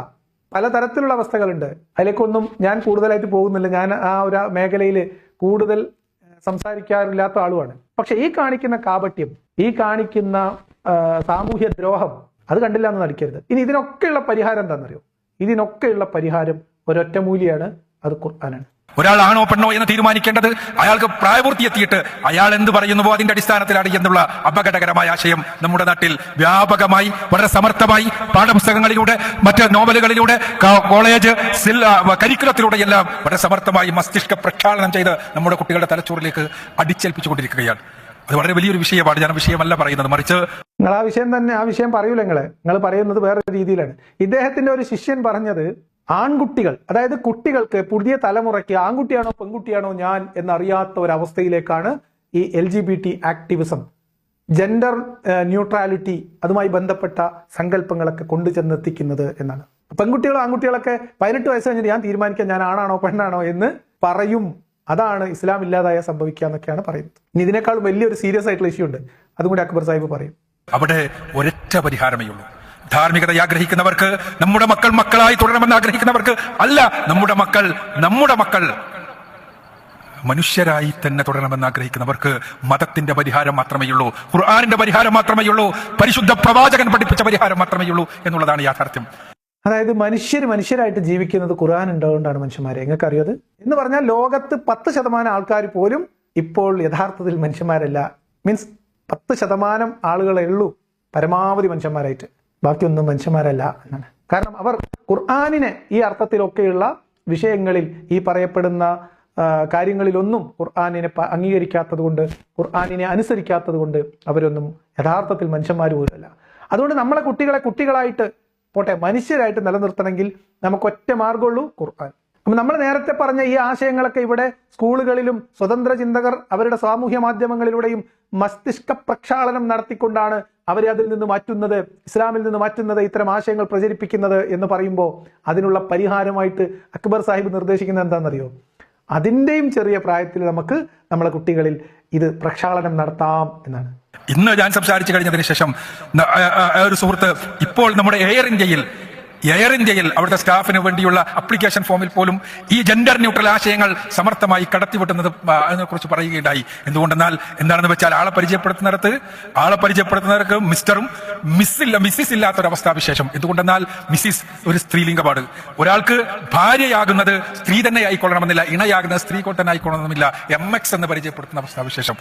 പലതരത്തിലുള്ള അവസ്ഥകളുണ്ട്. അതിലേക്കൊന്നും ഞാൻ കൂടുതലായിട്ട് പോകുന്നില്ല. ഞാൻ ആ ഒരു മേഖലയിൽ കൂടുതൽ സംസാരിക്കാറില്ലാത്ത ആളുമാണ്. പക്ഷെ ഈ കാണിക്കുന്ന കാപട്യം, ഈ കാണിക്കുന്ന സാമൂഹ്യ ദ്രോഹം അത് കണ്ടില്ല എന്ന് നടിക്കരുത്. ഇനി ഇതിനൊക്കെയുള്ള പരിഹാരം എന്താണെന്നറിയോ? ഇതിനൊക്കെയുള്ള പരിഹാരം ഒരൊറ്റമൂലിയാണ്, അത് ഖുർആനാണ്. ഒരാൾ ആണോ പെണ്ണോ എന്ന് തീരുമാനിക്കേണ്ടത് അയാൾക്ക് പ്രായപൂർത്തി എത്തിയിട്ട് അയാൾ എന്ത് പറയുന്നുവോ അതിന്റെ അടിസ്ഥാനത്തിലാണ് എന്നുള്ള അപകടകരമായ ആശയം നമ്മുടെ നാട്ടിൽ വ്യാപകമായി വളരെ സമർത്ഥമായി പാഠപുസ്തകങ്ങളിലൂടെ മറ്റ് നോവലുകളിലൂടെ കോളേജ് കരിക്കുലത്തിലൂടെ എല്ലാം വളരെ സമർത്ഥമായി മസ്തിഷ്ക പ്രക്ഷാളനം ചെയ്ത് നമ്മുടെ കുട്ടികളുടെ തലച്ചോറിലേക്ക് അടിച്ചേൽപ്പിച്ചുകൊണ്ടിരിക്കുകയാണ്. അത് വളരെ വലിയൊരു വിഷയമാണ്. ഞാൻ വിഷയമല്ല പറയുന്നത്, മറിച്ച് നിങ്ങൾ ആ വിഷയം പറയൂല. നിങ്ങൾ പറയുന്നത് വേറൊരു രീതിയിലാണ്. ഇദ്ദേഹത്തിന്റെ ഒരു ശിഷ്യൻ പറഞ്ഞത്, ആൺകുട്ടികൾ, അതായത് കുട്ടികൾക്ക്, പുതിയ തലമുറയ്ക്ക് ആൺകുട്ടിയാണോ പെൺകുട്ടിയാണോ ഞാൻ എന്നറിയാത്ത ഒരവസ്ഥയിലേക്കാണ് ഈ LGBT ആക്ടിവിസം, ജെൻഡർ ന്യൂട്രാലിറ്റി, അതുമായി ബന്ധപ്പെട്ട സങ്കല്പങ്ങളൊക്കെ കൊണ്ടുചെന്നെത്തിക്കുന്നത് എന്നാണ്. പെൺകുട്ടികളോ ആൺകുട്ടികളൊക്കെ 18 വയസ്സ് കഴിഞ്ഞിട്ട് ഞാൻ തീരുമാനിക്കാൻ ഞാൻ ആണാണോ പെണ്ണാണോ എന്ന് പറയും. അതാണ് ഇസ്ലാം ഇല്ലാതായ സംഭവിക്കുക എന്നൊക്കെയാണ് പറയുന്നത്. ഇനി ഇതിനേക്കാൾ വലിയൊരു സീരിയസ് ആയിട്ടുള്ള ഇഷ്യൂ ഉണ്ട്, അതും കൂടി അക്ബർ സാഹിബ് പറയും. അവിടെ ഒരൊറ്റ പരിഹാരമേ ഉള്ളൂ. ധാർമ്മികത ആഗ്രഹിക്കുന്നവർക്ക്, നമ്മുടെ മക്കൾ മക്കളായി തുടരണമെന്ന് ആഗ്രഹിക്കുന്നവർക്ക് അല്ല, നമ്മുടെ മക്കൾ മനുഷ്യരായി തന്നെ തുടരണമെന്ന് ആഗ്രഹിക്കുന്നവർക്ക് മതത്തിന്റെ പരിഹാരം മാത്രമേ ഉള്ളൂ, ഖുർആനിന്റെ പരിഹാരം മാത്രമേ ഉള്ളൂ, പരിശുദ്ധ പ്രവാചകൻ പഠിപ്പിച്ച പരിഹാരം മാത്രമേ ഉള്ളൂ എന്നുള്ളതാണ് യാഥാർത്ഥ്യം. അതായത് മനുഷ്യരായിട്ട് ജീവിക്കുന്നത് ഖുർആൻ ഉണ്ടാകൊണ്ടാണ് മനുഷ്യന്മാരെ. നിങ്ങൾക്ക് അറിയത് എന്ന് പറഞ്ഞാൽ ലോകത്ത് 10% ആൾക്കാർ പോലും ഇപ്പോൾ യഥാർത്ഥത്തിൽ മനുഷ്യന്മാരല്ല. മീൻസ് 10% ആളുകളെ ഉള്ളൂ പരമാവധി മനുഷ്യന്മാരായിട്ട്, ബാക്കിയൊന്നും മനുഷ്യന്മാരല്ല എന്നാണ്. കാരണം അവർ ഖുർആനിനെ ഈ അർത്ഥത്തിലൊക്കെയുള്ള വിഷയങ്ങളിൽ, ഈ പറയപ്പെടുന്ന കാര്യങ്ങളിലൊന്നും ഖുർആനിനെ അംഗീകരിക്കാത്തത് കൊണ്ട്, ഖുർആനിനെ അനുസരിക്കാത്തത് കൊണ്ട് അവരൊന്നും യഥാർത്ഥത്തിൽ മനുഷ്യന്മാർ പോലുമല്ല. അതുകൊണ്ട് നമ്മളെ കുട്ടികളായിട്ട് പോട്ടെ, മനുഷ്യരായിട്ട് നിലനിർത്തണമെങ്കിൽ നമുക്ക് ഒറ്റ മാർഗമുള്ളൂ, ഖുർആൻ. അപ്പൊ നമ്മൾ നേരത്തെ പറഞ്ഞ ഈ ആശയങ്ങളൊക്കെ ഇവിടെ സ്കൂളുകളിലും സ്വതന്ത്ര ചിന്തകർ അവരുടെ സാമൂഹ്യ മാധ്യമങ്ങളിലൂടെയും മസ്തിഷ്ക പ്രക്ഷാളനം നടത്തിക്കൊണ്ടാണ് അവരെ അതിൽ നിന്ന് മാറ്റുന്നത്, ഇസ്ലാമിൽ നിന്ന് മാറ്റുന്നത്, ഇത്തരം ആശയങ്ങൾ പ്രചരിപ്പിക്കുന്നത് എന്ന് പറയുമ്പോൾ അതിനുള്ള പരിഹാരമായിട്ട് അക്ബർ സാഹിബ് നിർദ്ദേശിക്കുന്നത് എന്താണെന്നറിയോ? അതിൻ്റെയും ചെറിയ പ്രായത്തിൽ നമുക്ക് നമ്മളെ കുട്ടികളിൽ ഇത് പ്രക്ഷാളനം നടത്താം എന്നാണ്. ഇന്ന് ഞാൻ സംസാരിച്ചു കഴിഞ്ഞതിന് ശേഷം ഒരു സുഹൃത്ത് ഇപ്പോൾ നമ്മുടെ എയർ ഇന്ത്യയിൽ അവിടുത്തെ സ്റ്റാഫിന് വേണ്ടിയുള്ള അപ്ലിക്കേഷൻ ഫോമിൽ പോലും ഈ ജെൻഡർ ന്യൂട്രൽ ആശയങ്ങൾ സമർത്ഥമായി കടത്തിവിട്ടുന്നത് അതിനെ കുറിച്ച് പറയുകയുണ്ടായി. എന്തുകൊണ്ടെന്നാൽ എന്താണെന്ന് വെച്ചാൽ ആളെ പരിചയപ്പെടുത്തുന്നവർക്ക് മിസ്റ്ററും മിസ്സിസ് ഇല്ലാത്തൊരവസ്ഥാവിശേഷം. എന്തുകൊണ്ടെന്നാൽ മിസ്സിസ് ഒരു സ്ത്രീലിംഗപാട്. ഒരാൾക്ക് ഭാര്യയാകുന്നത് സ്ത്രീ തന്നെ ആയിക്കൊള്ളണമെന്നില്ല, ഇണയാകുന്നത് സ്ത്രീ തന്നെ ആയിക്കൊള്ളണമെന്നില്ല. MX എന്ന് പരിചയപ്പെടുത്തുന്ന അവസ്ഥാവിശേഷം.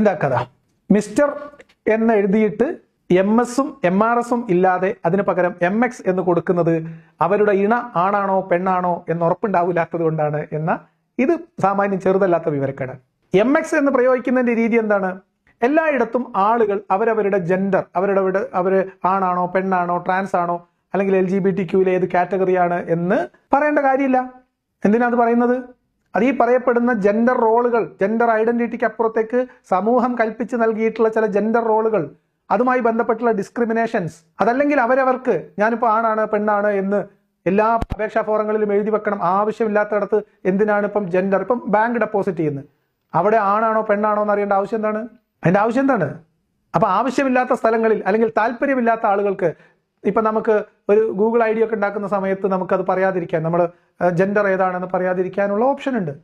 എന്താ കഥ? മിസ്റ്റർ എന്ന് എഴുതിയിട്ട് MS-ഉം MRS-ഉം ഇല്ലാതെ അതിന് പകരം MX എന്ന് കൊടുക്കുന്നത് അവരുടെ ഇണ ആണാണോ പെണ്ണാണോ എന്ന് ഉറപ്പുണ്ടാവില്ലാത്തത് കൊണ്ടാണ് എന്ന ഇത് സാമാന്യം ചെറുതല്ലാത്ത വിവരക്കേടാണ്. MX എന്ന് പ്രയോഗിക്കുന്നതിന്റെ രീതി എന്താണ്? എല്ലായിടത്തും ആളുകൾ അവരവരുടെ ജെൻഡർ, അവര് ആണാണോ പെണ്ണാണോ ട്രാൻസ് ആണോ അല്ലെങ്കിൽ LGBTQ ഏത് കാറ്റഗറിയാണ് എന്ന് പറയേണ്ട കാര്യമില്ല. എന്തിനാ അത് പറയുന്നത്? അത് ഈ പറയപ്പെടുന്ന ജെൻഡർ റോളുകൾ, ജെൻഡർ ഐഡന്റിറ്റിക്ക് അപ്പുറത്തേക്ക് സമൂഹം കൽപ്പിച്ച് നൽകിയിട്ടുള്ള ചില ജെൻഡർ റോളുകൾ, അതുമായി ബന്ധപ്പെട്ടുള്ള ഡിസ്ക്രിമിനേഷൻസ്, അതല്ലെങ്കിൽ അവരവർക്ക് ഞാനിപ്പോൾ ആണാണ് പെണ്ണാണ് എന്ന് എല്ലാ അപേക്ഷാ ഫോറങ്ങളിലും എഴുതി വെക്കണം. ആവശ്യമില്ലാത്തടത്ത് എന്തിനാണ് ഇപ്പം ജെൻഡർ? ഇപ്പം ബാങ്ക് ഡെപ്പോസിറ്റ് ചെയ്യുന്നത്, അവിടെ ആണാണോ പെണ്ണാണോ എന്ന് അറിയേണ്ട ആവശ്യം എന്താണ്? അതിന്റെ ആവശ്യം എന്താണ്? അപ്പൊ ആവശ്യമില്ലാത്ത സ്ഥലങ്ങളിൽ അല്ലെങ്കിൽ താല്പര്യമില്ലാത്ത ആളുകൾക്ക് ഇപ്പൊ നമുക്ക് ഒരു ഗൂഗിൾ ID ഒക്കെ ഉണ്ടാക്കുന്ന സമയത്ത് നമുക്കത് പറയാതിരിക്കാൻ, നമ്മൾ ജെൻഡർ ഏതാണെന്ന് പറയാതിരിക്കാനുള്ള ഓപ്ഷൻ ഉണ്ട്.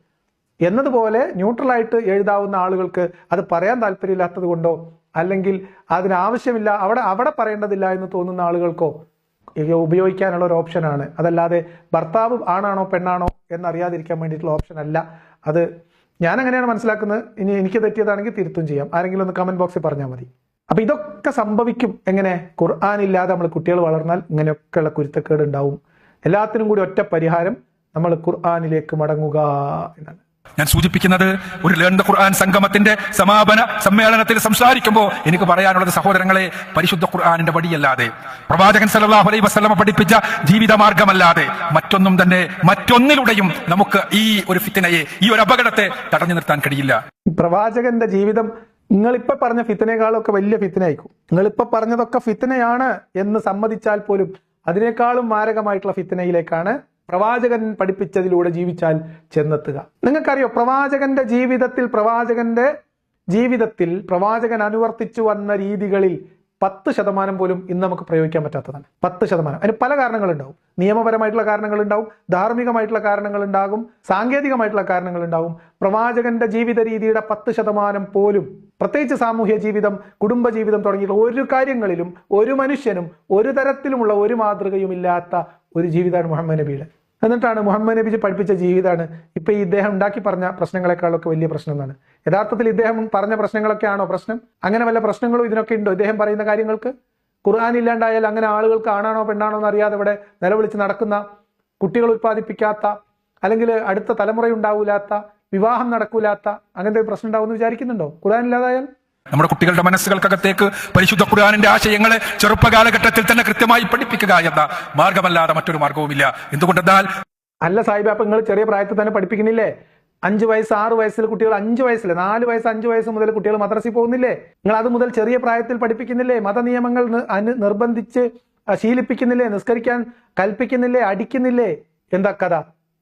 എന്നതുപോലെ ന്യൂട്രലായിട്ട് എഴുതാവുന്ന ആളുകൾക്ക് അത് പറയാൻ താല്പര്യമില്ലാത്തത് കൊണ്ടോ അല്ലെങ്കിൽ അതിനാവശ്യമില്ല, അവിടെ പറയേണ്ടതില്ല എന്ന് തോന്നുന്ന ആളുകൾക്കോ ഉപയോഗിക്കാനുള്ള ഒരു ഓപ്ഷനാണ്. അതല്ലാതെ ഭർത്താവ് ആണാണോ പെണ്ണാണോ എന്നറിയാതിരിക്കാൻ വേണ്ടിയിട്ടുള്ള ഓപ്ഷൻ അല്ല അത്. ഞാൻ അങ്ങനെയാണ് മനസ്സിലാക്കുന്നത്. ഇനി എനിക്ക് തെറ്റിയതാണെങ്കിൽ തിരുത്തും ചെയ്യാം. ആരെങ്കിലും ഒന്ന് കമന്റ് ബോക്സിൽ പറഞ്ഞാൽ മതി. അപ്പൊ ഇതൊക്കെ സംഭവിക്കും. എങ്ങനെ? ഖുർആൻ ഇല്ലാതെ നമ്മൾ കുട്ടികൾ വളർന്നാൽ ഇങ്ങനെയൊക്കെയുള്ള കുരുത്തക്കേട് ഉണ്ടാവും. എല്ലാത്തിനും കൂടി ഒറ്റ പരിഹാരം, നമ്മൾ ഖുർആനിലേക്ക് മടങ്ങുക എന്നാണ്. ഞാൻ സൂചിപ്പിക്കുന്നത് ഒരു ലേൺ ദ ഖുർആൻ സംഗമത്തിന്റെ സമാപന സമ്മേളനത്തിൽ സംസാരിക്കുമ്പോൾ എനിക്ക് പറയാനുള്ളത്, സഹോദരങ്ങളെ, പരിശുദ്ധ ഖുർആനിന്റെ വഴിയല്ലാതെ, പ്രവാചകൻ സല്ലല്ലാഹു അലൈഹി വസല്ലമ പഠിപ്പിച്ച ജീവിത മാർഗമല്ലാതെ മറ്റൊന്നും തന്നെ മറ്റൊന്നിലൂടെയും നമുക്ക് ഈ ഒരു ഫിത്നയെ, ഈ ഒരു അപകടത്തെ തടഞ്ഞു നിർത്താൻ കഴിയില്ല. പ്രവാചകന്റെ ജീവിതം നിങ്ങളിപ്പോ പറഞ്ഞ ഫിത്നയെക്കാളൊക്കെ വലിയ ഫിത്നയായിരിക്കും. നിങ്ങളിപ്പോ പറഞ്ഞതൊക്കെ ഫിത്നയാണ് എന്ന് സമ്മതിച്ചാൽ പോലും അതിനേക്കാളും മാരകമായിട്ടുള്ള ഫിത്നയിലേക്കാണ് പ്രവാചകൻ പഠിപ്പിച്ചതിലൂടെ ജീവിച്ചാൽ ചെന്നെത്തുക. നിങ്ങൾക്കറിയോ, പ്രവാചകന്റെ ജീവിതത്തിൽ പ്രവാചകൻ അനുവർത്തിച്ചു വന്ന രീതികളിൽ 10% പോലും ഇന്ന് നമുക്ക് പ്രയോഗിക്കാൻ പറ്റാത്തതാണ്. 10%. അതിന് പല കാരണങ്ങളുണ്ടാവും. നിയമപരമായിട്ടുള്ള കാരണങ്ങളുണ്ടാവും, ധാർമ്മികമായിട്ടുള്ള കാരണങ്ങളുണ്ടാകും, സാങ്കേതികമായിട്ടുള്ള കാരണങ്ങളുണ്ടാവും. പ്രവാചകന്റെ ജീവിത രീതിയുടെ 10% പോലും, പ്രത്യേകിച്ച് സാമൂഹ്യ ജീവിതം, കുടുംബജീവിതം തുടങ്ങിയിട്ടുള്ള ഒരു കാര്യങ്ങളിലും ഒരു മനുഷ്യനും ഒരു തരത്തിലുമുള്ള ഒരു മാതൃകയും ഇല്ലാത്ത ഒരു ജീവിതമാണ് മുഹമ്മദ് നബിയുടെ. എന്നിട്ടാണ് മുഹമ്മദ് നബി പഠിപ്പിച്ച ജീവിതമാണ് ഇപ്പൊ ഈ ഇദ്ദേഹം ഉണ്ടാക്കി പറഞ്ഞ പ്രശ്നങ്ങളെക്കാളൊക്കെ വലിയ പ്രശ്നം എന്നാണ്. യഥാർത്ഥത്തിൽ ഇദ്ദേഹം പറഞ്ഞ പ്രശ്നങ്ങളൊക്കെ ആണോ പ്രശ്നം? അങ്ങനെ വല്ല പ്രശ്നങ്ങളും ഇതിനൊക്കെ ഉണ്ടോ ഇദ്ദേഹം പറയുന്ന കാര്യങ്ങൾക്ക്? ഖുർആൻ ഇല്ലാണ്ടായാൽ അങ്ങനെ ആളുകൾക്ക് ആണാണോ പെണ്ണാണോ എന്ന് അറിയാതെ ഇവിടെ നിലവിളിച്ച് നടക്കുന്ന, കുട്ടികൾ ഉത്പാദിപ്പിക്കാത്ത, അല്ലെങ്കിൽ അടുത്ത തലമുറയുണ്ടാവൂലാത്ത, വിവാഹം നടക്കൂലാത്ത അങ്ങനത്തെ പ്രശ്നം ഉണ്ടാവുമെന്ന് വിചാരിക്കുന്നുണ്ടോ ഖുർആൻ ഇല്ലാതായാൽ? നമ്മുടെ കുട്ടികളുടെ മനസ്സുകൾക്കകത്തേക്ക് പരിശുദ്ധ ഖുർആനിന്റെ ആശയങ്ങളെ ചെറുപ്പകാലഘട്ടത്തിൽ തന്നെ കൃത്യമായി പഠിപ്പിക്കുക എന്ന മാർഗമല്ലാതെ മറ്റൊരു മാർഗവുമില്ല. എന്തുകൊണ്ടെന്നാൽ, അല്ല സാഹിബ്, അപ്പൊ നിങ്ങൾ ചെറിയ പ്രായത്തിൽ തന്നെ പഠിപ്പിക്കുന്നില്ലേ? 5 വയസ്സ് 6 വയസ്സിൽ കുട്ടികൾ, 5 വയസ്സിൽ 4 വയസ്സ് 5 വയസ്സ് മുതൽ കുട്ടികൾ മദ്രസയിൽ പോകുന്നില്ലേ? നിങ്ങൾ അത് മുതൽ ചെറിയ പ്രായത്തിൽ പഠിപ്പിക്കുന്നില്ലേ? മതനിയമങ്ങൾ നിർബന്ധിച്ച് ശീലിപ്പിക്കുന്നില്ലേ? നിസ്കരിക്കാൻ കൽപ്പിക്കുന്നില്ലേ? അടിക്കുന്നില്ലേ? എന്താ കഥ?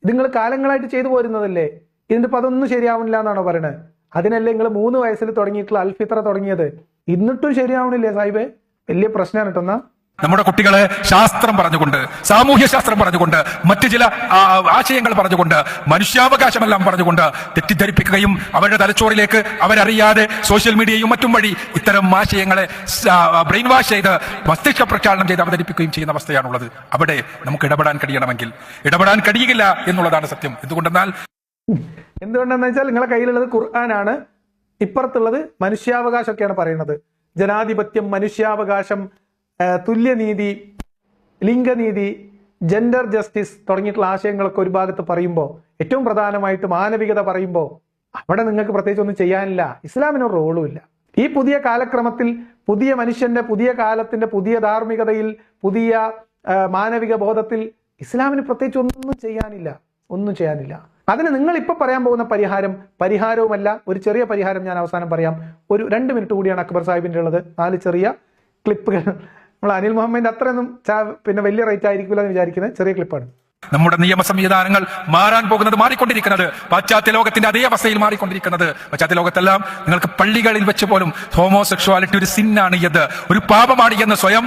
ഇത് നിങ്ങൾ കാലങ്ങളായിട്ട് ചെയ്തു പോരുന്നതല്ലേ? ഇതിന്റെ ഇപ്പൊ അതൊന്നും ശരിയാവുന്നില്ല എന്നാണോ പറയണത്? അതിനല്ലേ നിങ്ങൾ 3 വയസ്സിൽ തുടങ്ങിയിട്ടുള്ള അൽഫിത്ര തുടങ്ങിയത്? എന്നിട്ടും ശരിയാവണില്ലേ സാഹിബേ? വലിയ പ്രശ്നമാണ് കേട്ടോ. നമ്മുടെ കുട്ടികളെ ശാസ്ത്രം പറഞ്ഞുകൊണ്ട്, സാമൂഹ്യ ശാസ്ത്രം പറഞ്ഞുകൊണ്ട്, മറ്റു ചില ആശയങ്ങൾ പറഞ്ഞുകൊണ്ട്, മനുഷ്യാവകാശമെല്ലാം പറഞ്ഞുകൊണ്ട് തെറ്റിദ്ധരിപ്പിക്കുകയും അവരുടെ തലച്ചോറിലേക്ക് അവരറിയാതെ സോഷ്യൽ മീഡിയയും മറ്റും വഴി ഇത്തരം ആശയങ്ങളെ ബ്രെയിൻ വാഷ് ചെയ്ത് മസ്തിഷ്ക പ്രക്ഷാളനം ചെയ്ത് അവതരിപ്പിക്കുകയും ചെയ്യുന്ന അവസ്ഥയാണുള്ളത്. അവിടെ നമുക്ക് ഇടപെടാൻ കഴിയണമെങ്കിൽ ഇടപെടാൻ കഴിയില്ല എന്നുള്ളതാണ് സത്യം. എന്തുകൊണ്ടെന്ന് വെച്ചാൽ നിങ്ങളെ കയ്യിലുള്ളത് ഖുർആനാണ്, ഇപ്പുറത്തുള്ളത് മനുഷ്യാവകാശമൊക്കെയാണ് പറയുന്നത്. ജനാധിപത്യം, മനുഷ്യാവകാശം, തുല്യനീതി, ലിംഗനീതി, ജെൻഡർ ജസ്റ്റിസ് തുടങ്ങിയിട്ടുള്ള ആശയങ്ങളൊക്കെ ഒരു ഭാഗത്ത് പറയുമ്പോൾ, ഏറ്റവും പ്രധാനമായിട്ട് മാനവികത പറയുമ്പോൾ, അവിടെ നിങ്ങൾക്ക് പ്രത്യേകിച്ച് ഒന്നും ചെയ്യാനില്ല. ഇസ്ലാമിനൊരു റോളും ഇല്ല. ഈ പുതിയ കാലക്രമത്തിൽ, പുതിയ മനുഷ്യന്റെ, പുതിയ കാലത്തിന്റെ, പുതിയ ധാർമ്മികതയിൽ, പുതിയ മാനവിക ബോധത്തിൽ ഇസ്ലാമിന് പ്രത്യേകിച്ച് ഒന്നും ചെയ്യാനില്ല. അതിന് നിങ്ങൾ ഇപ്പൊ പറയാൻ പോകുന്ന പരിഹാരവുമല്ല. ഒരു ചെറിയ പരിഹാരം ഞാൻ അവസാനം പറയാം. ഒരു 2 മിനിറ്റ് കൂടിയാണ് അക്ബർ സാഹിബിന്റെ ഉള്ളത്. 4 ചെറിയ ക്ലിപ്പുകൾ. നമ്മൾ അനിൽ മുഹമ്മദിന്റെ അത്രയൊന്നും പിന്നെ വലിയ റേറ്റ് ആയിരിക്കില്ല എന്ന് വിചാരിക്കുന്നത് ചെറിയ ക്ലിപ്പാണ്. നമ്മുടെ നിയമ സംവിധാനങ്ങൾ മാറാൻ പോകുന്നത്, മാറിക്കൊണ്ടിരിക്കുന്നത്, പാശ്ചാത്യ ലോകത്തിന്റെ അതേ അവസ്ഥയിൽ മാറിക്കൊണ്ടിരിക്കുന്നത്. പാശ്ചാത്യ ലോകത്തെല്ലാം നിങ്ങൾക്ക് പള്ളികളിൽ വെച്ച് പോലും ഹോമോസെക്ഷുവാലിറ്റി ഒരു സിന്നാണ് എന്ന്, ഒരു പാപമാണ് എന്ന് സ്വയം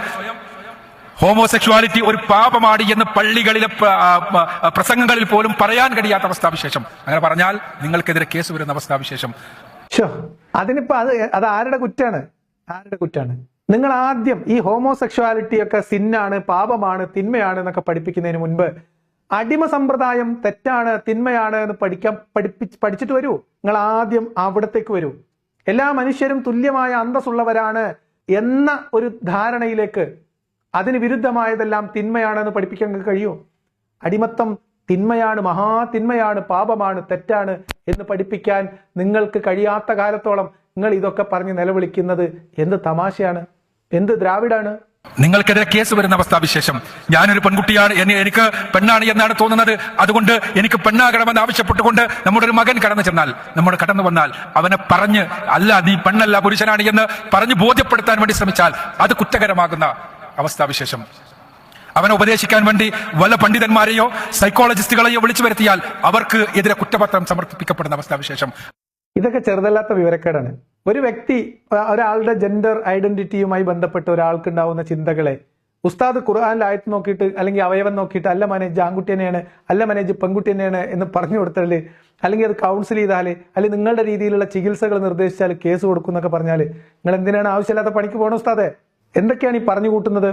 ഹോമോസെക്ഷുവാലിറ്റി ഒരു പാപമാണ് എന്ന് പള്ളികളിലെ പ്രസംഗങ്ങളിൽ പോലും പറയാൻ കഴിയാത്ത അവസ്ഥാവിശേഷം. അങ്ങനെ പറഞ്ഞാൽ നിങ്ങൾക്കെതിരെ കേസ് വരുന്ന അവസ്ഥാവിശേഷം. അതിനിപ്പോ അത് ആരുടെ കുറ്റാണ്? നിങ്ങൾ ആദ്യം ഈ ഹോമോസെക്ഷുവാലിറ്റി ഒക്കെ സിന്നാണ്, പാപമാണ്, തിന്മയാണ് എന്നൊക്കെ പഠിപ്പിക്കുന്നതിന് മുൻപ് അടിമ സമ്പ്രദായം തെറ്റാണ്, തിന്മയാണ് എന്ന് പഠിച്ചിട്ട് വരൂ. നിങ്ങൾ ആദ്യം അവിടത്തേക്ക് വരൂ. എല്ലാ മനുഷ്യരും തുല്യമായ അന്തസ്സുള്ളവരാണ് എന്ന ഒരു ധാരണയിലേക്ക്, അതിന് വിരുദ്ധമായതെല്ലാം തിന്മയാണെന്ന് പഠിപ്പിക്കാൻ കഴിയൂ. അടിമത്തം തിന്മയാണ്, മഹാതിന്മയാണ്, പാപമാണ്, തെറ്റാണ് എന്ന് പഠിപ്പിക്കാൻ നിങ്ങൾക്ക് കഴിയാത്ത കാലത്തോളം നിങ്ങൾ ഇതൊക്കെ പറഞ്ഞ് നിലവിളിക്കുന്നത് എന്ത് തമാശയാണ്, എന്ത് ദ്രാവിഡാണ്? നിങ്ങൾക്കെതിരെ കേസ് വരുന്ന അവസ്ഥാവിശേഷം. ഞാനൊരു പെൺകുട്ടിയാണ്, എനിക്ക് പെണ്ണാണ് എന്നാണ് തോന്നുന്നത്, അതുകൊണ്ട് എനിക്ക് പെണ്ണാകണമെന്ന് ആവശ്യപ്പെട്ടുകൊണ്ട് നമ്മുടെ ഒരു മകൻ കടന്നു വന്നാൽ അവനെ പറഞ്ഞ് അല്ല നീ പെണ്ണല്ല പുരുഷനാണ് എന്ന് പറഞ്ഞ് ബോധ്യപ്പെടുത്താൻ വേണ്ടി ശ്രമിച്ചാൽ അത് കുറ്റകരമാകുന്ന അവസ്ഥാവിശേഷം. അവനെ ഉപദേശിക്കാൻ വേണ്ടി വല്ല പണ്ഡിതന്മാരെയോ സൈക്കോളജിസ്റ്റുകളെയോ വിളിച്ചു വരുത്തിയാൽ അവർക്ക് എതിരെ കുറ്റപത്രം സമർപ്പിക്കപ്പെടുന്ന അവസ്ഥാവിശേഷം. ഇതൊക്കെ ചെറുതല്ലാത്ത വിവരക്കേടാണ്. ഒരു വ്യക്തി ഒരാളുടെ ജെൻഡർ ഐഡന്റിറ്റിയുമായി ബന്ധപ്പെട്ട് ഒരാൾക്കുണ്ടാവുന്ന ചിന്തകളെ ഉസ്താദ് ഖുർആനിൽ ആയത്ത് നോക്കിയിട്ട് അല്ലെങ്കിൽ അവയവം നോക്കിയിട്ട് അല്ല മനേജ് ആൺകുട്ടി തന്നെയാണ്, അല്ല മനേജ് പെൺകുട്ടി തന്നെയാണ് എന്ന് പറഞ്ഞു കൊടുത്താൽ, അല്ലെങ്കിൽ അത് കൗൺസിൽ ചെയ്താൽ, അല്ലെങ്കിൽ നിങ്ങളുടെ രീതിയിലുള്ള ചികിത്സകൾ നിർദ്ദേശിച്ചാൽ കേസ് കൊടുക്കും എന്നൊക്കെ പറഞ്ഞാൽ നിങ്ങൾ എന്തിനാണ് ആവശ്യമില്ലാത്ത പണിക്ക് പോകണം ഉസ്താദെ? എന്തൊക്കെയാണ് ഈ പറഞ്ഞു കൂട്ടുന്നത്?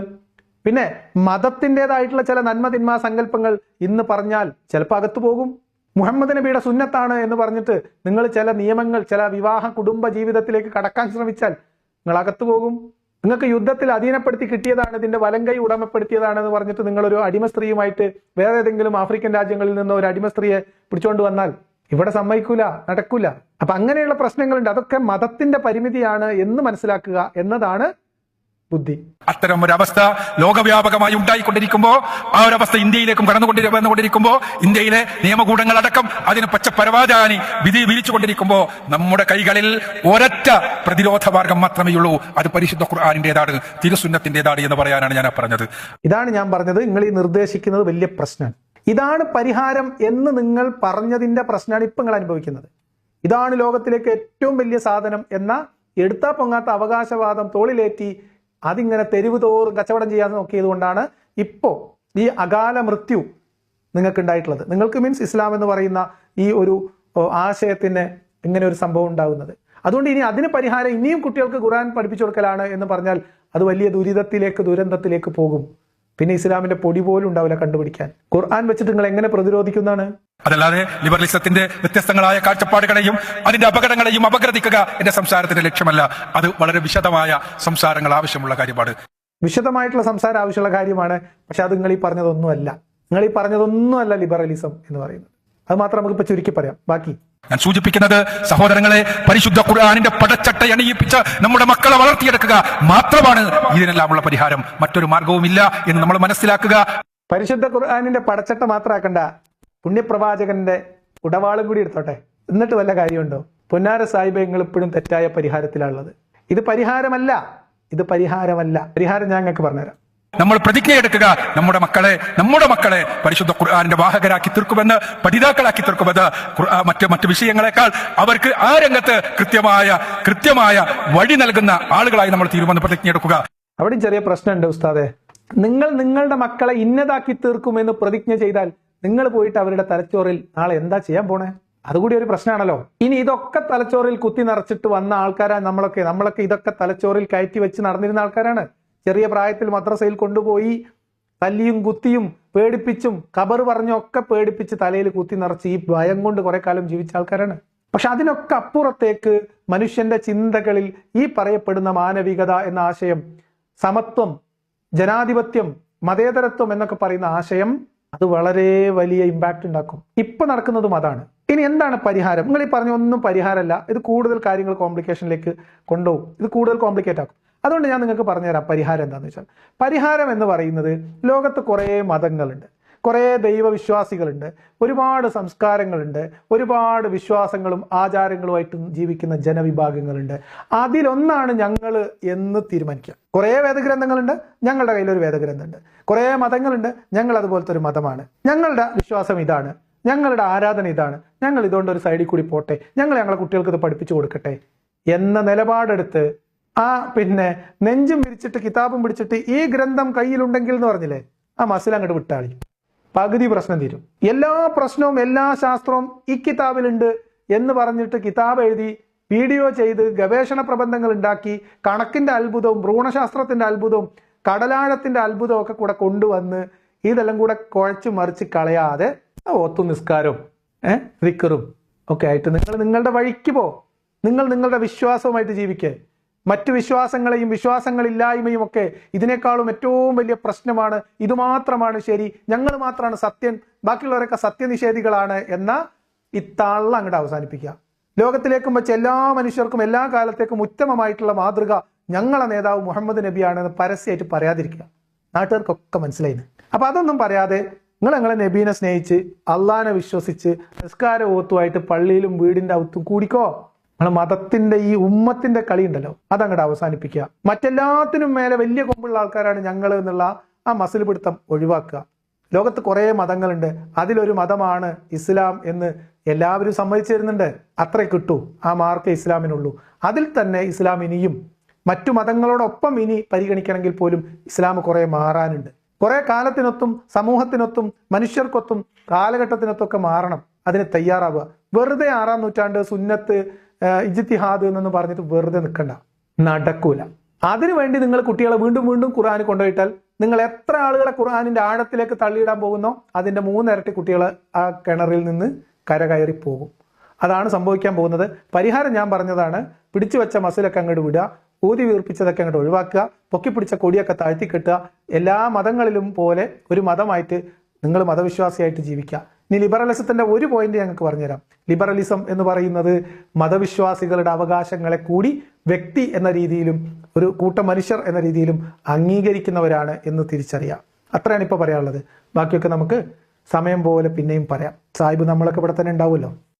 പിന്നെ മതത്തിൻ്റെതായിട്ടുള്ള ചില നന്മ തിന്മ സങ്കല്പങ്ങൾ ഇന്ന് പറഞ്ഞാൽ ചിലപ്പോൾ അകത്തു പോകും. മുഹമ്മദ് നബിയുടെ സുന്നത്താണ് എന്ന് പറഞ്ഞിട്ട് നിങ്ങൾ ചില നിയമങ്ങൾ, ചില വിവാഹ കുടുംബ ജീവിതത്തിലേക്ക് കടക്കാൻ ശ്രമിച്ചാൽ നിങ്ങൾ അകത്തു പോകും. നിങ്ങൾക്ക് യുദ്ധത്തിൽ അധീനപ്പെടുത്തി കിട്ടിയതാണ്, ഇതിന്റെ വലങ്കൈ ഉടമപ്പെടുത്തിയതാണെന്ന് പറഞ്ഞിട്ട് നിങ്ങളൊരു അടിമ സ്ത്രീയുമായിട്ട് വേറെ ഏതെങ്കിലും ആഫ്രിക്കൻ രാജ്യങ്ങളിൽ നിന്ന് ഒരു അടിമ സ്ത്രീയെ പിടിച്ചുകൊണ്ട് വന്നാൽ ഇവിടെ സമ്മതിക്കൂല, നടക്കൂല. അപ്പൊ അങ്ങനെയുള്ള പ്രശ്നങ്ങളുണ്ട്. അതൊക്കെ മതത്തിന്റെ പരിമിതിയാണ് എന്ന് മനസ്സിലാക്കുക എന്നതാണ് ബുദ്ധി. അത്തരം ഒരു അവസ്ഥ ലോകവ്യാപകമായി ഉണ്ടായിക്കൊണ്ടിരിക്കുമ്പോ, ആ ഒരു അവസ്ഥ ഇന്ത്യയിലേക്കും വന്നുകൊണ്ടിരിക്കുമ്പോ, ഇന്ത്യയിലെ നിയമകൂടങ്ങളടക്കം അതിന് പച്ചപ്പരവാചാനി വിധി വിരിച്ചുകൊണ്ടിരിക്കുമ്പോ നമ്മുടെ കൈകളിൽ ഒരൊറ്റ പ്രതിരോധ മാർഗം മാത്രമേ ഉള്ളൂ. അത് പരിശുദ്ധ ഖുർആനിന്റേതാണ്, തിരുസുന്നത്തിന്റേതാണ് എന്ന് പറയാനാണ് ഞാൻ പറഞ്ഞത്. ഇതാണ് ഞാൻ പറഞ്ഞത്. നിങ്ങൾ ഈ നിർദ്ദേശിക്കുന്നത് വലിയ പ്രശ്നമാണ്. ഇതാണ് പരിഹാരം എന്ന് നിങ്ങൾ പറഞ്ഞതിന്റെ പ്രശ്നമാണ് ഇപ്പൊ നിങ്ങൾ അനുഭവിക്കുന്നത്. ഇതാണ് ലോകത്തിലേക്ക് ഏറ്റവും വലിയ സാധനം എന്ന എടുത്താ പൊങ്ങാത്ത അവകാശവാദം തോളിലേറ്റി അതിങ്ങനെ തെരുവ് തോറും കച്ചവടം ചെയ്യാൻ നോക്കിയത് കൊണ്ടാണ് ഇപ്പോ ഈ അകാല മൃത്യു നിങ്ങൾക്ക് ഉണ്ടായിട്ടുള്ളത്. നിങ്ങൾക്ക് മീൻസ് ഇസ്ലാം എന്ന് പറയുന്ന ഈ ഒരു ആശയത്തിന് ഇങ്ങനെ ഒരു സംഭവം ഉണ്ടാകുന്നത്. അതുകൊണ്ട് ഇനി അതിന് പരിഹാരം ഇനിയും കുട്ടികൾക്ക് ഖുർആൻ പഠിപ്പിച്ചു കൊടുക്കലാണ് എന്ന് പറഞ്ഞാൽ അത് വലിയ ദുരന്തത്തിലേക്ക് പോകും. പിന്നെ ഇസ്ലാമിന്റെ പൊടി പോലും ഉണ്ടാവില്ല കണ്ടുപിടിക്കാൻ. ഖുർആൻ വെച്ചിട്ട് നിങ്ങൾ എങ്ങനെ പ്രതിരോധിക്കുന്നതാണ്? അതല്ലാതെ ലിബറലിസത്തിന്റെ വ്യത്യസ്തങ്ങളായ കാഴ്ചപ്പാടുകളെയും അതിന്റെ അപകടങ്ങളെയും അപഗ്രഥിക്കുക എന്റെ സംസാരത്തിന്റെ ലക്ഷ്യമല്ല. അത് വളരെ വിശദമായ സംസാരങ്ങൾ ആവശ്യമുള്ള കാര്യമാണ്. വിശദമായിട്ടുള്ള സംസാരം ആവശ്യമുള്ള കാര്യമാണ്. പക്ഷെ അത് നിങ്ങൾ ഈ പറഞ്ഞതൊന്നുമല്ല ലിബറലിസം എന്ന് പറയുന്നത്. അത് മാത്രം നമുക്കിപ്പോ ചുരുക്കി പറയാം. ബാക്കി ഞാൻ സൂചിപ്പിക്കുന്നത്, സഹോദരങ്ങളെ, പരിശുദ്ധ ഖുർആനിന്റെ പടച്ചട്ട അണിയിപ്പിച്ച് നമ്മുടെ മക്കളെ വളർത്തിയെടുക്കുക മാത്രമാണ് ഇതിനെല്ലാമുള്ള പരിഹാരം. മറ്റൊരു മാർഗവുമില്ല എന്ന് നമ്മൾ മനസ്സിലാക്കുക. പരിശുദ്ധ ഖുർആനിന്റെ പടച്ചട്ട മാത്രമാക്കണ്ട, പുണ്യപ്രവാചകന്റെ ഉടവാളും കൂടി എടുത്തോട്ടെ, എന്നിട്ട് വല്ല കാര്യമുണ്ടോ? പൊന്നാര സാഹിബ് നിങ്ങൾ ഇപ്പോഴും തെറ്റായ പരിഹാരത്തിലുള്ളത്. ഇത് പരിഹാരമല്ല. പരിഹാരം ഞാൻ നിങ്ങൾക്ക് പറഞ്ഞുതരാം. നമ്മൾ പ്രതിജ്ഞയെടുക്കുക, നമ്മുടെ മക്കളെ പരിശുദ്ധ ഖുർആനിന്റെ വാഹകരാക്കി തീർക്കുമെന്ന്, പഠിതാക്കളാക്കി തീർക്കുമെന്ന്. മറ്റു വിഷയങ്ങളെക്കാൾ അവർക്ക് ആ രംഗത്ത് കൃത്യമായ വഴി നൽകുന്ന ആളുകളായി നമ്മൾ തീരുമാനം പ്രതിജ്ഞയെടുക്കുക. അവിടെയും ചെറിയ പ്രശ്നമുണ്ട് ഉസ്താദെ. നിങ്ങൾ നിങ്ങളുടെ മക്കളെ ഇന്നതാക്കി തീർക്കുമെന്ന് പ്രതിജ്ഞ ചെയ്താൽ നിങ്ങൾ പോയിട്ട് അവരുടെ തലച്ചോറിൽ നാളെ എന്താ ചെയ്യാൻ പോണേ? അതുകൂടി ഒരു പ്രശ്നമാണല്ലോ. ഇനി ഇതൊക്കെ തലച്ചോറിൽ കുത്തി നിറച്ചിട്ട് വന്ന ആൾക്കാരാണ് നമ്മളൊക്കെ ഇതൊക്കെ തലച്ചോറിൽ കയറ്റി വെച്ച് നടന്നിരുന്ന ആൾക്കാരാണ്. ചെറിയ പ്രായത്തിൽ മദ്രസയിൽ കൊണ്ടുപോയി തല്ലിയും കുത്തിയും പേടിപ്പിച്ചും ഖബർ പറഞ്ഞൊക്കെ പേടിപ്പിച്ച് തലയിൽ കുത്തി നിറച്ച് ഈ ഭയം കൊണ്ട് കുറെ കാലം ജീവിച്ച ആൾക്കാരാണ്. പക്ഷെ അതിനൊക്കെ അപ്പുറത്തേക്ക് മനുഷ്യന്റെ ചിന്തകളിൽ ഈ പറയപ്പെടുന്ന മാനവികത എന്ന ആശയം, സമത്വം, ജനാധിപത്യം, മതേതരത്വം എന്നൊക്കെ പറയുന്ന ആശയം അത് വളരെ വലിയ ഇമ്പാക്ട് ഉണ്ടാക്കും. ഇപ്പൊ നടക്കുന്നതും അതാണ്. ഇനി എന്താണ് പരിഹാരം? നിങ്ങൾ ഈ പറഞ്ഞ ഒന്നും പരിഹാരമല്ല. ഇത് കൂടുതൽ കാര്യങ്ങൾ കോംപ്ലിക്കേഷനിലേക്ക് കൊണ്ടുപോകും. ഇത് കൂടുതൽ കോംപ്ലിക്കേറ്റ് ആക്കും. അതുകൊണ്ട് ഞാൻ നിങ്ങൾക്ക് പറഞ്ഞുതരാം പരിഹാരം എന്താണെന്ന് വെച്ചാൽ. പരിഹാരം എന്ന് പറയുന്നത്, ലോകത്ത് കുറേ മതങ്ങളുണ്ട്, കുറേ ദൈവവിശ്വാസികളുണ്ട്, ഒരുപാട് സംസ്കാരങ്ങളുണ്ട്, ഒരുപാട് വിശ്വാസങ്ങളും ആചാരങ്ങളുമായിട്ട് ജീവിക്കുന്ന ജനവിഭാഗങ്ങളുണ്ട്. അതിലൊന്നാണ് ഞങ്ങൾ എന്ന് തീരുമാനിക്കുക. കുറേ വേദഗ്രന്ഥങ്ങളുണ്ട്, ഞങ്ങളുടെ കയ്യിലൊരു വേദഗ്രന്ഥമുണ്ട്. കുറേ മതങ്ങളുണ്ട്, ഞങ്ങൾ അതുപോലത്തെ ഒരു മതമാണ്. ഞങ്ങളുടെ വിശ്വാസം ഇതാണ്, ഞങ്ങളുടെ ആരാധന ഇതാണ്, ഞങ്ങൾ ഇതുകൊണ്ട് ഒരു സൈഡിൽ കൂടി പോട്ടെ, ഞങ്ങളെ കുട്ടികൾക്ക് ഇത് പഠിപ്പിച്ചു കൊടുക്കട്ടെ എന്ന നിലപാടെടുത്ത് നെഞ്ചും വിരിച്ചിട്ട് കിതാബും പിടിച്ചിട്ട് ഈ ഗ്രന്ഥം കയ്യിലുണ്ടെങ്കിൽ എന്ന് പറഞ്ഞില്ലേ, ആ മസിൽ അങ്ങോട്ട് വിട്ടാളി, പകുതി പ്രശ്നം തീരും. എല്ലാ പ്രശ്നവും എല്ലാ ശാസ്ത്രവും ഈ കിതാബിലുണ്ട് എന്ന് പറഞ്ഞിട്ട് കിതാബ് എഴുതി വീഡിയോ ചെയ്ത് ഗവേഷണ പ്രബന്ധങ്ങൾ ഉണ്ടാക്കി കണക്കിന്റെ അത്ഭുതവും ഭ്രൂണശാസ്ത്രത്തിന്റെ അത്ഭുതവും കടലാഴത്തിന്റെ അത്ഭുതവും ഒക്കെ കൂടെ കൊണ്ടുവന്ന് ഇതെല്ലാം കൂടെ കുഴച്ച് മറിച്ച് കളയാതെ ഒത്തു നിസ്കാരവും ദിക്റും ഒക്കെ ആയിട്ട് നിങ്ങൾ നിങ്ങളുടെ വഴിക്ക് പോ. നിങ്ങൾ നിങ്ങളുടെ വിശ്വാസവുമായിട്ട് ജീവിക്കേ. മറ്റു വിശ്വാസങ്ങളെയും വിശ്വാസങ്ങളില്ലായ്മയും ഒക്കെ ഇതിനേക്കാളും ഏറ്റവും വലിയ പ്രശ്നമാണ്. ഇത് മാത്രമാണ് ശരി, ഞങ്ങൾ മാത്രമാണ് സത്യൻ, ബാക്കിയുള്ളവരൊക്കെ സത്യനിഷേധികളാണ് എന്ന ഈ തള്ള അങ്ങോട്ട് അവസാനിപ്പിക്കുക. ലോകത്തിലേക്കും വെച്ച് എല്ലാ മനുഷ്യർക്കും എല്ലാ കാലത്തേക്കും ഉത്തമമായിട്ടുള്ള മാതൃക ഞങ്ങളെ നേതാവ് മുഹമ്മദ് നബിയാണെന്ന് പരസ്യമായിട്ട് പറയാതിരിക്കുക. നാട്ടുകാർക്കൊക്കെ മനസ്സിലായിന്. അപ്പൊ അതൊന്നും പറയാതെ നിങ്ങളെ നബീനെ സ്നേഹിച്ച് അള്ളാനെ വിശ്വസിച്ച് നിസ്കാര ഓത്തുമായിട്ട് പള്ളിയിലും വീടിന്റെ അകത്തും കൂടിക്കോ. നിങ്ങൾ മതത്തിന്റെ ഈ ഉമ്മത്തിന്റെ കളി ഉണ്ടല്ലോ, അതങ്ങോട്ട് അവസാനിപ്പിക്കുക. മറ്റെല്ലാത്തിനും മേലെ വലിയ കൊമ്പുള്ള ആൾക്കാരാണ് ഞങ്ങൾ എന്നുള്ള ആ മസിൽ പിടുത്തം ഒഴിവാക്കുക. ലോകത്ത് കുറേ മതങ്ങളുണ്ട്, അതിലൊരു മതമാണ് ഇസ്ലാം എന്ന് എല്ലാവരും സമ്മതിച്ചു തരുന്നുണ്ട്. അത്രേ കിട്ടൂ, ആ മാർക്കേ ഇസ്ലാമിനുള്ളൂ. അതിൽ തന്നെ ഇസ്ലാം ഇനിയും മറ്റു മതങ്ങളോടൊപ്പം ഇനി പരിഗണിക്കണമെങ്കിൽ പോലും ഇസ്ലാം കുറേ മാറാനുണ്ട്. കുറെ കാലത്തിനൊത്തും സമൂഹത്തിനൊത്തും മനുഷ്യർക്കൊത്തും കാലഘട്ടത്തിനൊത്തൊക്കെ മാറണം. അതിന് തയ്യാറാവുക. വെറുതെ 6-ാം നൂറ്റാണ്ട് സുന്നത്ത് ഇജ്തിഹാദ് എന്നൊന്നും പറഞ്ഞിട്ട് വെറുതെ നിൽക്കണ്ട, നടക്കൂല. അതിനുവേണ്ടി നിങ്ങൾ കുട്ടികളെ വീണ്ടും വീണ്ടും ഖുർആൻ കൊണ്ടുപോയിട്ടാൽ നിങ്ങൾ എത്ര ആളുകളെ ഖുർആനിന്റെ ആഴത്തിലേക്ക് തള്ളിയിടാൻ പോകുന്നോ അതിന്റെ 3 ഇരട്ടി കുട്ടികൾ ആ കിണറിൽ നിന്ന് കരകയറി പോകും. അതാണ് സംഭവിക്കാൻ പോകുന്നത്. പരിഹാരം ഞാൻ പറഞ്ഞതാണ്. പിടിച്ചു വെച്ച മസിലൊക്കെ അങ്ങോട്ട് വിടുക, ഊതി വീർപ്പിച്ചതൊക്കെ അങ്ങോട്ട് ഒഴിവാക്കുക, പൊക്കിപ്പിടിച്ച കൊടിയൊക്കെ താഴ്ത്തി കെട്ടുക. എല്ലാ മതങ്ങളിലും പോലെ ഒരു മതമായിട്ട് നിങ്ങൾ മതവിശ്വാസിയായിട്ട് ജീവിക്കുക. ഇനി ലിബറലിസത്തിന്റെ ഒരു പോയിന്റ് ഞങ്ങൾക്ക് പറഞ്ഞുതരാം. ലിബറലിസം എന്ന് പറയുന്നത് മതവിശ്വാസികളുടെ അവകാശങ്ങളെ കൂടി വ്യക്തി എന്ന രീതിയിലും ഒരു കൂട്ടം മനുഷ്യർ എന്ന രീതിയിലും അംഗീകരിക്കുന്നവരാണ് എന്ന് തിരിച്ചറിയാം. അത്രയാണ് ഇപ്പോൾ പറയാനുള്ളത്. ബാക്കിയൊക്കെ നമുക്ക് സമയം പോലെ പിന്നെയും പറയാം. സാഹിബ് നമ്മളൊക്കെ ഇവിടെ തന്നെ ഉണ്ടാവുമല്ലോ.